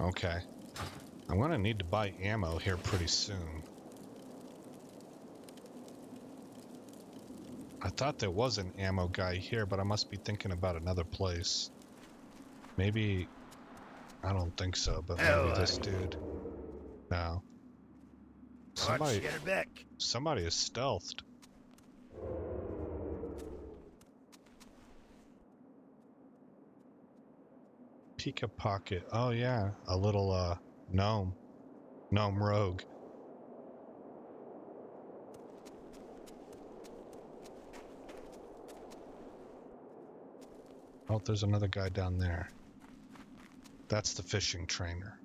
Okay. I'm gonna need to buy ammo here pretty soon. I thought there was an ammo guy here, but I must be thinking about another place. Maybe... I don't think so, but maybe this dude. No. Somebody is stealthed. Pika pocket. Oh yeah, a little gnome rogue. Oh, there's another guy down there. That's the fishing trainer.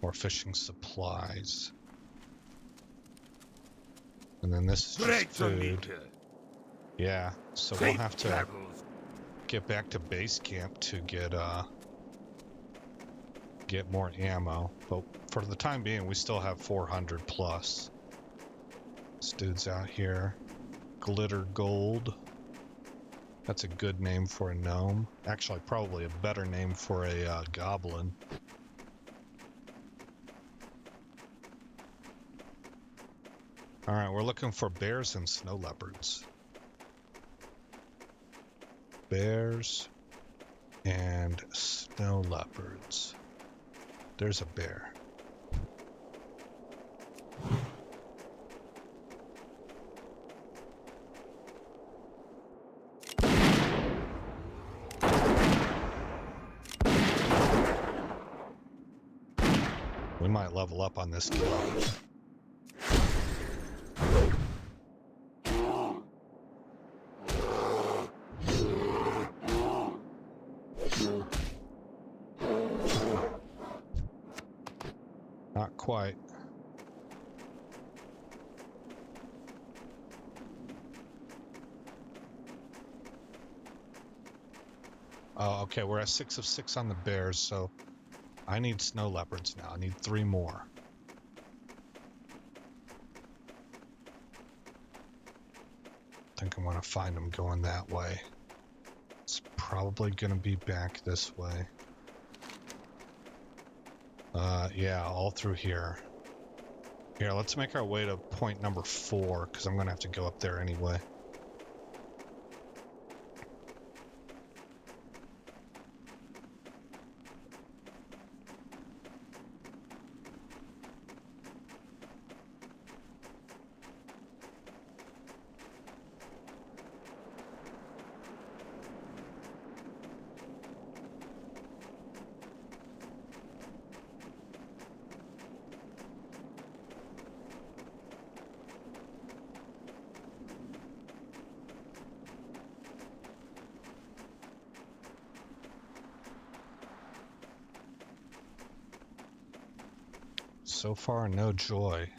Or fishing supplies. And then this is just food. Yeah, so we'll have to get back to base camp to get more ammo. But for the time being, we still have 400 plus. This dude's out here. Glitter gold. That's a good name for a gnome. Actually, probably a better name for a goblin. Alright, we're looking for bears and snow leopards. Bears and snow leopards. There's a bear. We might level up on this kill. Not quite. Oh, okay, we're at 6 of 6 on the bears, so I need snow leopards now. I need 3 more. I think I'm gonna find them going that way. It's probably gonna be back this way. Yeah, all through here. Here, let's make our way to point number 4, because I'm gonna have to go up there anyway. So far, no joy.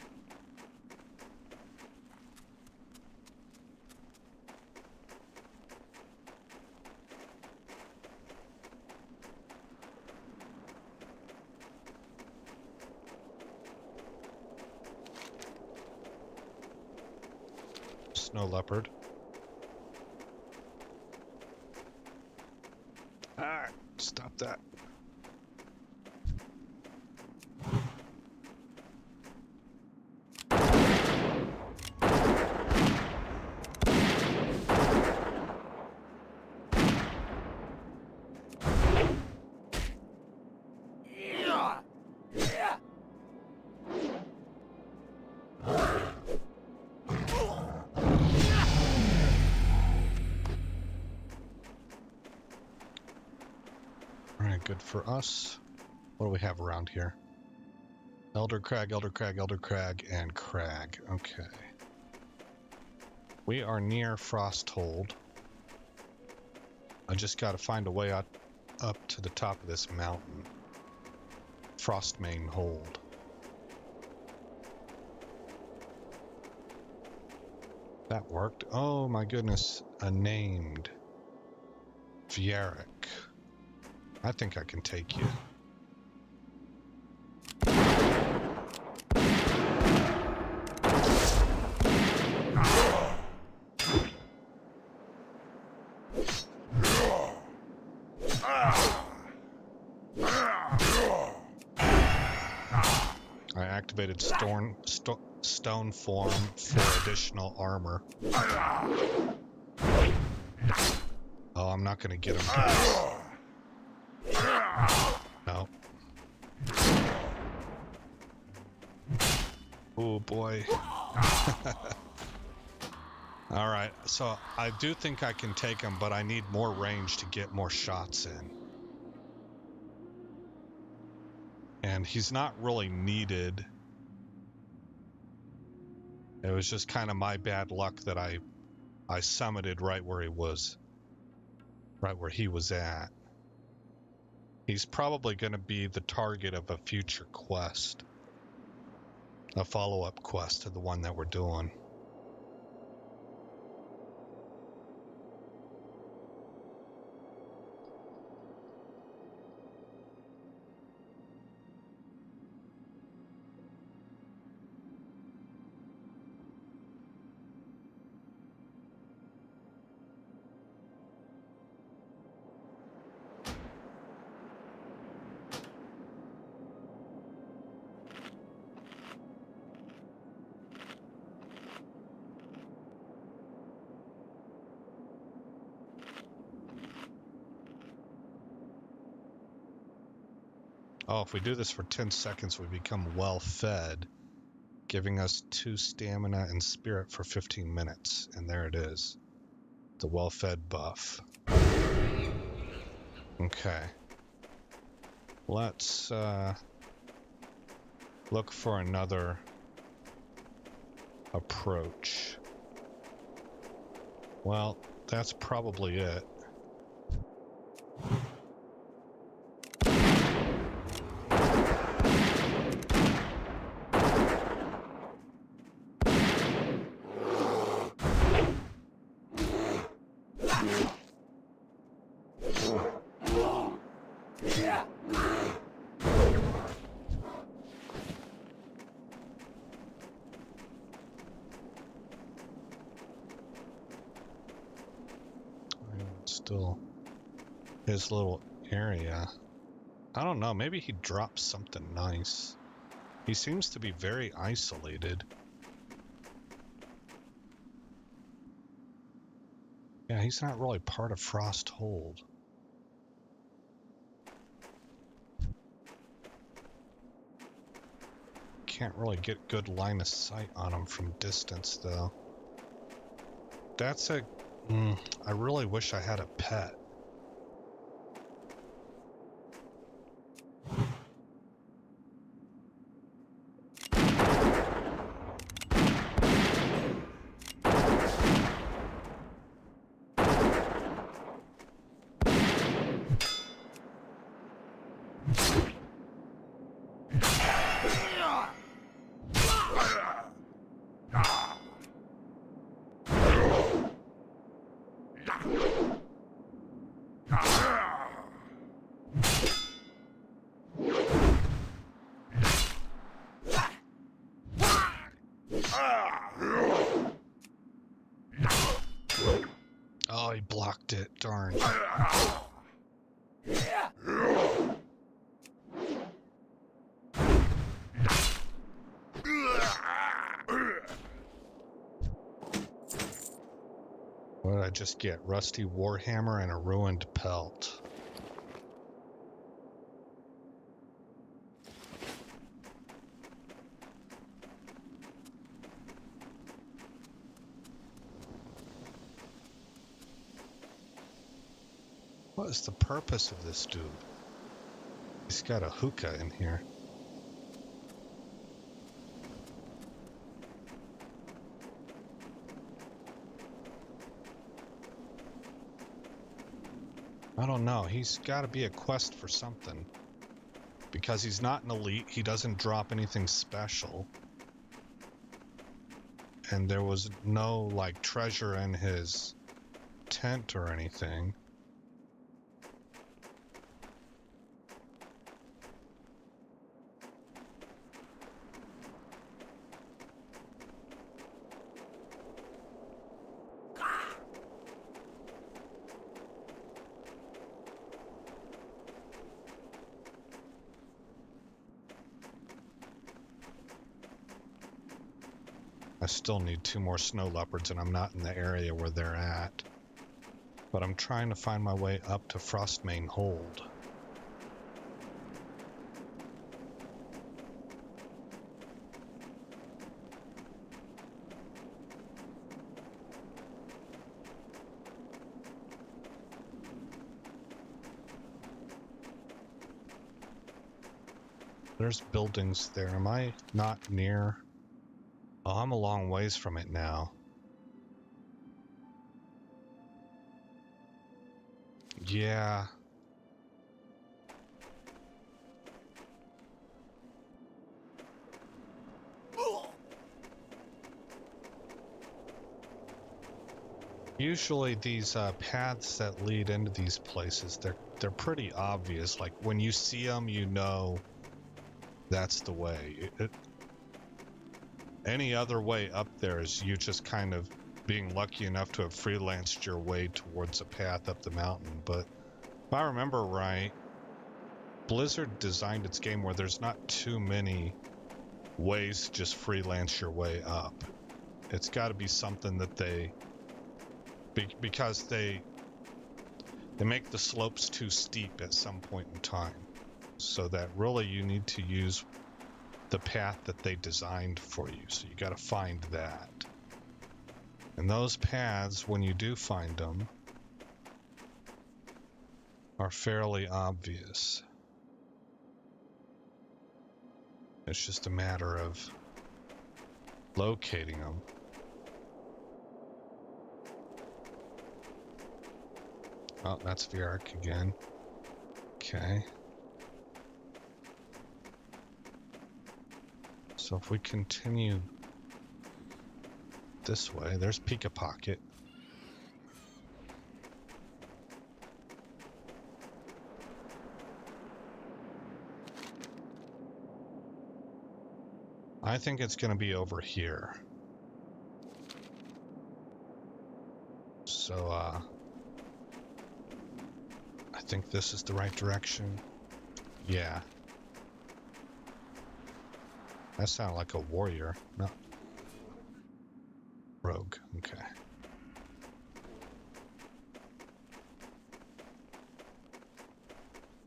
Snow leopard. Ah, stop that. good for us. What do we have around here? Elder Crag, Elder Crag, Elder Crag, and Crag. Okay. We are near Frosthold. I just gotta find a way up to the top of this mountain. Frostmane Hold. That worked. Oh my goodness. A named Vieric. I think I can take you. I activated stone form for additional armor. Oh, I'm not gonna get him, guys. No. Oh boy. Alright, so I do think I can take him, but I need more range to get more shots in. And he's not really needed. It was just kind of my bad luck that I summited right where he was. Right where he was at. He's probably going to be the target of a future quest. A follow-up quest to the one that we're doing. Oh, if we do this for 10 seconds, we become well fed, giving us 2 stamina and spirit for 15 minutes. And there it is. The well fed buff. Okay. Let's look for another approach. Well, that's probably it. Still his little area. I don't know, maybe he dropped something nice. He seems to be very isolated. Yeah, he's not really part of Frosthold. Can't really get good line of sight on him from distance, though. That's a... I really wish I had a pet. Oh, he blocked it. Darn. What did I just get? Rusty Warhammer and a ruined pelt. What is the purpose of this dude? He's got a hookah in here. I don't know. He's got to be a quest for something. Because he's not an elite, he doesn't drop anything special. And there was no, like, treasure in his tent or anything. I still need 2 more snow leopards, and I'm not in the area where they're at. But I'm trying to find my way up to Frostmane Hold. There's buildings there. Am I not near? Oh, I'm a long ways from it now. Yeah. Usually these paths that lead into these places, they're pretty obvious. Like when you see them, you know that's the way. Any other way up there is you just kind of being lucky enough to have freelanced your way towards a path up the mountain. But if I remember right, Blizzard designed its game where there's not too many ways to just freelance your way up. It's got to be something that because they make the slopes too steep at some point in time. So that really you need to use the path that they designed for you. So you got to find that. And those paths, when you do find them, are fairly obvious. It's just a matter of locating them. Oh, that's Vierik again. Okay. So if we continue this way, there's Pika Pocket. I think it's going to be over here. So, I think this is the right direction. Yeah. That sounded like a warrior. No. Rogue. Okay.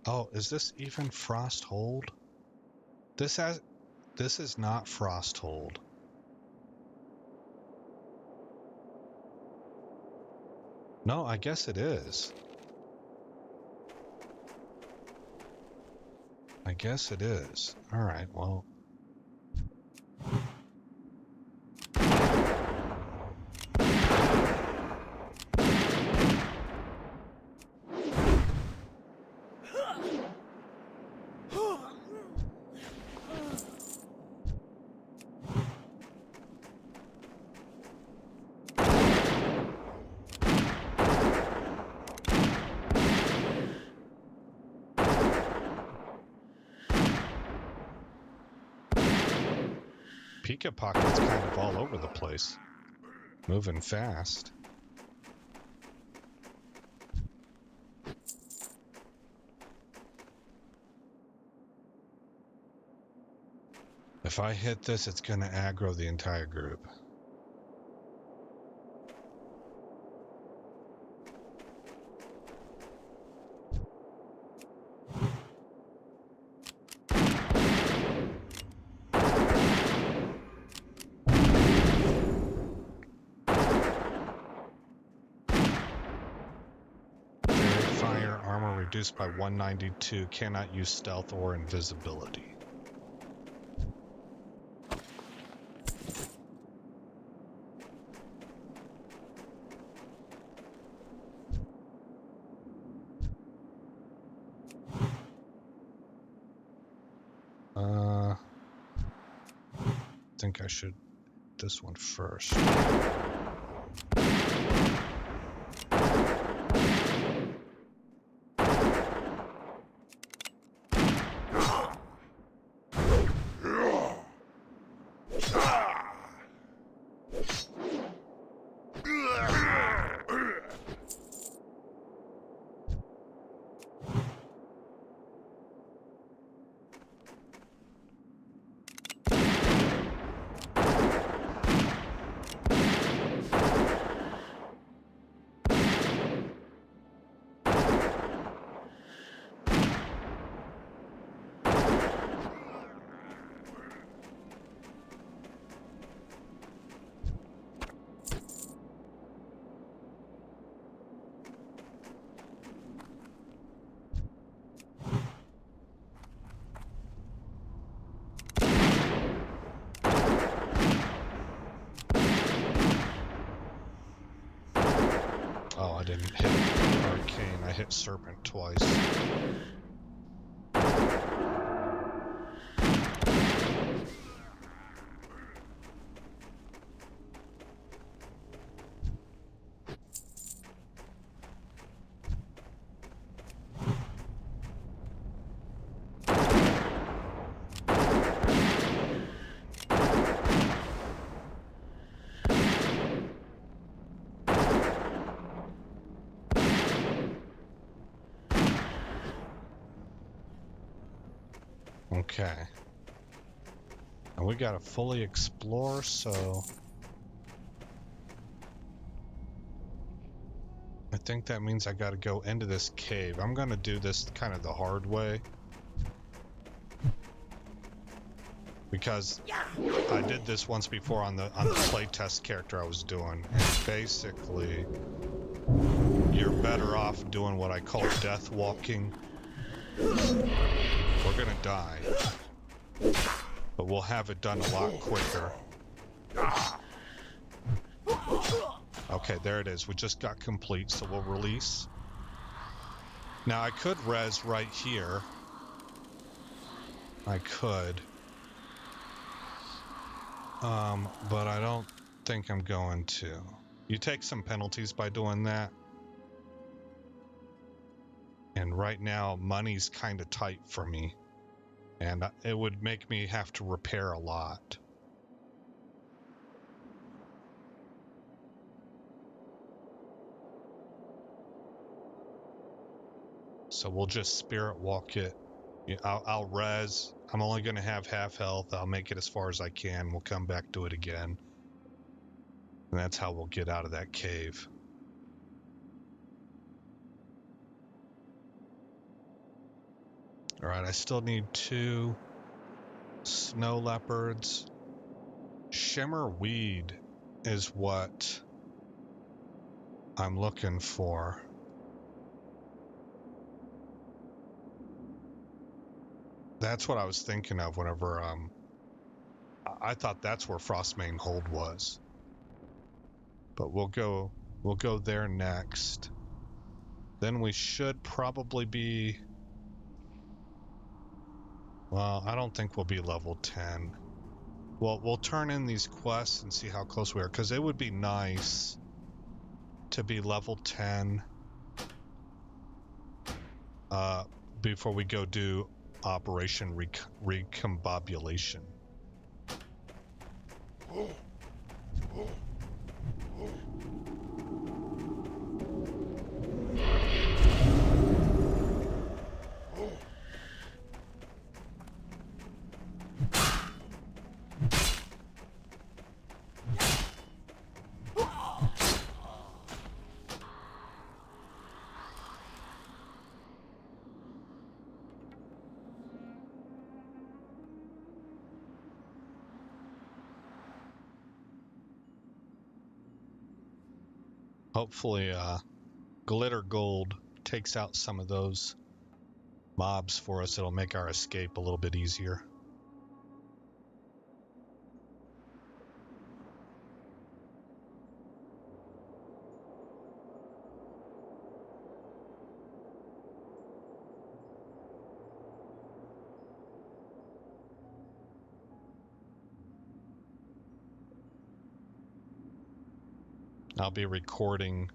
Oh, is this even Frosthold? This is not Frosthold. No, I guess it is. I guess it is. All right, well. Pika Pocket's kind of all over the place. Moving fast. If I hit this, it's going to aggro the entire group. reduced by 192. Cannot use stealth or invisibility. I think I should this one first. Oh, I didn't hit Arcane, I hit Serpent twice. Okay. And we gotta fully explore, so I think that means I gotta go into this cave. I'm gonna do this kind of the hard way, because I did this once before on the playtest character I was doing, and basically you're better off doing what I call death walking. We're gonna die, but we'll have it done a lot quicker. Okay, there it is. We just got complete, so we'll release. Now I could res right here. I could. But I don't think I'm going to. You take some penalties by doing that. And right now, money's kind of tight for me. And it would make me have to repair a lot. So we'll just spirit walk it. I'll res. I'm only going to have half health. I'll make it as far as I can. We'll come back to it again. And that's how we'll get out of that cave. All right, I still need 2 snow leopards. Shimmer weed is what I'm looking for. That's what I was thinking of whenever I thought that's where Frostmane Hold was. But we'll go there next. Then we should probably be, well, I don't think we'll be level 10. Well, we'll turn in these quests and see how close we are, because it would be nice to be level 10 before we go do Operation Recombobulation. Hopefully, glitter gold takes out some of those mobs for us, it'll make our escape a little bit easier. I'll be recording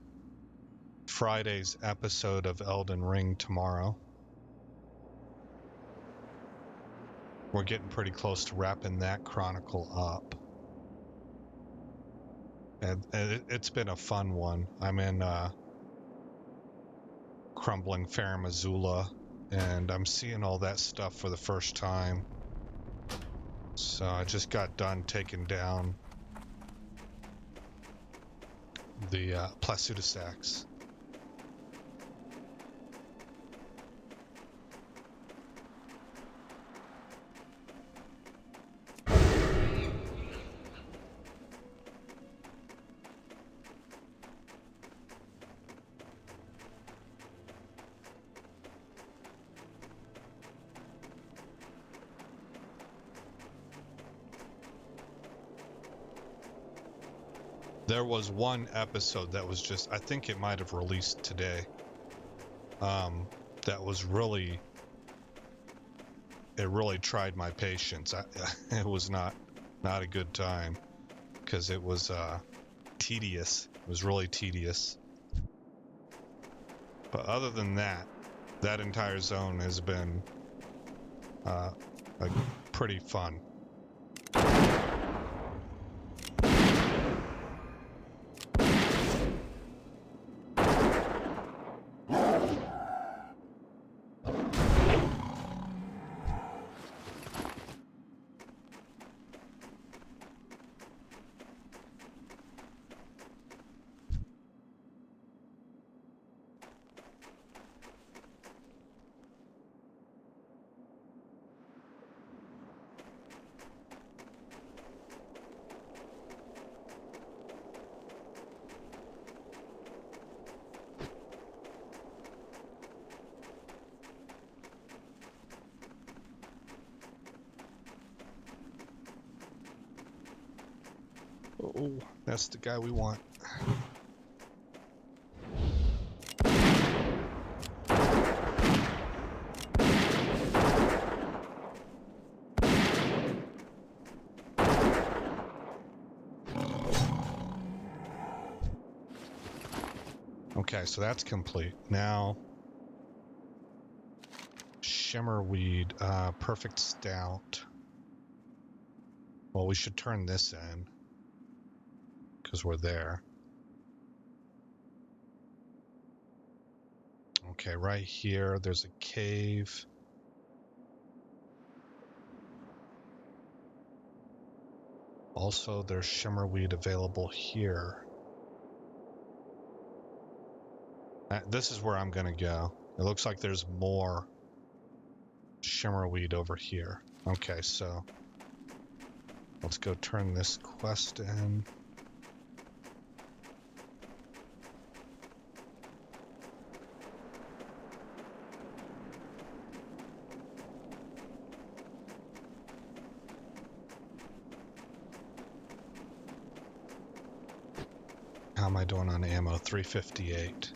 Friday's episode of Elden Ring tomorrow. We're getting pretty close to wrapping that chronicle up. And it's been a fun one. I'm in Crumbling Farum Azula, and I'm seeing all that stuff for the first time. So I just got done taking down the Plasudasax. There was one episode that was just, I think it might have released today, that was really, it really tried my patience. It was not a good time, because it was tedious. It was really tedious. But other than that, that entire zone has been pretty fun. Oh, that's the guy we want. Okay, so that's complete. Now, Shimmerweed, Perfect Stout. Well, we should turn this in, because we're there. Okay, right here, there's a cave. Also, there's Shimmerweed available here. This is where I'm gonna go. It looks like there's more Shimmerweed over here. Okay, so let's go turn this quest in. How am I doing on ammo? 358.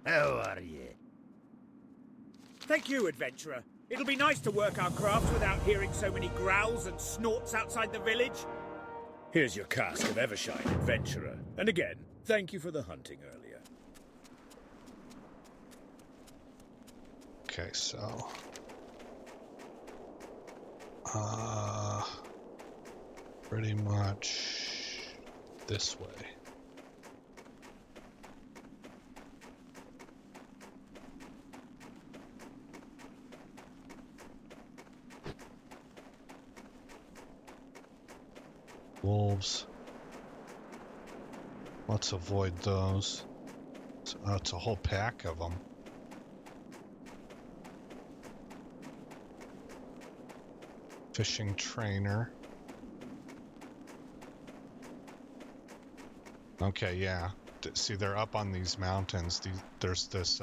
How are you? Thank you, adventurer. It'll be nice to work our craft without hearing so many growls and snorts outside the village. Here's your cask of Evershine, adventurer. And again, thank you for the hunting earlier. Okay, so pretty much this way. Wolves. Let's avoid those. It's a whole pack of them. Fishing trainer. Okay, yeah. See, they're up on these mountains. There's this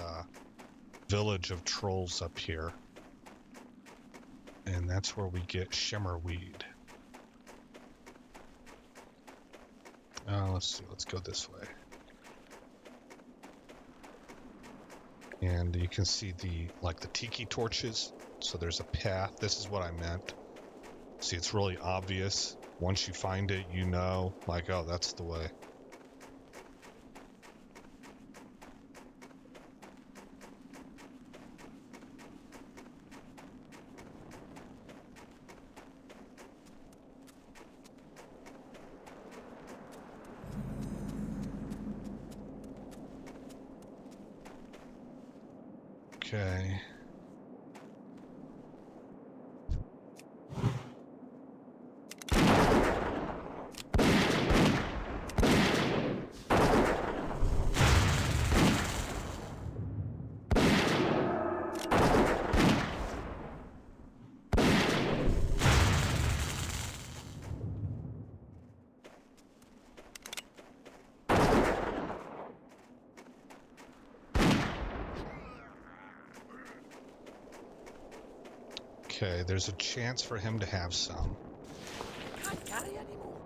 village of trolls up here. And that's where we get shimmerweed. Let's see, let's go this way. And you can see the tiki torches. So there's a path. This is what I meant. See, it's really obvious. Once you find it, you know, like, oh, that's the way. Okay. Okay, there's a chance for him to have some. Can't carry anymore.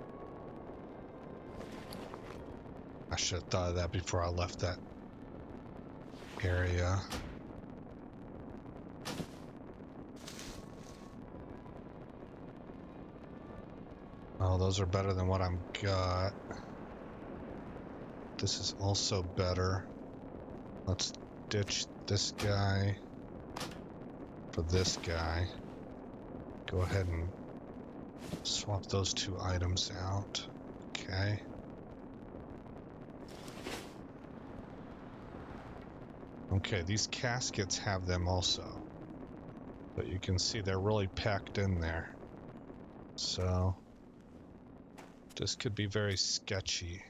I should have thought of that before I left that area. Oh, those are better than what I'm got. This is also better. Let's ditch this guy for this guy. Go ahead and swap those two items out. Okay. Okay, these caskets have them also. But you can see they're really packed in there. So this could be very sketchy.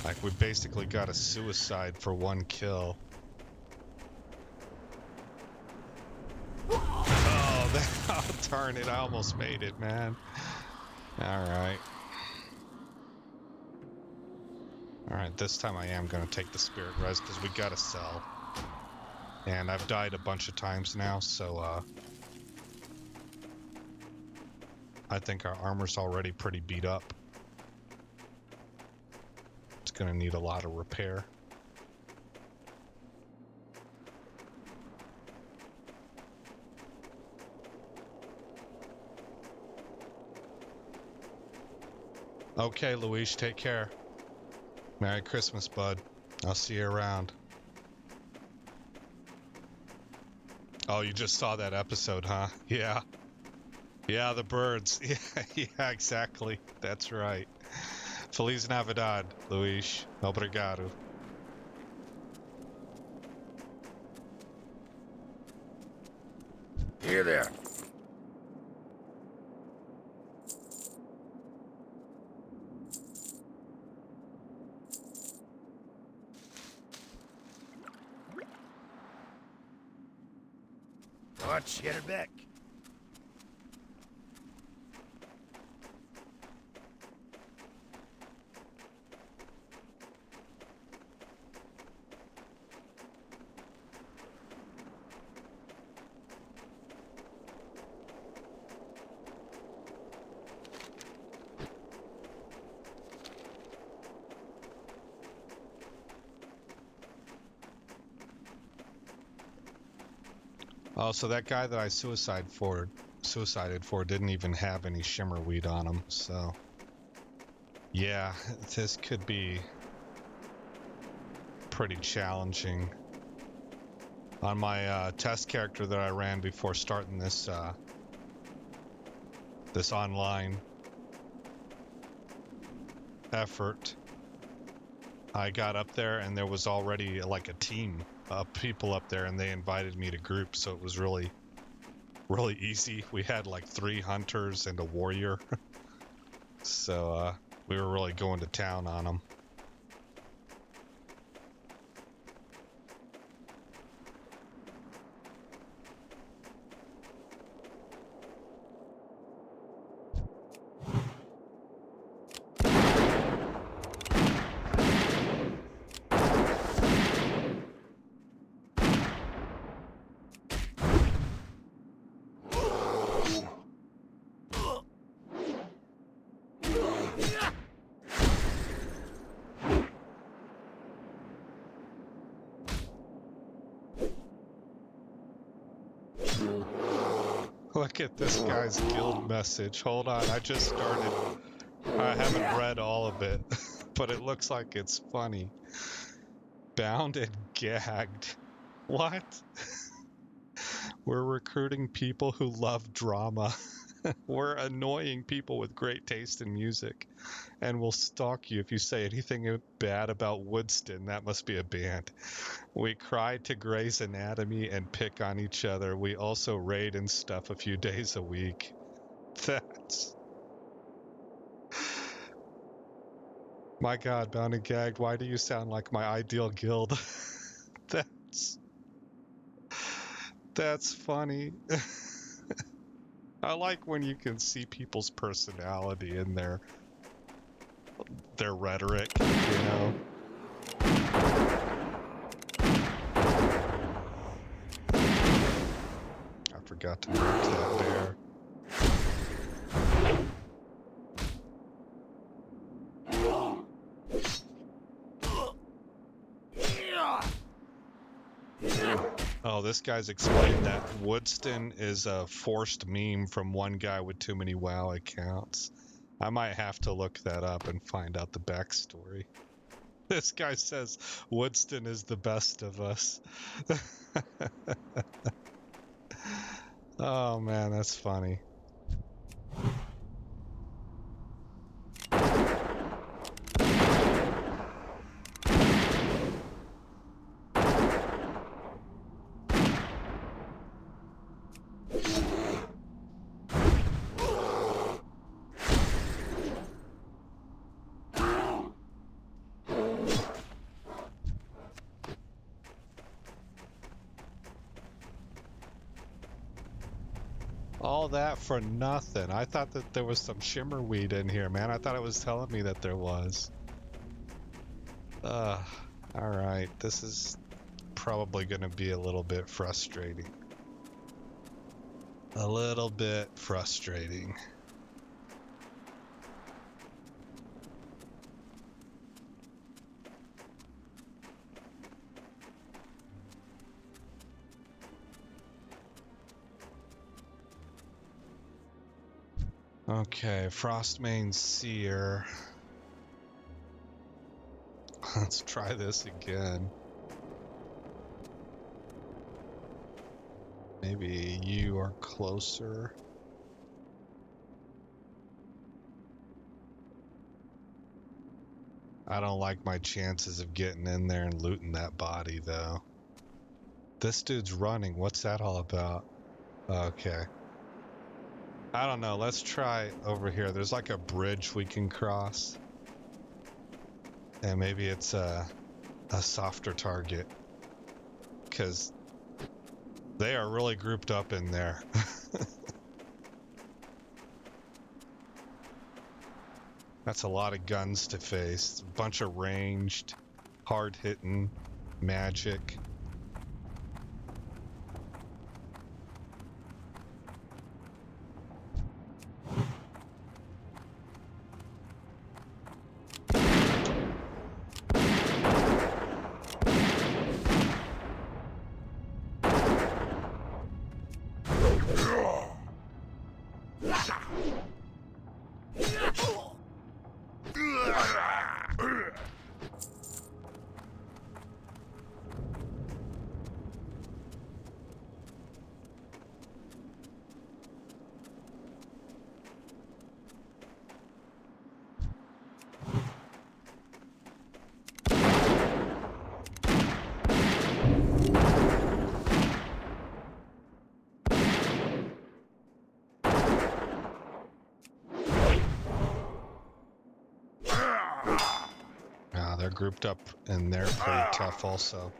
Like, we basically got a suicide for one kill. Oh, darn it, I almost made it, man. Alright. Alright, this time I am going to take the spirit res because we got to sell. And I've died a bunch of times now, so I think our armor's already pretty beat up. It's going to need a lot of repair. Okay, Luis, take care. Merry Christmas, bud. I'll see you around. Oh, you just saw that episode, huh? Yeah. Yeah, the birds. Yeah, exactly. That's right. Feliz Navidad, Luis. Obrigado. Here there. Watch your back. Oh, so that guy that I suicided for didn't even have any shimmerweed on him, so yeah, this could be pretty challenging. On my test character that I ran before starting this this online effort, I got up there and there was already like a team of people up there, and they invited me to group, so it was really really easy. We had like 3 hunters and a warrior. So we were really going to town on them. Look at this guy's guild message. Hold on, I just started. I haven't read all of it, but it looks like it's funny. Bound and gagged. What? We're recruiting people who love drama. We're annoying people with great taste in music. And we'll stalk you if you say anything bad about Woodston. That must be a band. We cry to Grey's Anatomy and pick on each other. We also raid and stuff a few days a week. That's... My God, Bound and Gagged, why do you sound like my ideal guild? That's funny. I like when you can see people's personality in their rhetoric, you know? I forgot to mark that bear. Oh, this guy's explained that Woodston is a forced meme from one guy with too many WoW accounts. I might have to look that up and find out the backstory. This guy says Woodston is the best of us. Oh man, that's funny. All that for nothing. I thought that there was some shimmer weed in here, man. I thought it was telling me that there was. Alright. This is probably gonna be a little bit frustrating. A little bit frustrating. Okay, Frostmane Seer. Let's try this again. Maybe you are closer. I don't like my chances of getting in there and looting that body, though. This dude's running. What's that all about? Okay. I don't know. Let's try over here. There's like a bridge we can cross. And maybe it's a softer target. Because they are really grouped up in there. That's a lot of guns to face. A bunch of ranged, hard-hitting magic. they're grouped up and they're pretty tough also.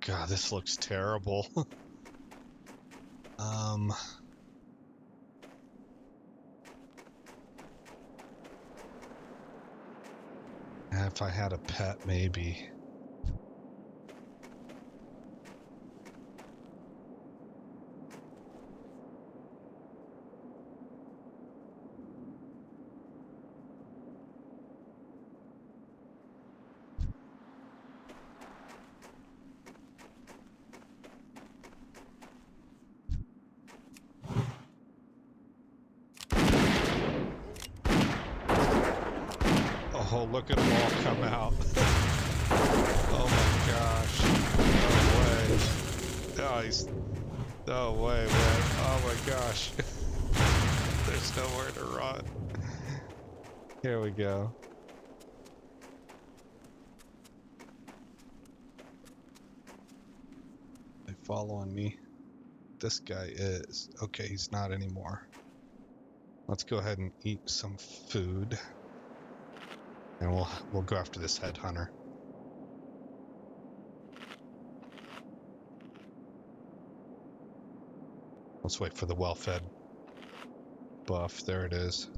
God, this looks terrible. If I had a pet, maybe. Oh, look at them all come out. Oh my gosh. No way. Oh, he's... No way, man. Oh my gosh. There's nowhere to run. Here we go. They following me. This guy is. Okay, he's not anymore. Let's go ahead and eat some food. And we'll go after this headhunter. Let's wait for the well-fed buff. There it is.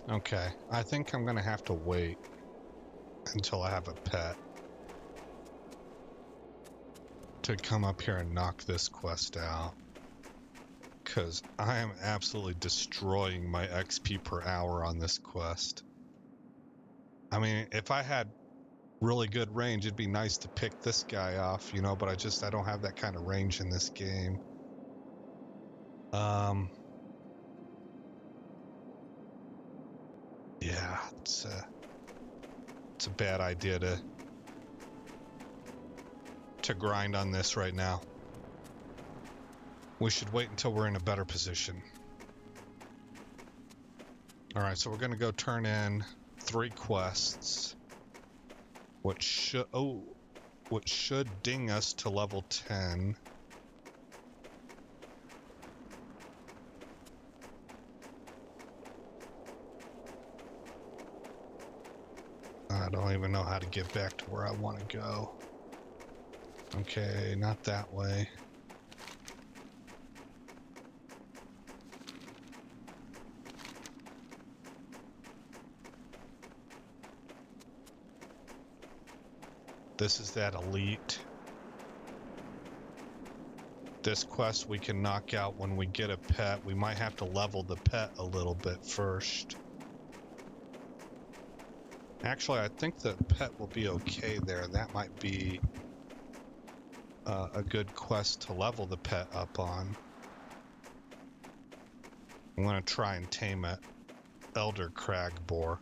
Okay, I think I'm gonna have to wait until I have a pet to come up here and knock this quest out, because I am absolutely destroying my XP per hour on this quest. I mean, if I had really good range, it'd be nice to pick this guy off, you know, but I don't have that kind of range in this game. Yeah, it's a bad idea to grind on this right now. We should wait until we're in a better position. All right, so we're gonna go turn in 3 quests, which should ding us to level 10. I don't even know how to get back to where I want to go. Okay, not that way. This is that elite. This quest we can knock out when we get a pet. We might have to level the pet a little bit first. Actually, I think the pet will be okay there. That might be a good quest to level the pet up on. I'm going to try and tame an Elder Crag Boar.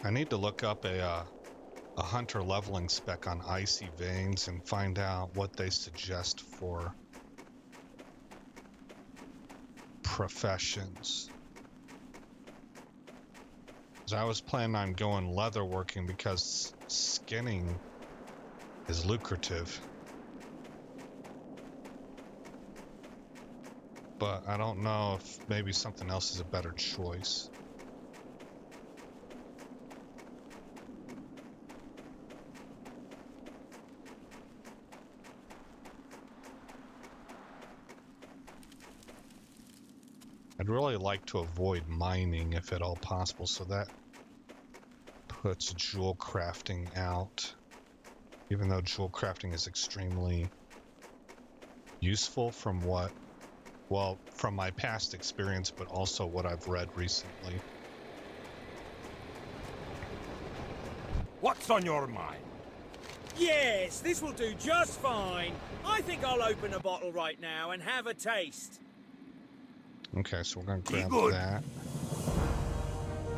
I need to look up a hunter leveling spec on Icy Veins and find out what they suggest for professions. 'Cause I was planning on going leatherworking because skinning is lucrative. But I don't know if maybe something else is a better choice. I'd really like to avoid mining if at all possible, so that puts jewel crafting out. Even though jewel crafting is extremely useful from what Well, from my past experience, but also what I've read recently. What's on your mind? Yes, this will do just fine. I think I'll open a bottle right now and have a taste. Okay, so we're gonna grab good. that,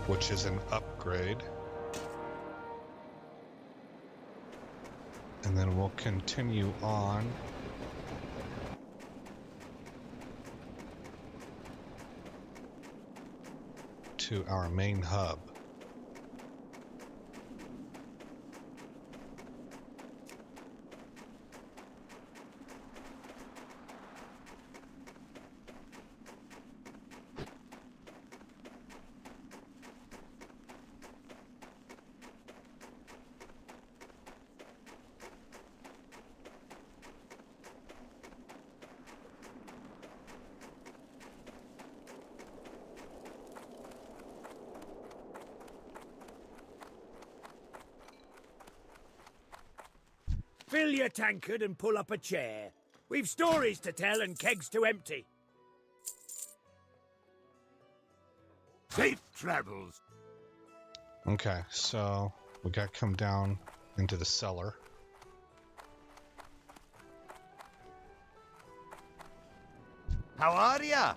which is an upgrade. And then we'll continue on. To our main hub. Fill your tankard and pull up a chair. We've stories to tell and kegs to empty. Safe travels. Okay, so we got to come down into the cellar. How are ya?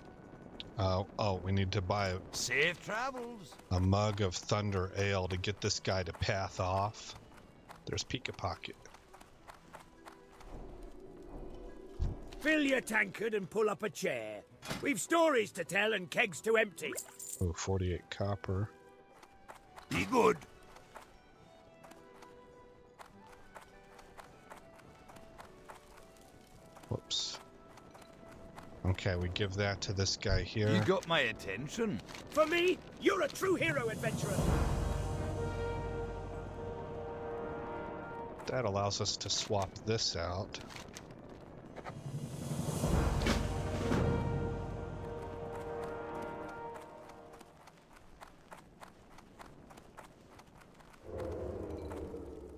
Oh, we need to buy Safe travels. a mug of Thunder Ale to get this guy to path off. There's Pika Pocket. Fill your tankard and pull up a chair. We've stories to tell and kegs to empty. Oh, 48 copper. Be good. Whoops. Okay, we give that to this guy here. You got my attention. For me, you're a true hero adventurer. That allows us to swap this out.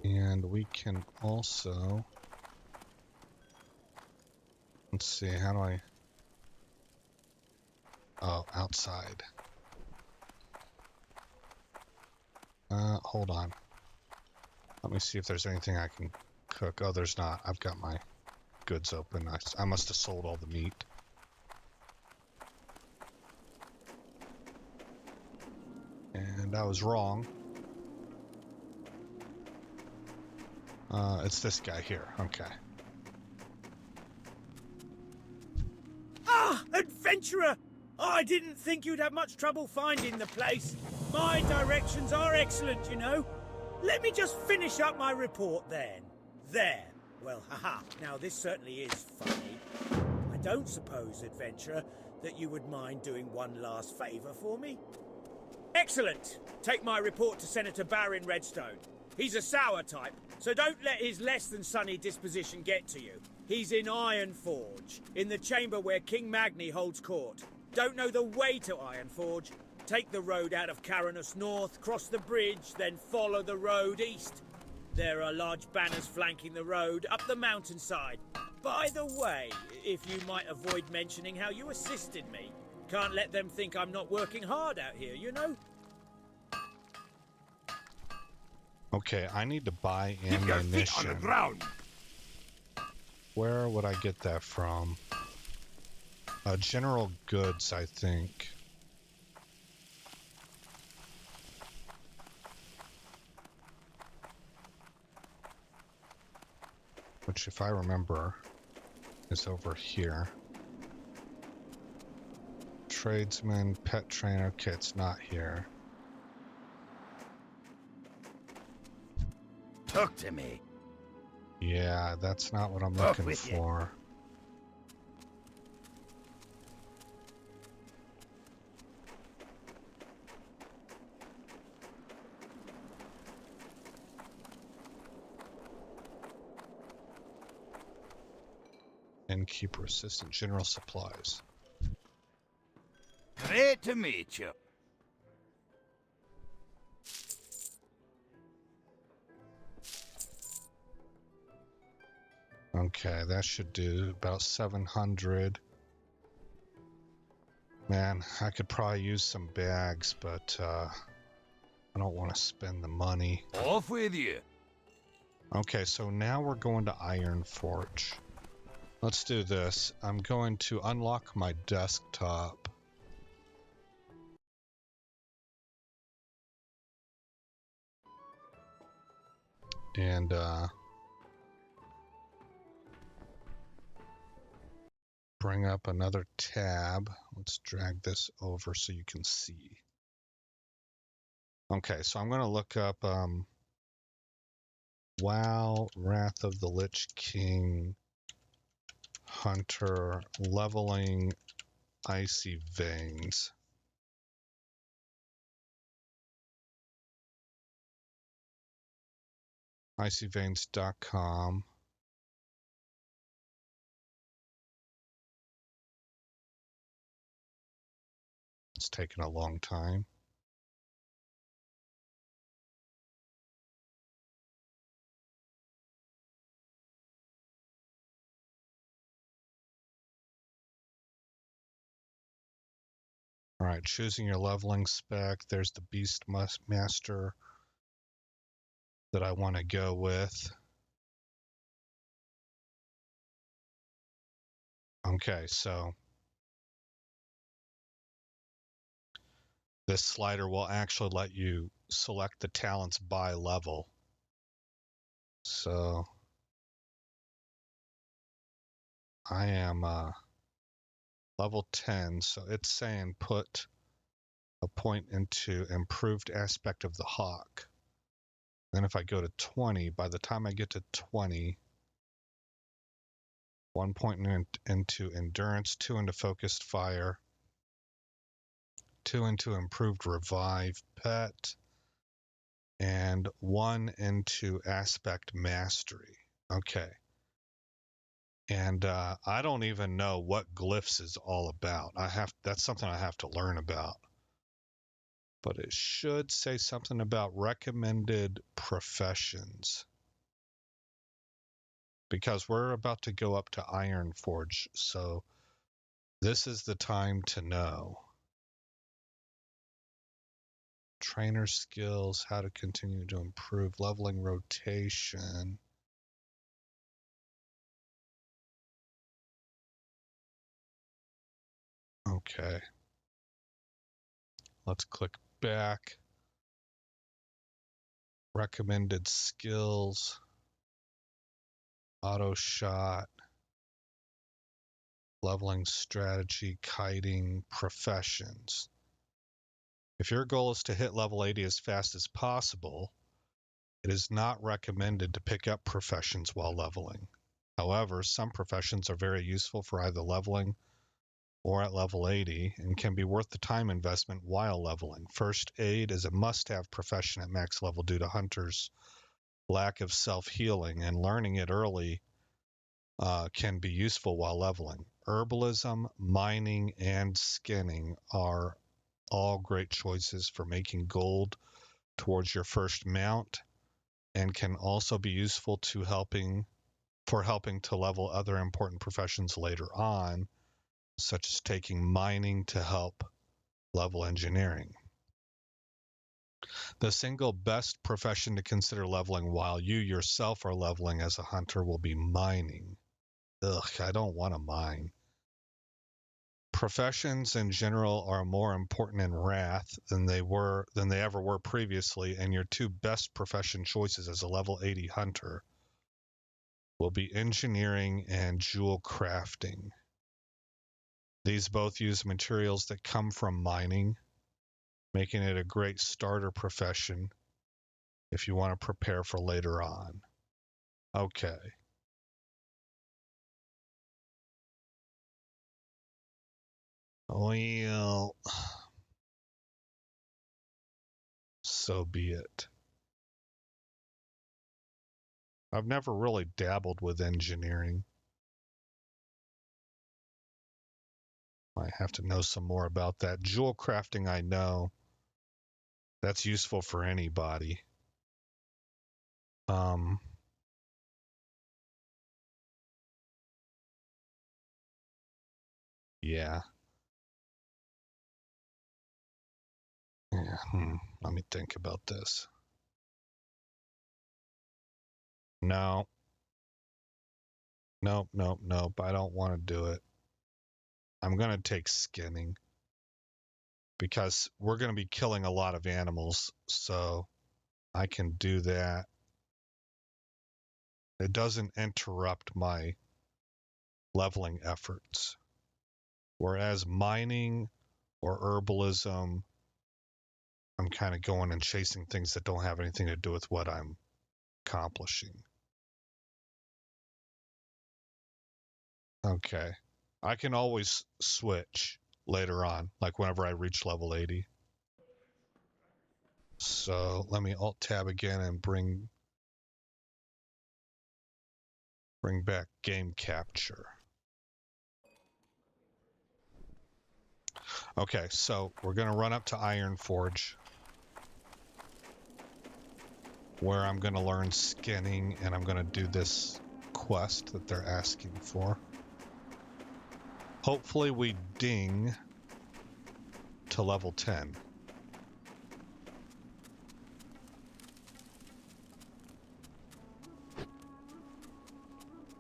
And we can also... Let's see, how do I... Oh, outside. Hold on. Let me see if there's anything I can cook. Oh, there's not. I've got my goods open. I must have sold all the meat. And I was wrong. It's this guy here. Okay. Ah, adventurer! I didn't think you'd have much trouble finding the place. My directions are excellent, you know. Let me just finish up my report then. There. Well, haha. Now, this certainly is funny. I don't suppose, adventurer, that you would mind doing one last favour for me? Excellent. Take my report to Senator Baron Redstone. He's a sour type, so don't let his less than sunny disposition get to you. He's in Ironforge, in the chamber where King Magni holds court. Don't know the way to Ironforge? Take the road out of Caranus north, cross the bridge, then follow the road east. There are large banners flanking the road up the mountainside. By the way, if you might avoid mentioning how you assisted me. Can't let them think I'm not working hard out here, you know? Okay, I need to buy Keep your feet on the ammunition. ground. Where would I get that from? General Goods, I think. Which, if I remember, is over here. Tradesman, pet trainer. Okay, it's not here. Talk to me. Yeah, that's not what I'm Off looking with you. for. Innkeeper assistant, general supplies. Great to meet you. Okay, that should do about 700. Man, I could probably use some bags, but I don't want to spend the money. Off with you. Okay, so now we're going to Iron Forge. Let's do this. I'm going to unlock my desktop. And bring up another tab. Let's drag this over so you can see. Okay, so I'm going to look up WoW, Wrath of the Lich King, Hunter, leveling Icy Veins. icyveins.com. It's taken a long time. All right, choosing your leveling spec. There's the Beast Master that I want to go with. Okay, so this slider will actually let you select the talents by level. So I am level 10, so it's saying put a point into improved aspect of the hawk. Then if I go to 20, by the time I get to 20, 1 point into endurance, 2 into focused fire, 2 into improved revive pet, and 1 into aspect mastery. Okay. And I don't even know what glyphs is all about. That's something I have to learn about. But it should say something about recommended professions. Because we're about to go up to Iron Forge, so this is the time to know. Trainer skills, how to continue to improve, leveling rotation. Okay. Let's click back. Recommended skills. Auto shot. Leveling strategy, kiting, professions. If your goal is to hit level 80 as fast as possible, it is not recommended to pick up professions while leveling. However, some professions are very useful for either leveling or at level 80 and can be worth the time investment while leveling. First aid is a must-have profession at max level due to hunters' lack of self-healing, and learning it early can be useful while leveling. Herbalism, mining, and skinning are all great choices for making gold towards your first mount, and can also be useful to helping to level other important professions later on, such as taking mining to help level engineering. The single best profession to consider leveling while you yourself are leveling as a hunter will be mining. Ugh, I don't want to mine. Professions in general are more important in Wrath than they ever were previously, and your two best profession choices as a level 80 hunter will be engineering and jewel crafting. These both use materials that come from mining, making it a great starter profession if you want to prepare for later on. Okay. Well, so be it. I've never really dabbled with engineering. I have to know some more about that. Jewel crafting, I know. That's useful for anybody. Yeah. Let me think about this. No. Nope. I don't want to do it. I'm going to take skinning because we're going to be killing a lot of animals, so I can do that. It doesn't interrupt my leveling efforts. Whereas mining or herbalism, I'm kind of going and chasing things that don't have anything to do with what I'm accomplishing. Okay. I can always switch later on, like whenever I reach level 80. So let me Alt-Tab again and bring back game capture. Okay, so we're going to run up to Iron Forge, where I'm going to learn skinning, and I'm going to do this quest that they're asking for. Hopefully we ding to level 10.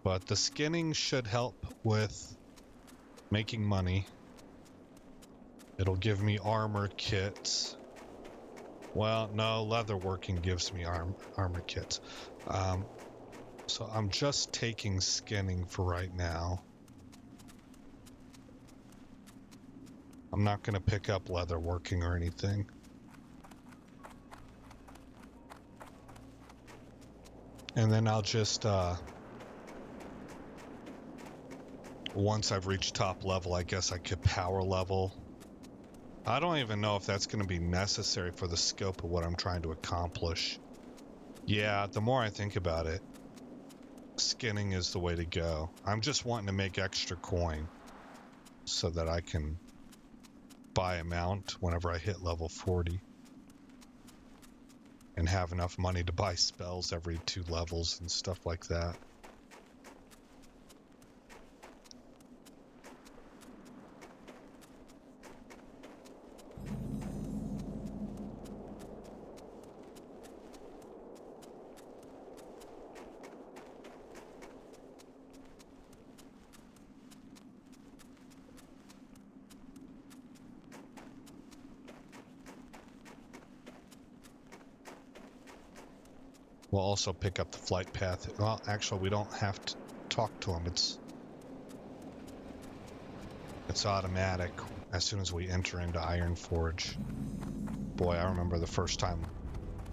But the skinning should help with making money. It'll give me armor kits. Well, no, leatherworking gives me armor kits. So I'm just taking skinning for right now. I'm not going to pick up leatherworking or anything. And then I'll just, once I've reached top level, I guess I could power level. I don't even know if that's going to be necessary for the scope of what I'm trying to accomplish. Yeah, the more I think about it, skinning is the way to go. I'm just wanting to make extra coin so that I can buy a mount whenever I hit level 40 and have enough money to buy spells every 2 levels and stuff like that. We'll also pick up the flight path. Well, actually, we don't have to talk to him. It's automatic as soon as we enter into Iron Forge. Boy, I remember the first time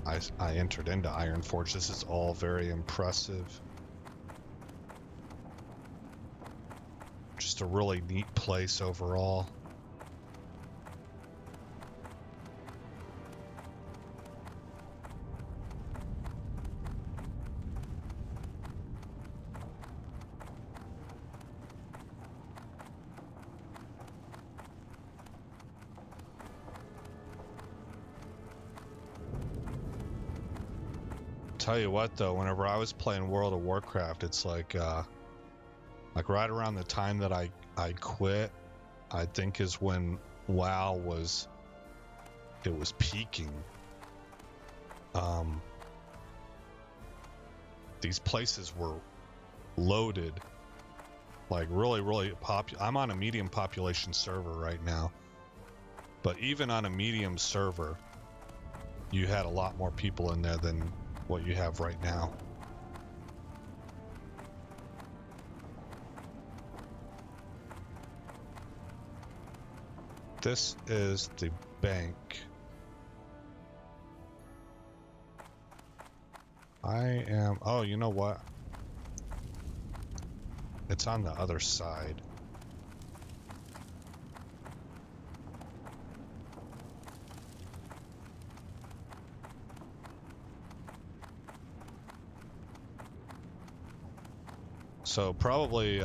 I entered into Iron Forge. This is all very impressive. Just a really neat place overall. Tell you what though, whenever I was playing World of Warcraft, it's like right around the time that I quit, I think is when WoW was peaking. These places were loaded, like really popular. I'm on a medium population server right now, but even on a medium server, you had a lot more people in there than what you have right now. This is the bank. Oh, you know what? It's on the other side. So probably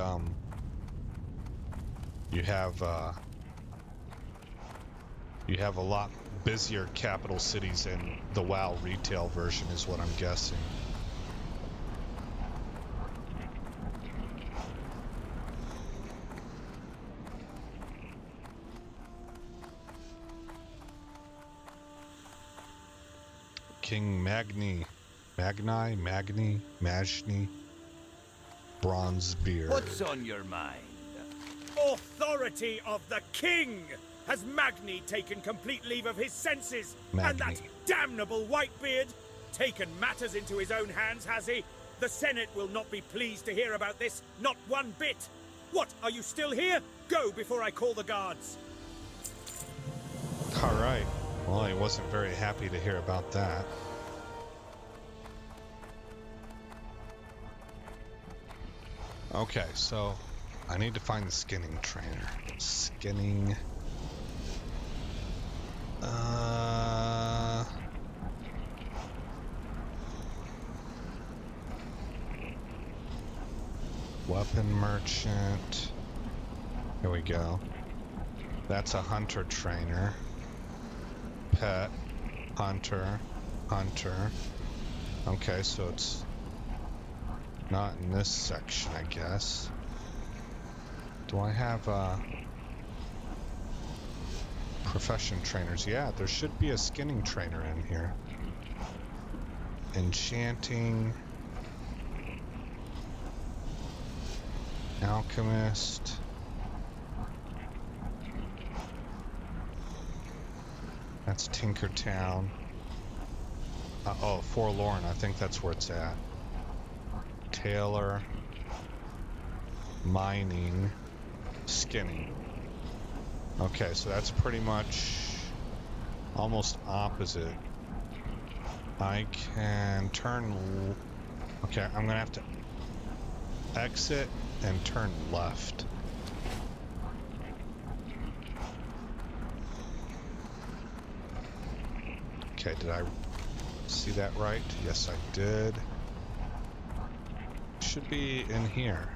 you have a lot busier capital cities in the WoW retail version is what I'm guessing. King Magni, Bronzebeard. What's on your mind? Authority of the king! Has Magni taken complete leave of his senses? And that Magni. damnable Whitebeard? Taken matters into his own hands, has he? The Senate will not be pleased to hear about this, not one bit. What, are you still here? Go before I call the guards. All right. Well, he wasn't very happy to hear about that. Okay, so I need to find the skinning trainer. Skinning. Weapon merchant. Here we go. That's a hunter trainer. Pet. Hunter. Hunter. Okay, so it's not in this section, I guess. Do I have profession trainers? Yeah, there should be a skinning trainer in here. Enchanting. Alchemist. That's Tinkertown. Oh, Forlorn. I think that's where it's at. Tailor. Mining. Skinning. Okay, so that's pretty much almost opposite. I can turn... Okay, I'm gonna have to exit and turn left. Okay, did I see that right? Yes, I did. Should be in here.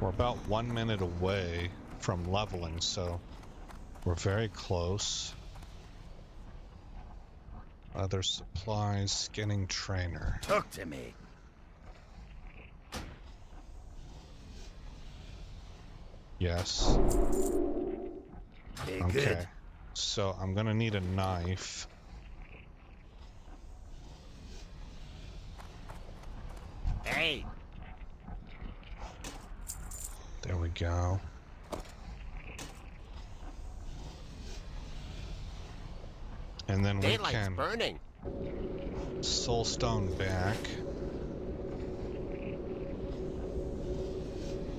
We're about 1 minute away from leveling, so we're very close. Other supplies, skinning trainer. Talk to me. Yes. Be Okay. good. So I'm gonna need a knife. Hey, There we go. And then we Daylight's can burning. soulstone back.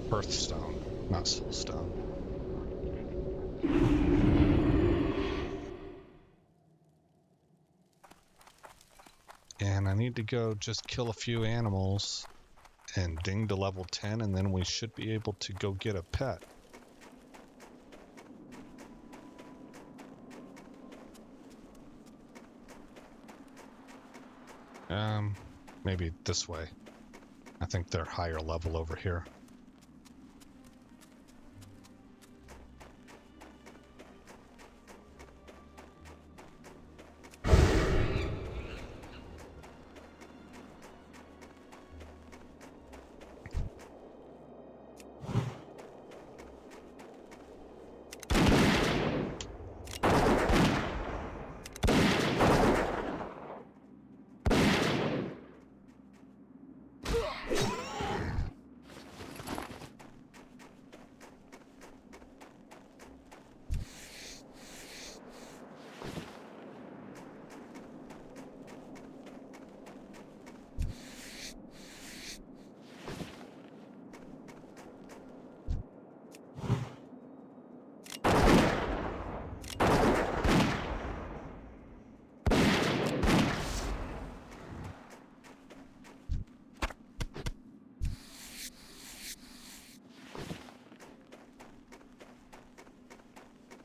Hearthstone, not soulstone. And I need to go just kill a few animals and ding to level 10, and then we should be able to go get a pet. Maybe this way. I think they're higher level over here.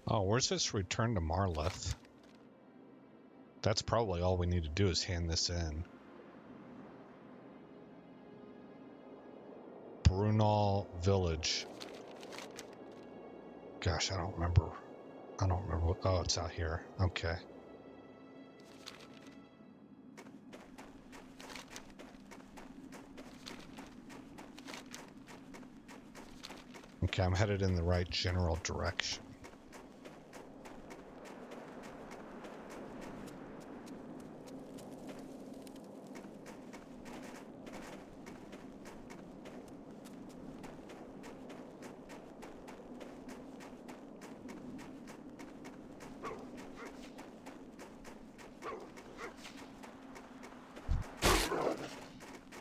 Oh, where's this return to Marleth? That's probably all we need to do is hand this in. Brunel Village. Gosh, I don't remember. What, oh, it's out here. Okay. Okay, I'm headed in the right general direction.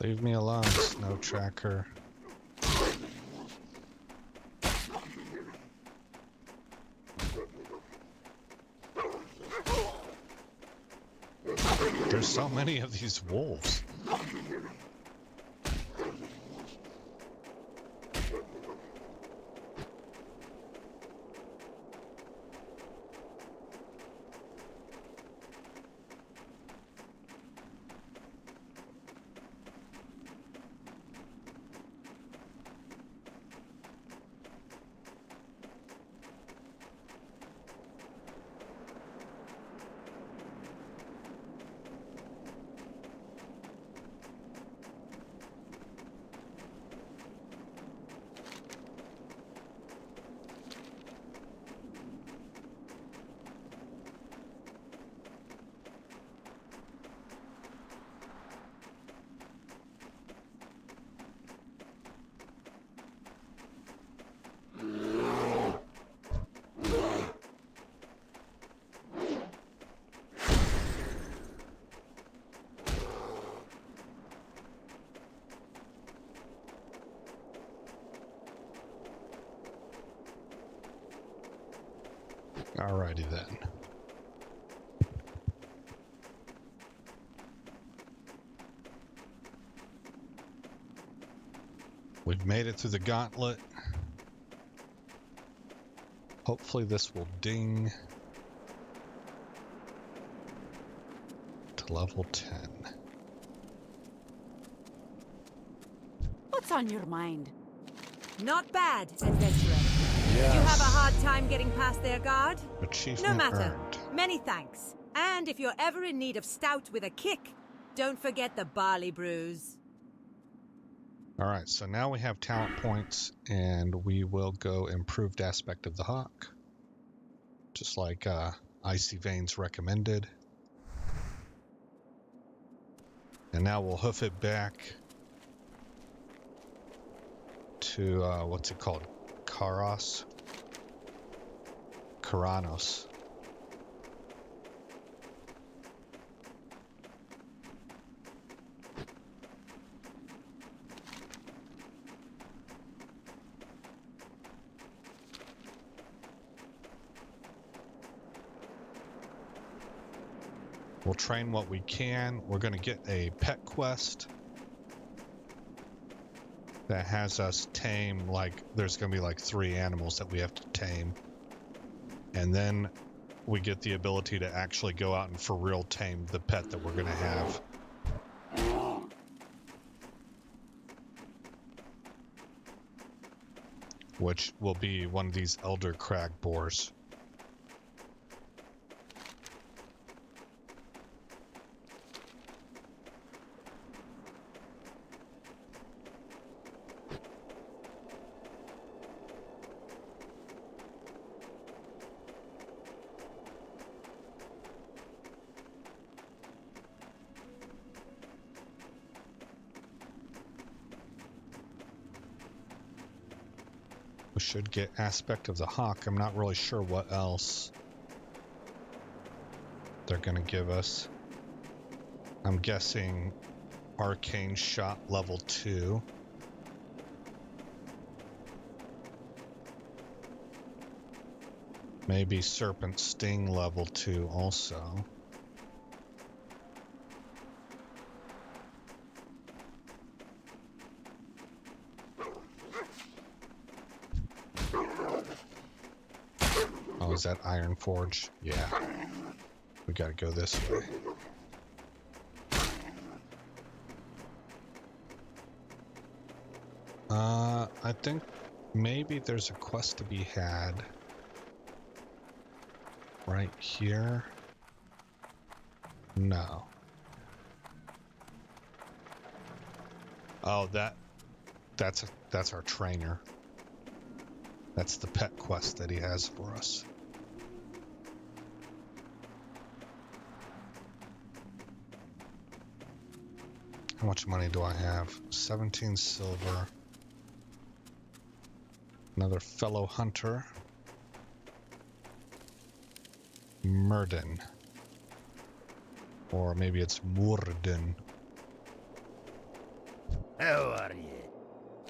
Leave me alone, snow tracker. There's so many of these wolves. Alrighty then. We've made it through the gauntlet. Hopefully this will ding to level 10. What's on your mind? Not bad, adventurer. Yes. You have a hard time getting past their guard? Achievement No matter. earned. Many thanks. And if you're ever in need of stout with a kick, don't forget the barley brews. Alright, so now we have talent points, and we will go improved aspect of the hawk. Just like Icy Veins recommended. And now we'll hoof it back to, what's it called? Karanos. We'll train what we can. We're going to get a pet quest that has us tame, like, there's going to be like 3 animals that we have to tame. And then we get the ability to actually go out and for real tame the pet that we're going to have. Which will be one of these elder crag boars. We should get aspect of the hawk. I'm not really sure what else they're going to give us. I'm guessing arcane shot level 2. Maybe serpent sting level 2 also. Oh, is that Iron Forge? Yeah. We gotta go this way. I think maybe there's a quest to be had right here. No. Oh, that's our trainer. That's the pet quest that he has for us. How much money do I have? 17 silver. Another fellow hunter. Murden. Or maybe it's Murden. How are you?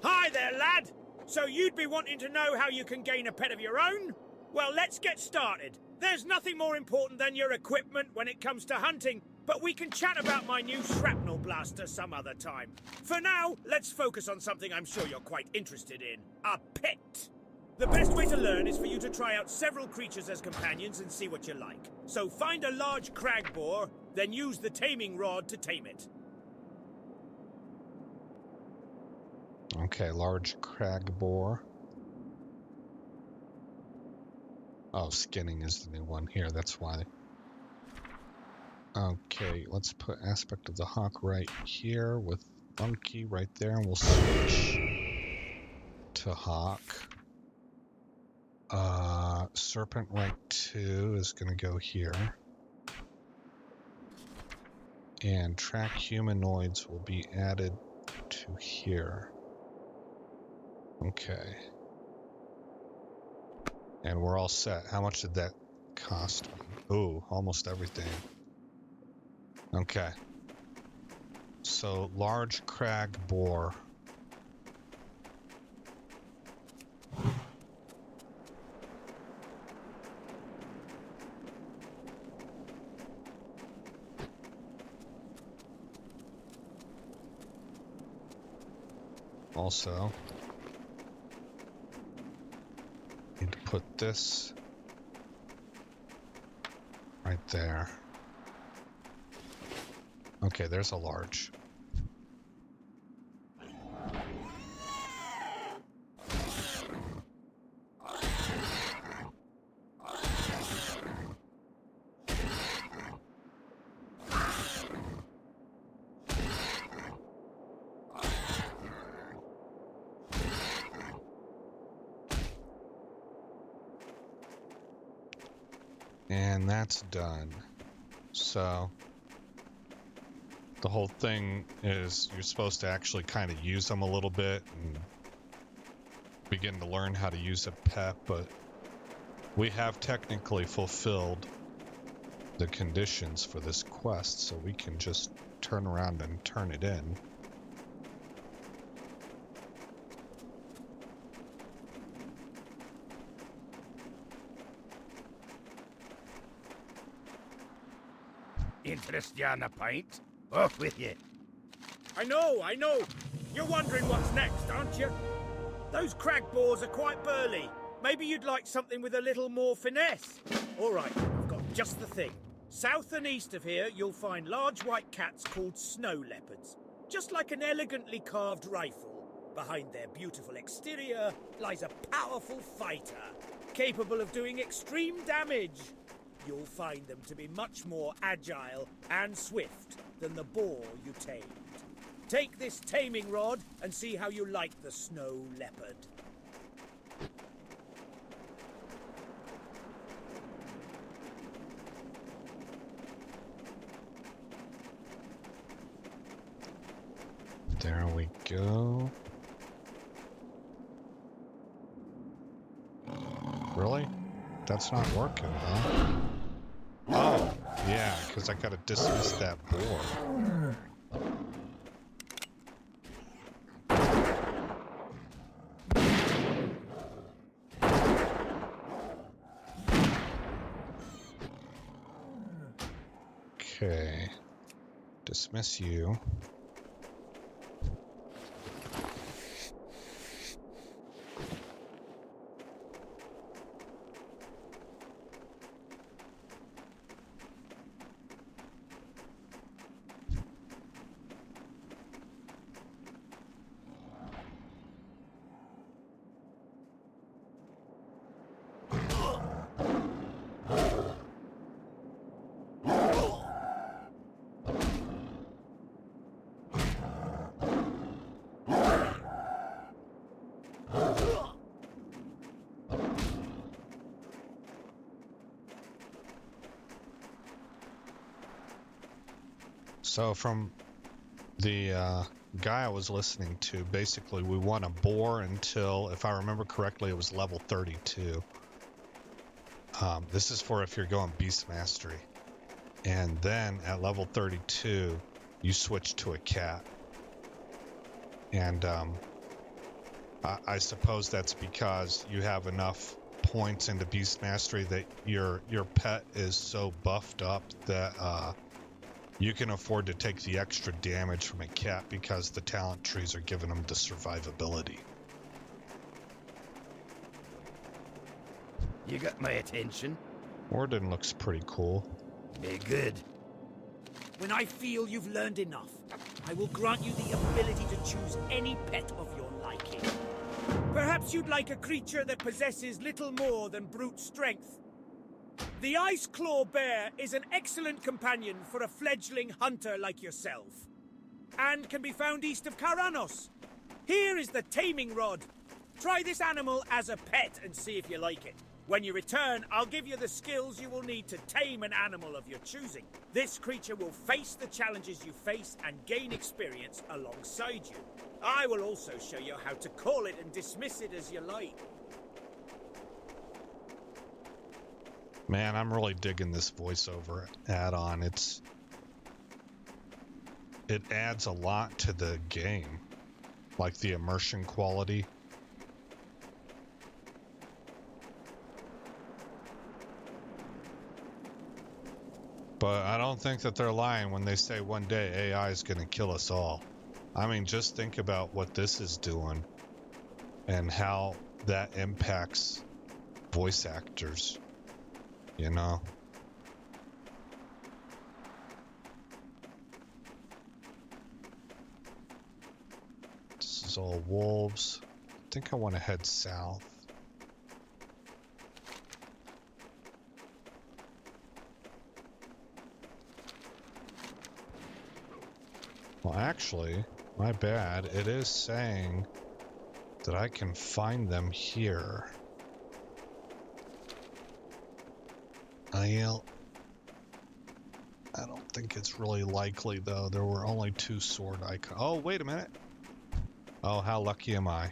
Hi there, lad! So you'd be wanting to know how you can gain a pet of your own? Well, let's get started. There's nothing more important than your equipment when it comes to hunting, but we can chat about my new shrapnel blaster some other time. For now, let's focus on something I'm sure you're quite interested in. A pet! The best way to learn is for you to try out several creatures as companions and see what you like. So find a large crag boar, then use the taming rod to tame it. Okay, large crag boar. Oh, skinning is the new one here, that's why. Okay, let's put aspect of the hawk right here with monkey right there, and we'll switch to hawk. Serpent rank 2 is going to go here. And track humanoids will be added to here. Okay. And we're all set. How much did that cost me? Ooh, almost everything. Okay. So, large crag boar. Also, need to put this right there. Okay, there's a large. And that's done. So the whole thing is you're supposed to actually kind of use them a little bit and begin to learn how to use a pet, but we have technically fulfilled the conditions for this quest, so we can just turn around and turn it in. Interest you on a pint? Off with you. I know. You're wondering what's next, aren't you? Those crag boars are quite burly. Maybe you'd like something with a little more finesse. All right, I've got just the thing. South and east of here, you'll find large white cats called snow leopards. Just like an elegantly carved rifle. Behind their beautiful exterior lies a powerful fighter, capable of doing extreme damage. You'll find them to be much more agile and swift than the boar you tamed. Take this taming rod and see how you like the snow leopard. There we go. Really? That's not working, huh? Oh, yeah, because I gotta dismiss that boar. Okay. Dismiss you. So from the guy I was listening to, basically we want a boar until, if I remember correctly, it was level 32. This is for if you're going beast mastery. And then at level 32, you switch to a cat. And I suppose that's because you have enough points into beast mastery that your pet is so buffed up that you can afford to take the extra damage from a cat because the talent trees are giving them the survivability. You got my attention. Warden looks pretty cool. Be good. When I feel you've learned enough, I will grant you the ability to choose any pet of your liking. Perhaps you'd like a creature that possesses little more than brute strength. The Ice Claw Bear is an excellent companion for a fledgling hunter like yourself, and can be found east of Karanos. Here is the taming rod. Try this animal as a pet and see if you like it. When you return, I'll give you the skills you will need to tame an animal of your choosing. This creature will face the challenges you face and gain experience alongside you. I will also show you how to call it and dismiss it as you like. Man, I'm really digging this voiceover add-on. It adds a lot to the game, like the immersion quality. But I don't think that they're lying when they say one day AI is going to kill us all. I mean, just think about what this is doing and how that impacts voice actors, you know? This is all wolves. I think I want to head south. Well, actually, my bad. It is saying that I can find them here. I don't think it's really likely, though. There were only 2 sword icons. Oh, wait a minute. Oh, how lucky am I?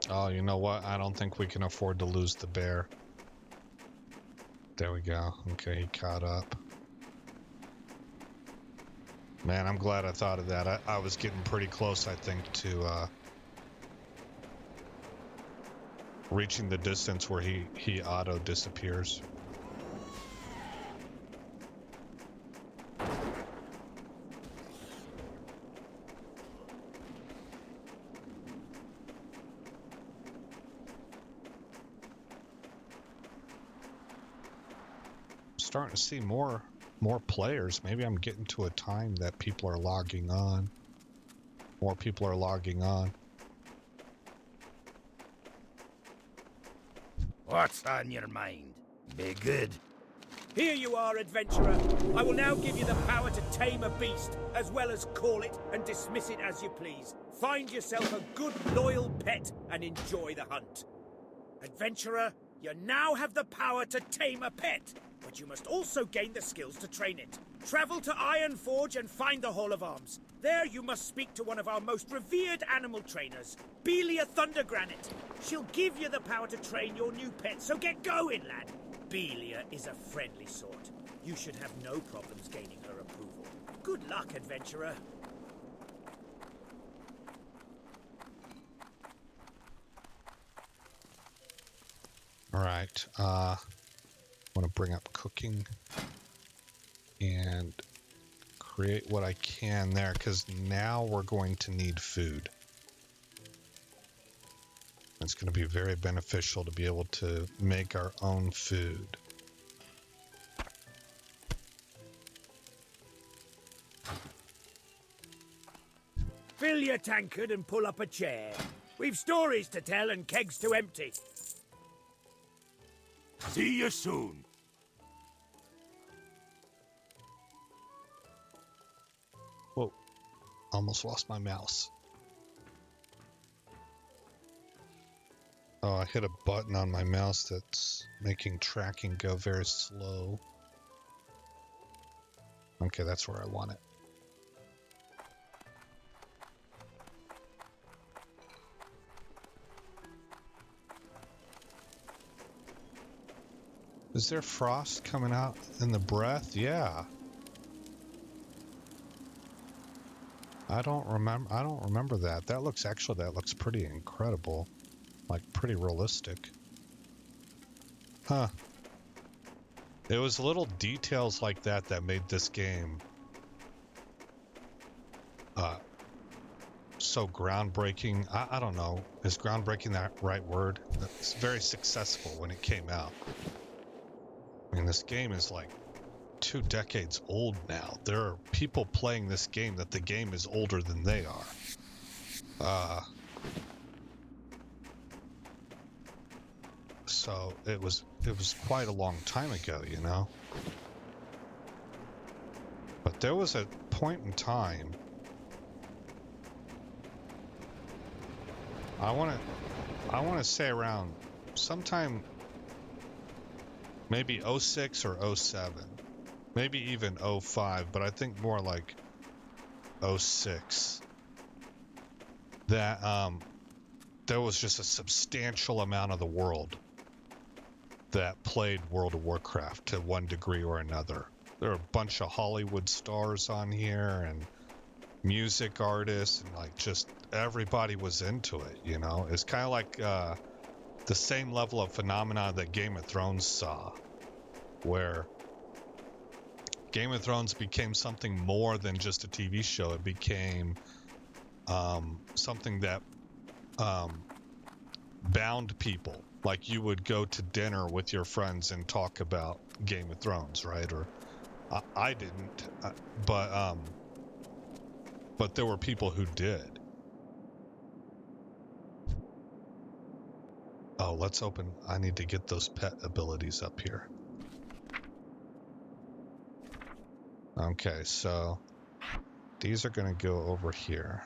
Oh, you know what? I don't think we can afford to lose the bear. There we go. Okay, he caught up. Man, I'm glad I thought of that. I was getting pretty close, I think, to reaching the distance where he auto disappears. Starting to see more players. Maybe I'm getting to a time that people are logging on. More people are logging on. What's on your mind? Be good. Here you are, adventurer. I will now give you the power to tame a beast, as well as call it and dismiss it as you please. Find yourself a good, loyal pet and enjoy the hunt. Adventurer, you now have the power to tame a pet, but you must also gain the skills to train it. Travel to Ironforge and find the Hall of Arms. There you must speak to one of our most revered animal trainers, Belia Thundergranite. She'll give you the power to train your new pet, so get going, lad. Belia is a friendly sort. You should have no problems gaining her approval. Good luck, adventurer. All right. I want to bring up cooking. and create what I can there, because now we're going to need food. It's going to be very beneficial to be able to make our own food. Fill your tankard and pull up a chair. We've stories to tell and kegs to empty. See you soon. Whoa, almost lost my mouse. Oh, I hit a button on my mouse that's making tracking go very slow. Okay, that's where I want it. Is there frost coming out in the breath? Yeah. I don't remember that. That looks pretty incredible. Like pretty realistic. Huh. It was little details like that that made this game so groundbreaking. I don't know. Is groundbreaking that right word? It's very successful when it came out. I mean, this game is like 2 decades old now. There are people playing this game that the game is older than they are. So it was quite a long time ago, you know. But there was a point in time. I want to say around sometime maybe 06 or 07, maybe even 05, but I think more like 06, that there was just a substantial amount of the world that played World of Warcraft to one degree or another. There are a bunch of Hollywood stars on here and music artists, and like just everybody was into it, you know. It's kind of like the same level of phenomena that Game of Thrones saw, where Game of Thrones became something more than just a TV show. It became something that bound people. Like you would go to dinner with your friends and talk about Game of Thrones, right? Or I didn't, but there were people who did. Oh, let's open. I need to get those pet abilities up here. Okay, so these are going to go over here.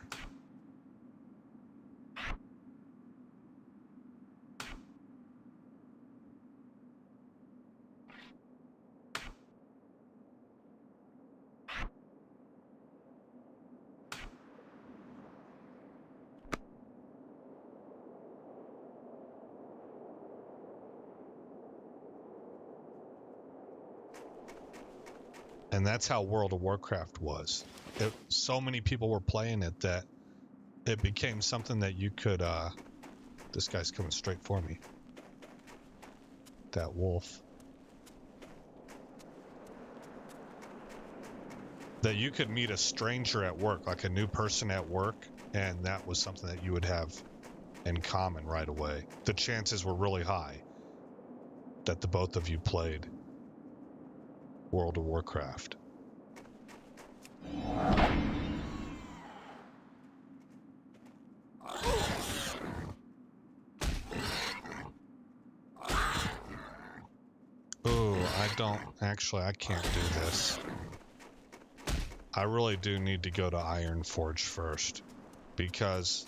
And that's how World of Warcraft was. So many people were playing it that it became something that you could, this guy's coming straight for me. That wolf. That you could meet a stranger at work, like a new person at work, and that was something that you would have in common right away. The chances were really high that the both of you played World of Warcraft. Ooh, I can't do this. I really do need to go to Ironforge first, because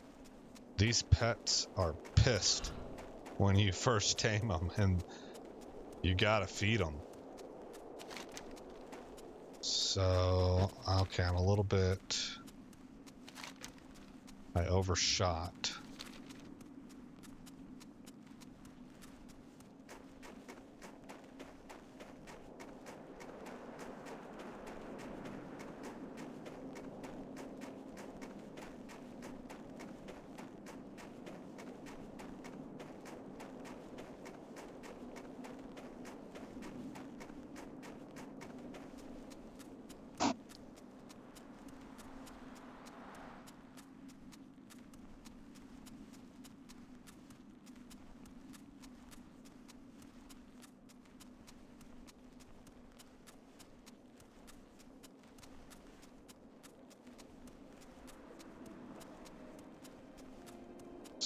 these pets are pissed when you first tame them, and you gotta feed them. So, okay, I'm a little bit... I overshot.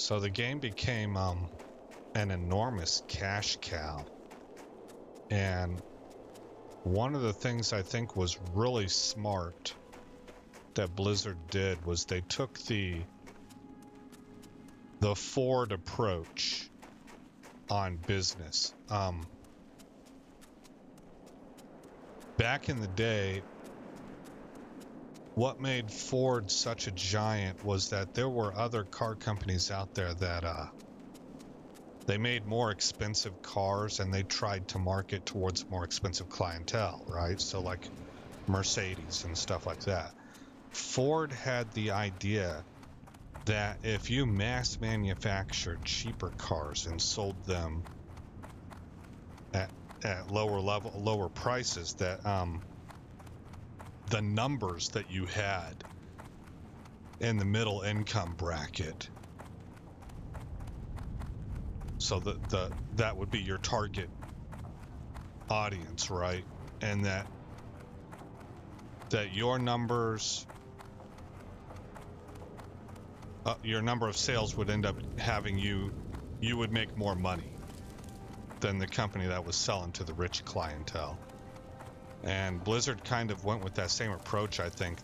So the game became an enormous cash cow. And one of the things I think was really smart that Blizzard did was they took the Ford approach on business. Back in the day, what made Ford such a giant was that there were other car companies out there that they made more expensive cars and they tried to market towards more expensive clientele, right? So like Mercedes and stuff like that. Ford had the idea that if you mass manufactured cheaper cars and sold them at lower prices, that the numbers that you had in the middle income bracket, so that would be your target audience, right? And that your numbers, your number of sales would end up having you would make more money than the company that was selling to the rich clientele. And Blizzard kind of went with that same approach. I think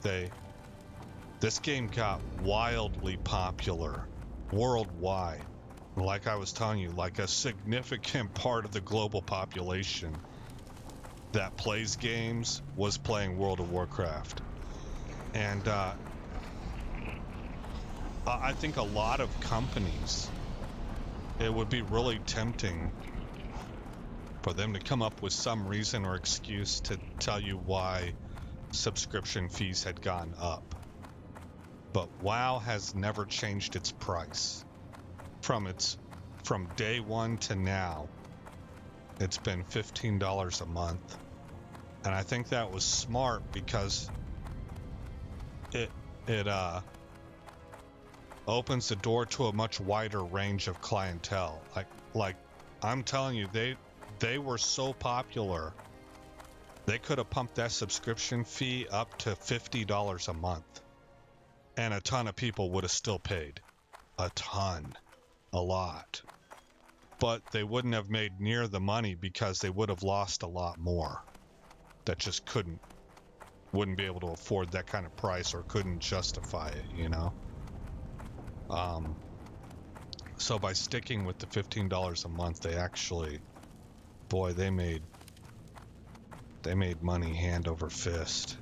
this game got wildly popular worldwide. Like I was telling you, like a significant part of the global population that plays games was playing World of Warcraft. And I think a lot of companies, it would be really tempting for them to come up with some reason or excuse to tell you why subscription fees had gone up. But WoW has never changed its price. From day one to now, it's been $15 a month. And I think that was smart because it opens the door to a much wider range of clientele. Like I'm telling you, they were so popular, they could have pumped that subscription fee up to $50 a month, and a ton of people would have still paid. A lot. But they wouldn't have made near the money because they would have lost a lot more that just wouldn't be able to afford that kind of price or couldn't justify it, you know? So by sticking with the $15 a month, they actually, boy, they made money hand over fist.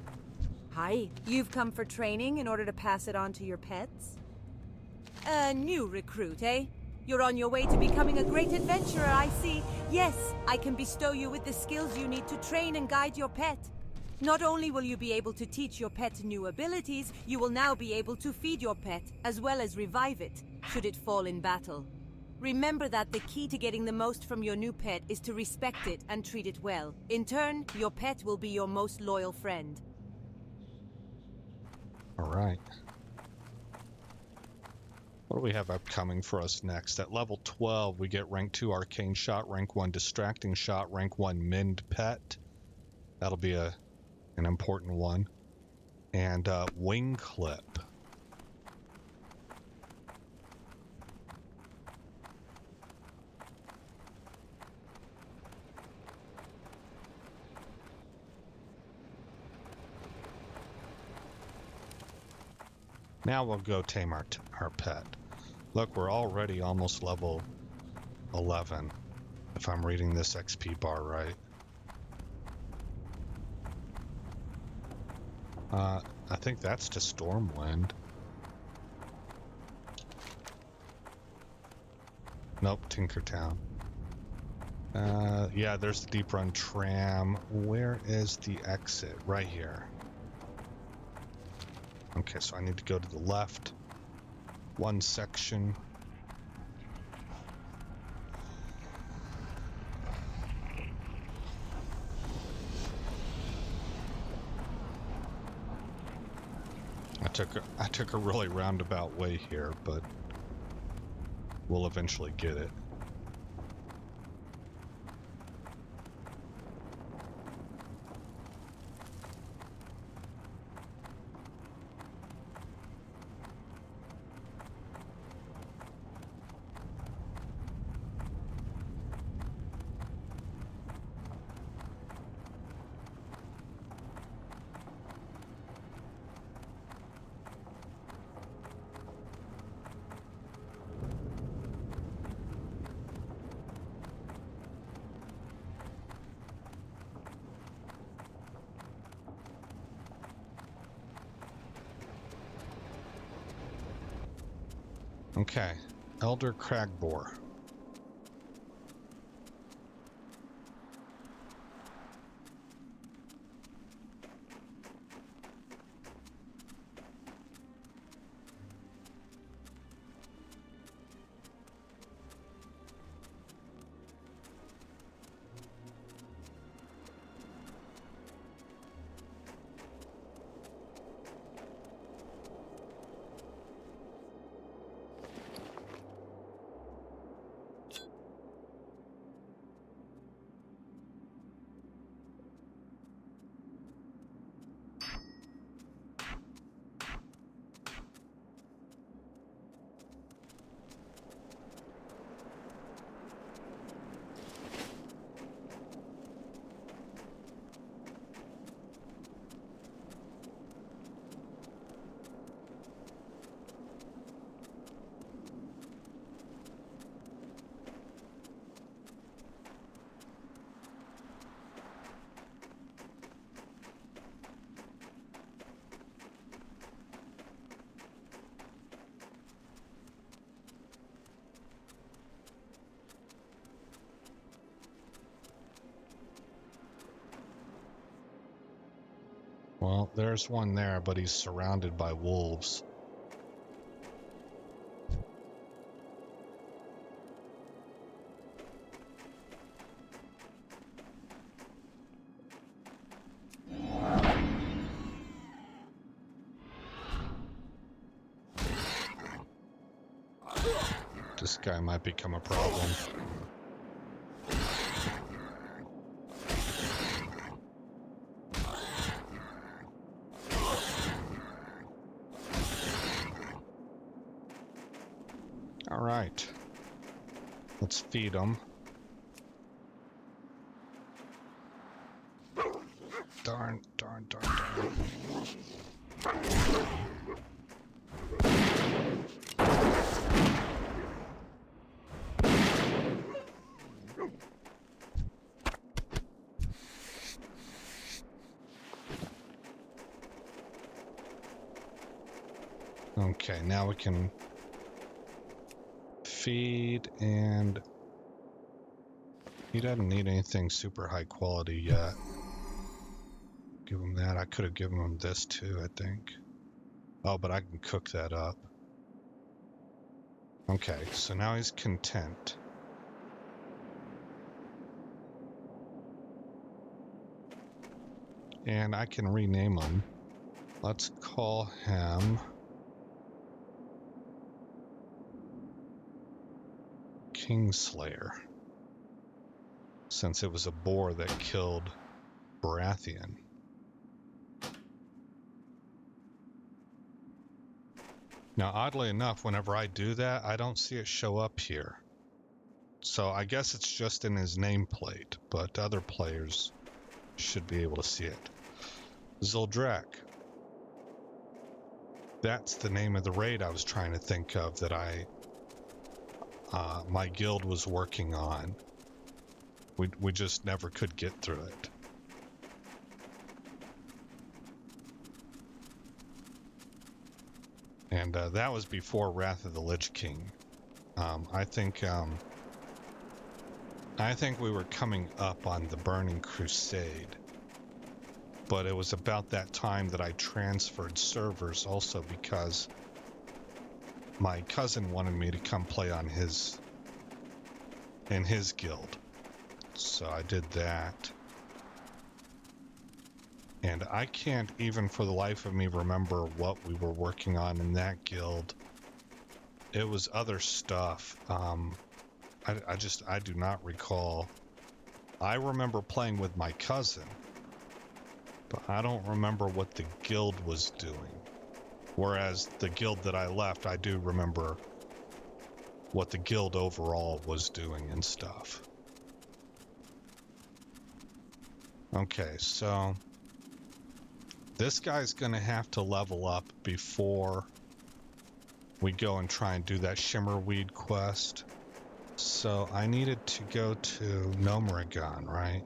Hi, you've come for training in order to pass it on to your pets? A new recruit, eh? You're on your way to becoming a great adventurer, I see. Yes, I can bestow you with the skills you need to train and guide your pet. Not only will you be able to teach your pet new abilities, you will now be able to feed your pet, as well as revive it, should it fall in battle. Remember that the key to getting the most from your new pet is to respect it and treat it well. In turn, your pet will be your most loyal friend. All right. What do we have upcoming for us next? At level 12, we get rank 2 Arcane Shot, rank 1 Distracting Shot, rank 1 Mend Pet. That'll be an important one. And Wing Clip. Now we'll go tame our pet. Look, we're already almost level 11, if I'm reading this XP bar right. I think that's to Stormwind. Nope, Tinkertown. Yeah, there's the Deep Run Tram. Where is the exit? Right here. Okay, so I need to go to the left. One section. I took a really roundabout way here, but we'll eventually get it. Okay, Elder Cragboar. Well, there's one there, but he's surrounded by wolves. This guy might become a problem. All right, let's feed them. Darn. Okay, now we can feed, and he doesn't need anything super high quality yet. Give him that. I could have given him this too, I think. Oh, but I can cook that up. Okay, so now he's content. And I can rename him. Let's call him Kingslayer, since it was a boar that killed Baratheon. Now, oddly enough, whenever I do that, I don't see it show up here. So I guess it's just in his nameplate, but other players should be able to see it. Zuldrak. That's the name of the raid I was trying to think of that my guild was working on. We just never could get through it. And that was before Wrath of the Lich King. I think we were coming up on the Burning Crusade. But it was about that time that I transferred servers, also because my cousin wanted me to come play on in his guild. So I did that. And I can't even for the life of me remember what we were working on in that guild. It was other stuff. I do not recall. I remember playing with my cousin, but I don't remember what the guild was doing. Whereas the guild that I left, I do remember what the guild overall was doing and stuff. Okay, so this guy's gonna have to level up before we go and try and do that Shimmerweed quest. So I needed to go to Nomuragon, right?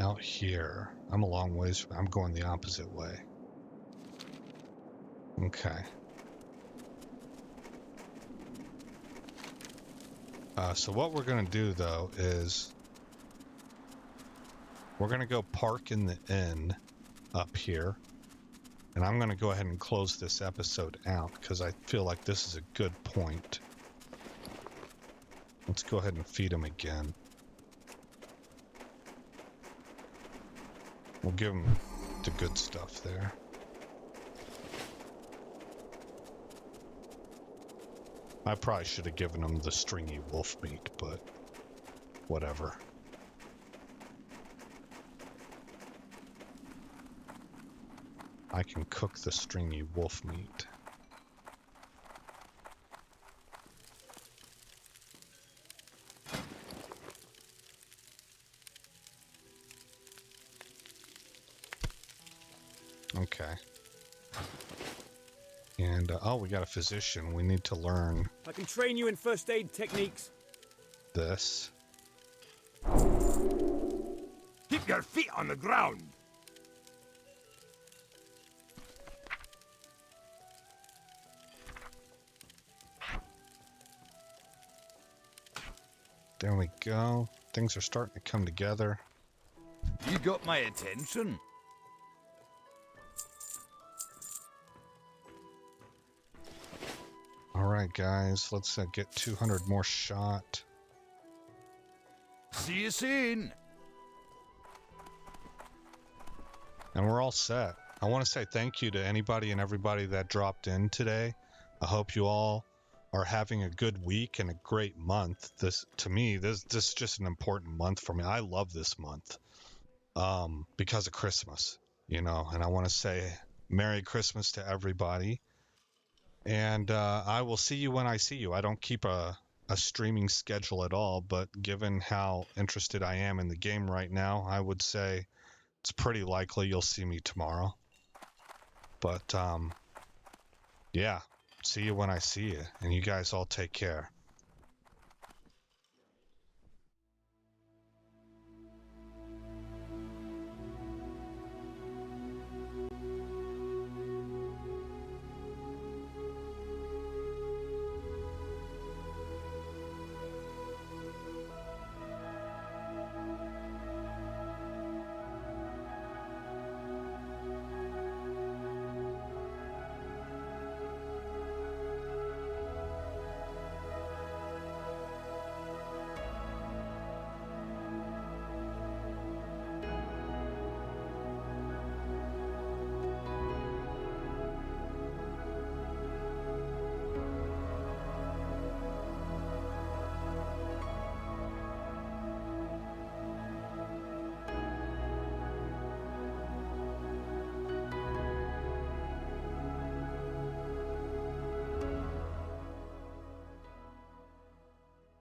Out here. I'm a long ways. I'm going the opposite way. Okay. So what we're going to do, though, is we're going to go park in the inn up here. And I'm going to go ahead and close this episode out because I feel like this is a good point. Let's go ahead and feed him again. We'll give him the good stuff there. I probably should have given him the stringy wolf meat, but whatever. I can cook the stringy wolf meat. Okay. And, oh, we got a physician. We need to learn I can train you in first aid techniques. this. Keep your feet on the ground. There we go. Things are starting to come together. You got my attention. Alright, guys. Let's get 200 more shot. See you soon. And we're all set. I want to say thank you to anybody and everybody that dropped in today. I hope you all are having a good week and a great month. This, to me, this is just an important month for me. I love this month because of Christmas, you know, and I want to say Merry Christmas to everybody. And I will see you when I see you. I don't keep a streaming schedule at all, but given how interested I am in the game right now, I would say it's pretty likely you'll see me tomorrow. But yeah, see you when I see you, and you guys all take care.